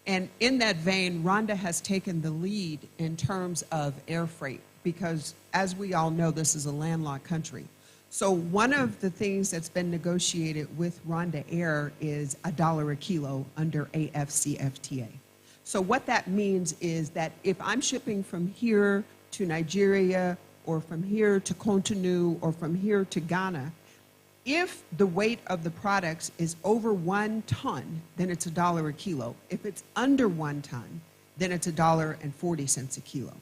And in that vein, Rwanda has taken the lead in terms of air freight because, as we all know, this is a landlocked country. So one of the things that's been negotiated with Rwanda Air is $1 a kilo under AFCFTA. So what that means is that if I'm shipping from here to Nigeria or from here to Cotonou or from here to Ghana, if the weight of the products is over 1 ton, then it's $1 a kilo. If it's under 1 ton, then it's $1.40 a kilo.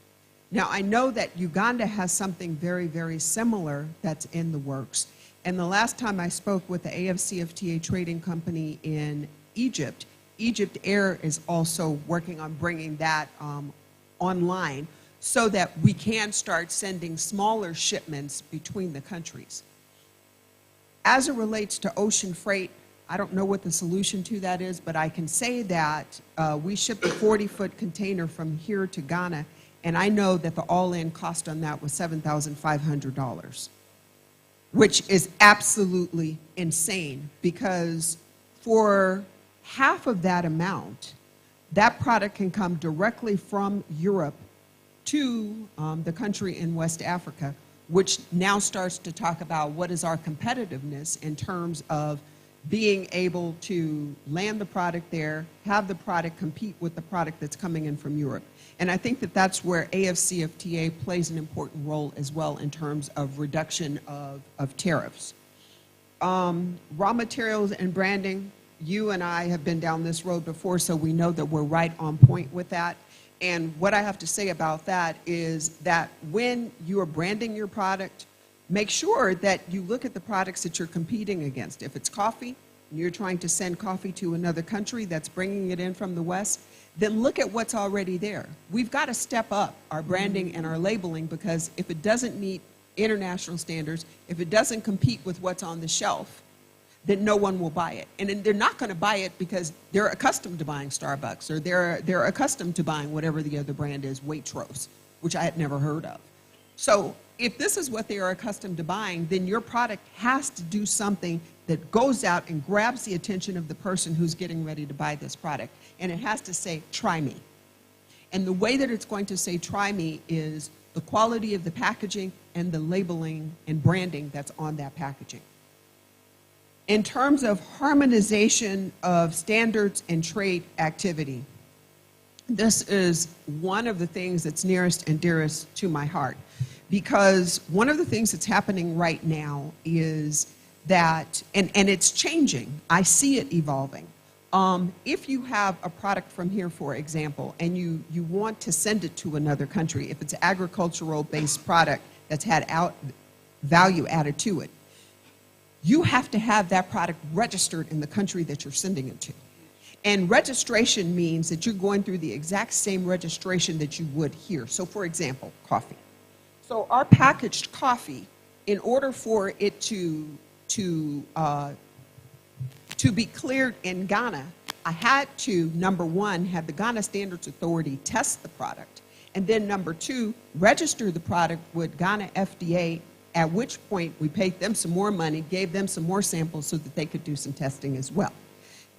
Now, I know that Uganda has something very, very similar that's in the works. And the last time I spoke with the AFCFTA trading company in Egypt, Egypt Air is also working on bringing that online so that we can start sending smaller shipments between the countries. As it relates to ocean freight, I don't know what the solution to that is, but I can say that we shipped a 40-foot container from here to Ghana, and I know that the all-in cost on that was $7,500, which is absolutely insane because for half of that amount, that product can come directly from Europe to the country in West Africa, which now starts to talk about what is our competitiveness in terms of being able to land the product there, have the product compete with the product that's coming in from Europe. And I think that that's where AFCFTA plays an important role as well in terms of reduction of tariffs. Raw materials and branding, you and I have been down this road before, so we know that we're right on point with that. And what I have to say about that is that when you are branding your product, make sure that you look at the products that you're competing against. If it's coffee, and you're trying to send coffee to another country that's bringing it in from the West, then look at what's already there. We've got to step up our branding and our labeling because if it doesn't meet international standards, if it doesn't compete with what's on the shelf, then no one will buy it. And then they're not going to buy it because they're accustomed to buying Starbucks, or they're accustomed to buying whatever the other brand is, Waitrose, which I had never heard of. So if this is what they are accustomed to buying, then your product has to do something that goes out and grabs the attention of the person who's getting ready to buy this product. And it has to say, try me. And the way that it's going to say, try me, is the quality of the packaging and the labeling and branding that's on that packaging. In terms of harmonization of standards and trade activity, this is one of the things that's nearest and dearest to my heart, because one of the things that's happening right now is that, and it's changing, I see it evolving. If you have a product from here, for example, and you want to send it to another country, if it's an agricultural-based product that's had value added to it, you have to have that product registered in the country that you're sending it to. And registration means that you're going through the exact same registration that you would here. So for example, coffee. So our packaged coffee, in order for it to be cleared in Ghana, I had to, number one, have the Ghana Standards Authority test the product, and then number two, register the product with Ghana FDA, at which point we paid them some more money, gave them some more samples so that they could do some testing as well.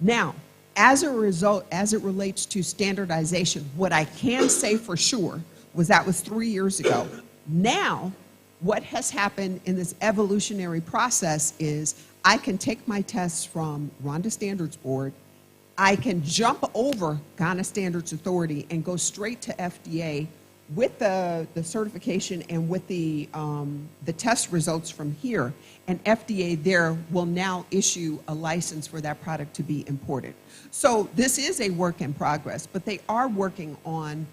Now, as a result, as it relates to standardization, what I can say for sure was that was 3 years ago. Now, what has happened in this evolutionary process is I can take my tests from Rwanda Standards Board, I can jump over Ghana Standards Authority and go straight to FDA with the certification and with the test results from here, and FDA there will now issue a license for that product to be imported. So this is a work in progress, but they are working on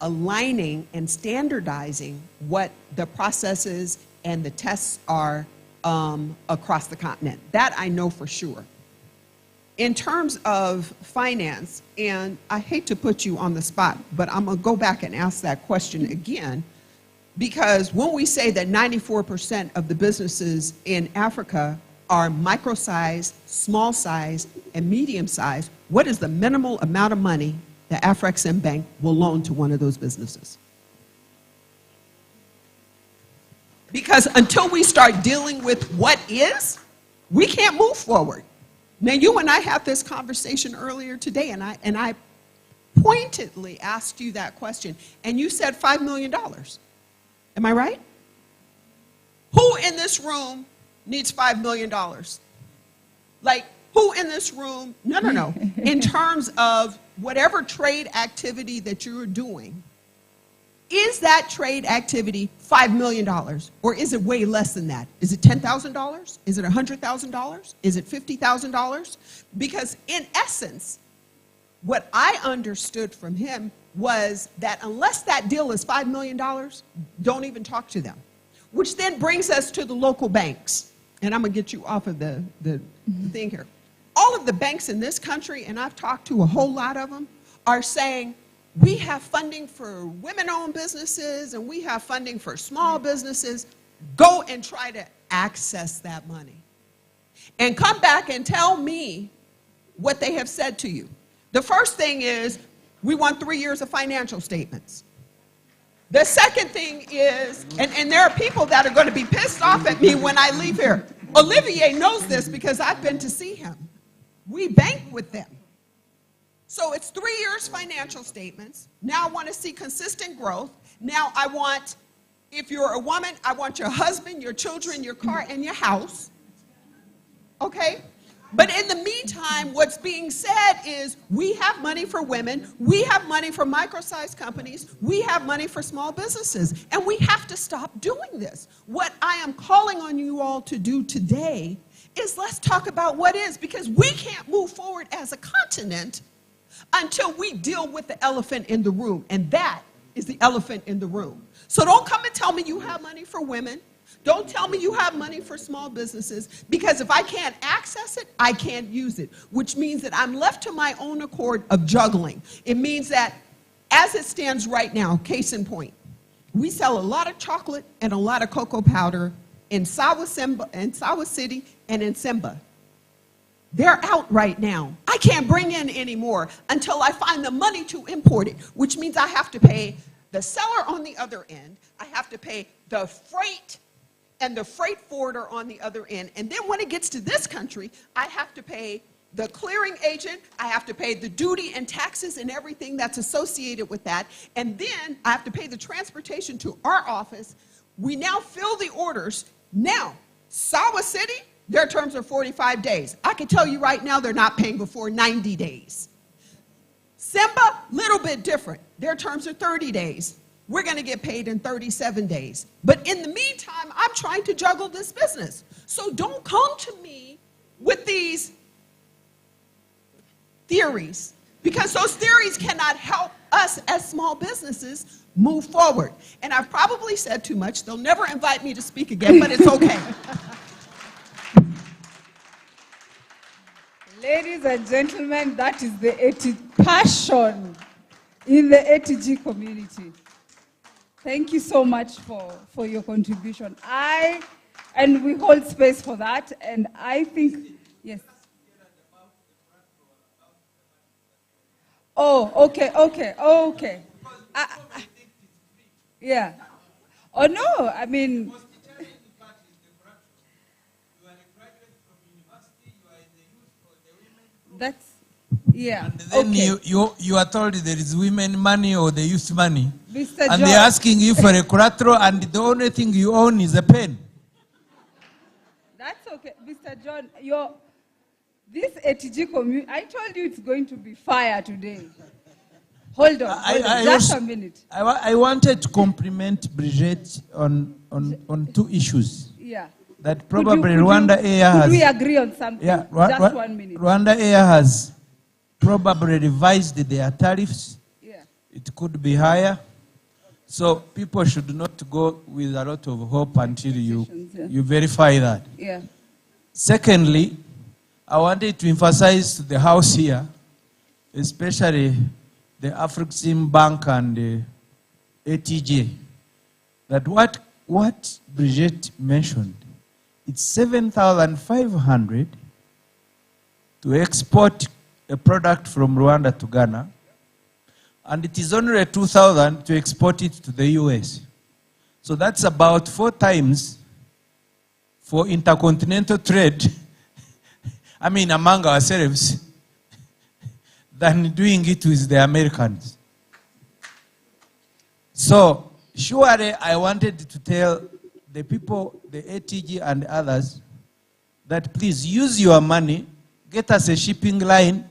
aligning and standardizing what the processes and the tests are across the continent. That I know for sure. In terms of finance, and I hate to put you on the spot, but I'm going to go back and ask that question again, because when we say that 94% of the businesses in Africa are micro-sized, small-sized, and medium-sized, what is the minimal amount of money that Afreximbank will loan to one of those businesses? Because until we start dealing with what is, we can't move forward. Now, you and I had this conversation earlier today, and I pointedly asked you that question, and you said $5 million. Am I right? Who in this room needs $5 million? Like, who in this room? No. In terms of whatever trade activity that you're doing, is that trade activity $5 million, or is it way less than that? Is it $10,000? Is it $100,000? Is it $50,000? Because in essence, what I understood from him was that unless that deal is $5 million, don't even talk to them. Which then brings us to the local banks. And I'm going to get you off of the thing here. All of the banks in this country, and I've talked to a whole lot of them, are saying, we have funding for women-owned businesses and we have funding for small businesses. Go and try to access that money. And come back and tell me what they have said to you. The first thing is, we want 3 years of financial statements. The second thing is, and there are people that are going to be pissed off at me when I leave here. Olivier knows this because I've been to see him. We bank with them. So it's 3 years financial statements. Now I want to see consistent growth. Now I want, if you're a woman, I want your husband, your children, your car, and your house. Okay? But in the meantime, what's being said is we have money for women, we have money for micro-sized companies, we have money for small businesses, and we have to stop doing this. What I am calling on you all to do today is let's talk about what is, because we can't move forward as a continent until we deal with the elephant in the room, and that is the elephant in the room. So don't come and tell me you have money for women. Don't tell me you have money for small businesses, because if I can't access it, I can't use it, which means that I'm left to my own accord of juggling. It means that as it stands right now, case in point, We sell a lot of chocolate and a lot of cocoa powder in Sawa City and in Simba. They're out right now. I can't bring in any more until I find the money to import it, which means I have to pay the seller on the other end. I have to pay the freight and the freight forwarder on the other end. And then when it gets to this country, I have to pay the clearing agent, I have to pay the duty and taxes and everything that's associated with that. And then I have to pay the transportation to our office. We now fill the orders. Now, Sawa City, their terms are 45 days. I can tell you right now they're not paying before 90 days. Simba, little bit different. Their terms are 30 days. We're going to get paid in 37 days. But in the meantime, I'm trying to juggle this business. So don't come to me with these theories, because those theories cannot help us as small businesses move forward. And I've probably said too much. They'll never invite me to speak again, but it's okay. Ladies and gentlemen, that is the passion in the ATG community. Thank you so much for your contribution. And we hold space for that, and I think, yes. Oh, okay. Yeah. Oh, no, I mean. That's, yeah. And then you are told there is women money or the youth money. Mr. And John. they're asking you for a collateral, and the only thing you own is a pen. That's okay. Mr. John, this ATG community, I told you it's going to be fire today. Hold on, just a minute. I wanted to compliment Brigitte on two issues. Yeah. That probably Rwanda Air has... Could we agree on something? Yeah, just 1 minute. Rwanda Air has probably revised their tariffs. Yeah. It could be higher. So people should not go with a lot of hope until you verify that. Yeah. Secondly, I wanted to emphasize to the House here, especially the Afreximbank and the ATG, that what Brigitte mentioned, it's 7,500 to export a product from Rwanda to Ghana, and it is only 2,000 to export it to the US. So that's about 4 times for intercontinental trade, I mean among ourselves, than doing it with the Americans. So surely I wanted to tell the people, the ATG and others, that please use your money, get us a shipping line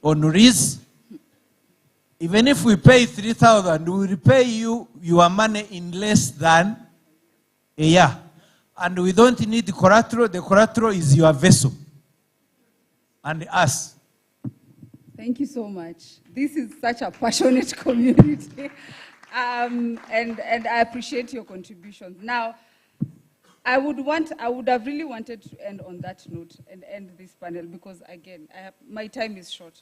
on risk. Even if we pay 3,000, we will pay you your money in less than a year. And we don't need the collateral. The collateral is your vessel and us. Thank you so much. This is such a passionate community. And I appreciate your contributions. Now, I would have really wanted to end on that note and end this panel because, again, my time is short.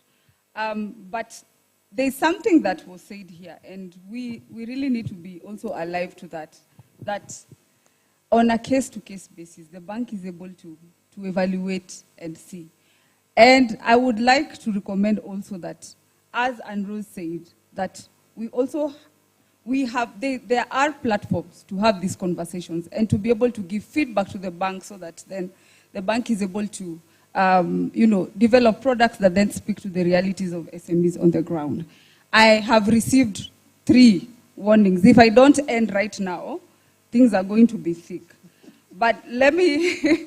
But there's something that was said here, and we really need to be also alive to that, that on a case-to-case basis, the bank is able to evaluate and see. And I would like to recommend also that, as Andrew said, that there are platforms to have these conversations and to be able to give feedback to the bank so that then the bank is able to develop products that then speak to the realities of SMEs on the ground. I have received 3 warnings. If I don't end right now, things are going to be thick. But let me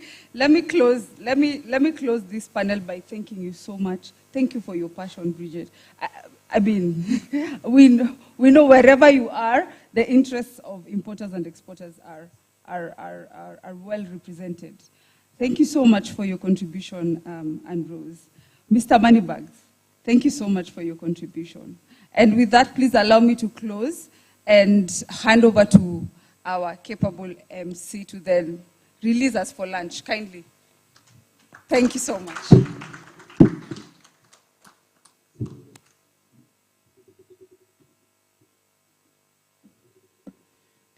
close this panel by thanking you so much. Thank you for your passion, Bridget. I mean, we know wherever you are, the interests of importers and exporters are well represented. Thank you so much for your contribution, Ambrose. Mr. Moneybags, thank you so much for your contribution. And with that, please allow me to close and hand over to our capable MC to then release us for lunch, kindly. Thank you so much.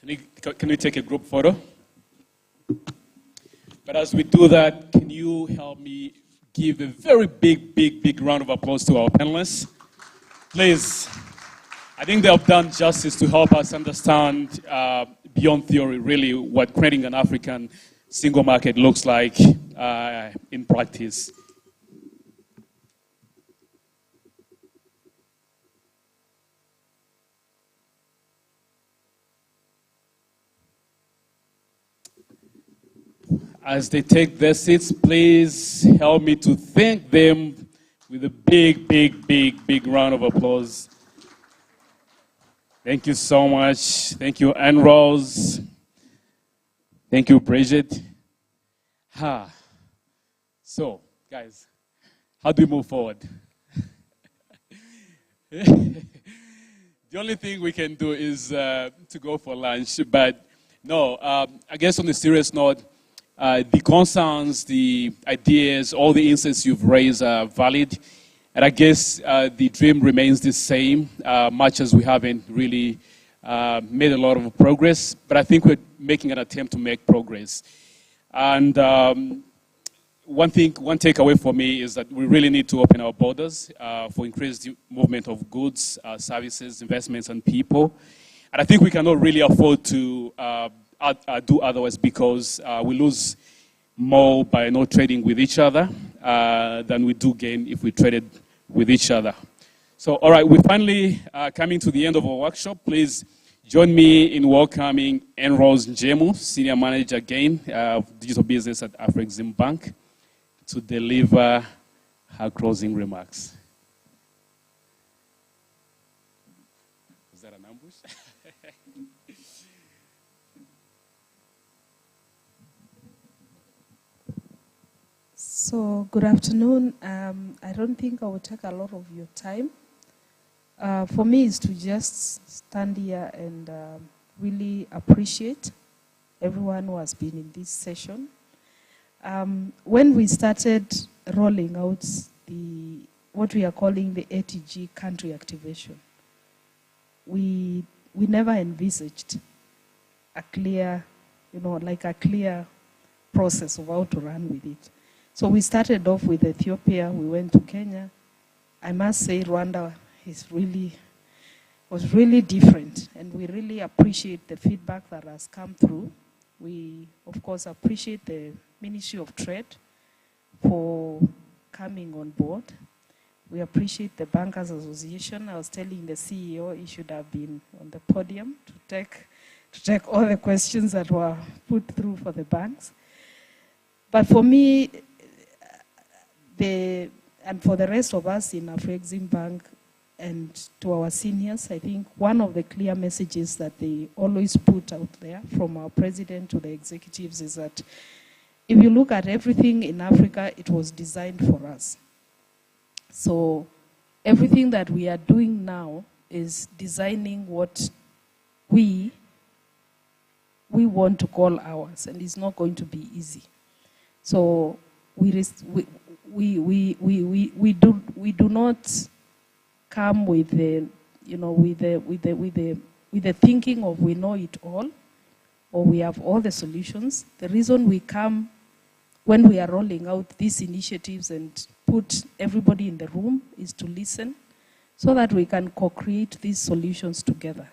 Can we take a group photo? But as we do that, can you help me give a very big round of applause to our panelists? Please. I think they have done justice to help us understand beyond theory, really, what creating an African single market looks like in practice. As they take their seats, please help me to thank them with a big round of applause. Thank you so much. Thank you, Anne Rose. Thank you, Bridget. So, guys, how do we move forward? The only thing we can do is to go for lunch. But no, I guess on a serious note, the concerns, the ideas, all the insights you've raised are valid. And I guess the dream remains the same, much as we haven't really made a lot of progress. But I think we're making an attempt to make progress. And one takeaway for me is that we really need to open our borders for increased movement of goods, services, investments, and people. And I think we cannot really afford to do otherwise, because we lose more by not trading with each other than we do gain if we traded with each other. So, all right, we're finally coming to the end of our workshop. Please join me in welcoming Anne Rose Njemu, Senior Manager again of Digital Business at Afreximbank, to deliver her closing remarks. Was that an ambush? So, good afternoon. I don't think I will take a lot of your time. For me, it's to just stand here and really appreciate everyone who has been in this session. When we started rolling out what we are calling the ATG country activation, we never envisaged a clear, like a clear process of how to run with it. So we started off with Ethiopia, we went to Kenya. I must say Rwanda was really different, and we really appreciate the feedback that has come through. We, of course, appreciate the Ministry of Trade for coming on board. We appreciate the Bankers Association. I was telling the CEO he should have been on the podium to take all the questions that were put through for the banks. But for me, and for the rest of us in Afreximbank and to our seniors, I think one of the clear messages that they always put out there from our president to the executives is that if you look at everything in Africa, it was designed for us. So everything that we are doing now is designing what we want to call ours, and it's not going to be easy. So we do not come with the thinking of we know it all or we have all the solutions. The reason we come when we are rolling out these initiatives and put everybody in the room is to listen so that we can co-create these solutions together.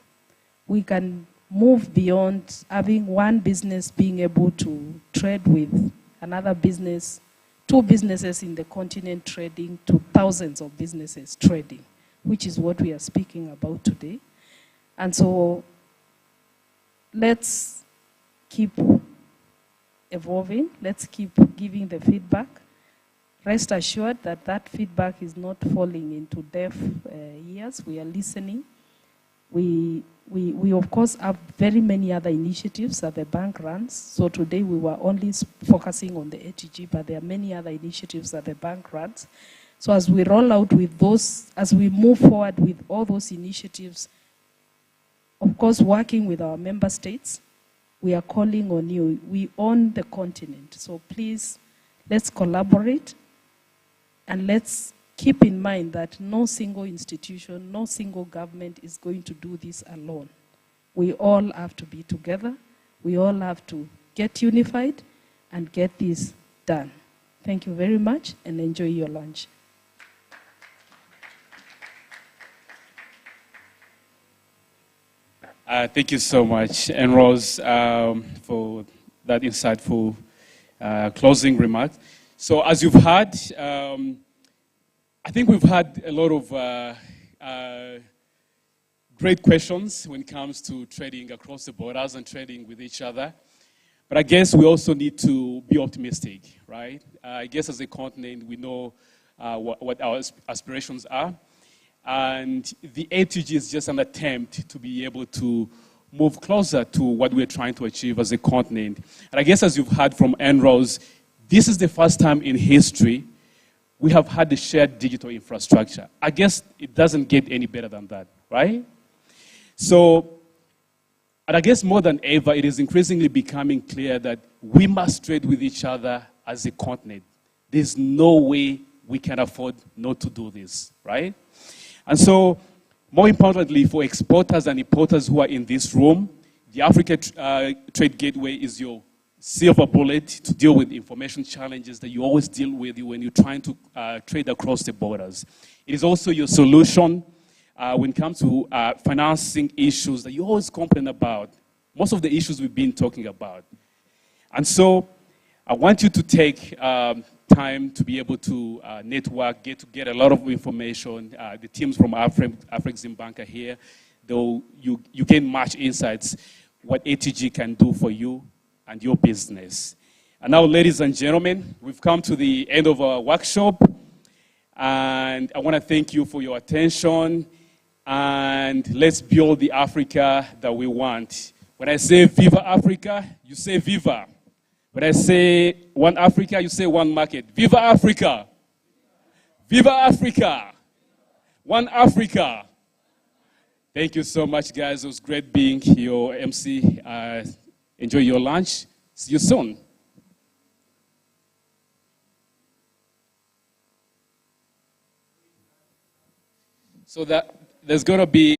We can move beyond having one business being able to trade with another business, 2 businesses in the continent trading to thousands of businesses trading, which is what we are speaking about today. And so let's keep evolving. Let's keep giving the feedback. Rest assured that that feedback is not falling into deaf ears. We are listening. We of course have very many other initiatives that the bank runs. So today we were only focusing on the ATG, but there are many other initiatives that the bank runs. So as we roll out with those, as we move forward with all those initiatives, of course working with our member states, we are calling on you. We own the continent. So please, let's collaborate and let's keep in mind that no single institution, no single government is going to do this alone. We all have to be together. We all have to get unified and get this done. Thank you very much and enjoy your lunch. Thank you so much, and Rose, for that insightful closing remark. So as you've heard, I think we've had a lot of great questions when it comes to trading across the borders and trading with each other. But I guess we also need to be optimistic, right? I guess as a continent, we know what our aspirations are. And the ATG is just an attempt to be able to move closer to what we're trying to achieve as a continent. And I guess as you've heard from Rose, this is the first time in history we have had the shared digital infrastructure. I guess it doesn't get any better than that, right? So, and I guess more than ever, it is increasingly becoming clear that we must trade with each other as a continent. There's no way we can afford not to do this, right? And so, more importantly, for exporters and importers who are in this room, the Africa Trade Gateway is your silver bullet to deal with information challenges that you always deal with when you're trying to trade across the borders. It is also your solution when it comes to financing issues that you always complain about, most of the issues we've been talking about. And so I want you to take time to be able to network, get a lot of information. The teams from Afreximbank are here. Though you gain much insights what ATG can do for you and your business. And now, ladies and gentlemen, we've come to the end of our workshop. And I want to thank you for your attention. And let's build the Africa that we want. When I say Viva Africa, you say Viva. When I say one Africa, you say one market. Viva Africa! Viva Africa! One Africa! Thank you so much, guys. It was great being your MC. Enjoy your lunch. See you soon. So there's going to be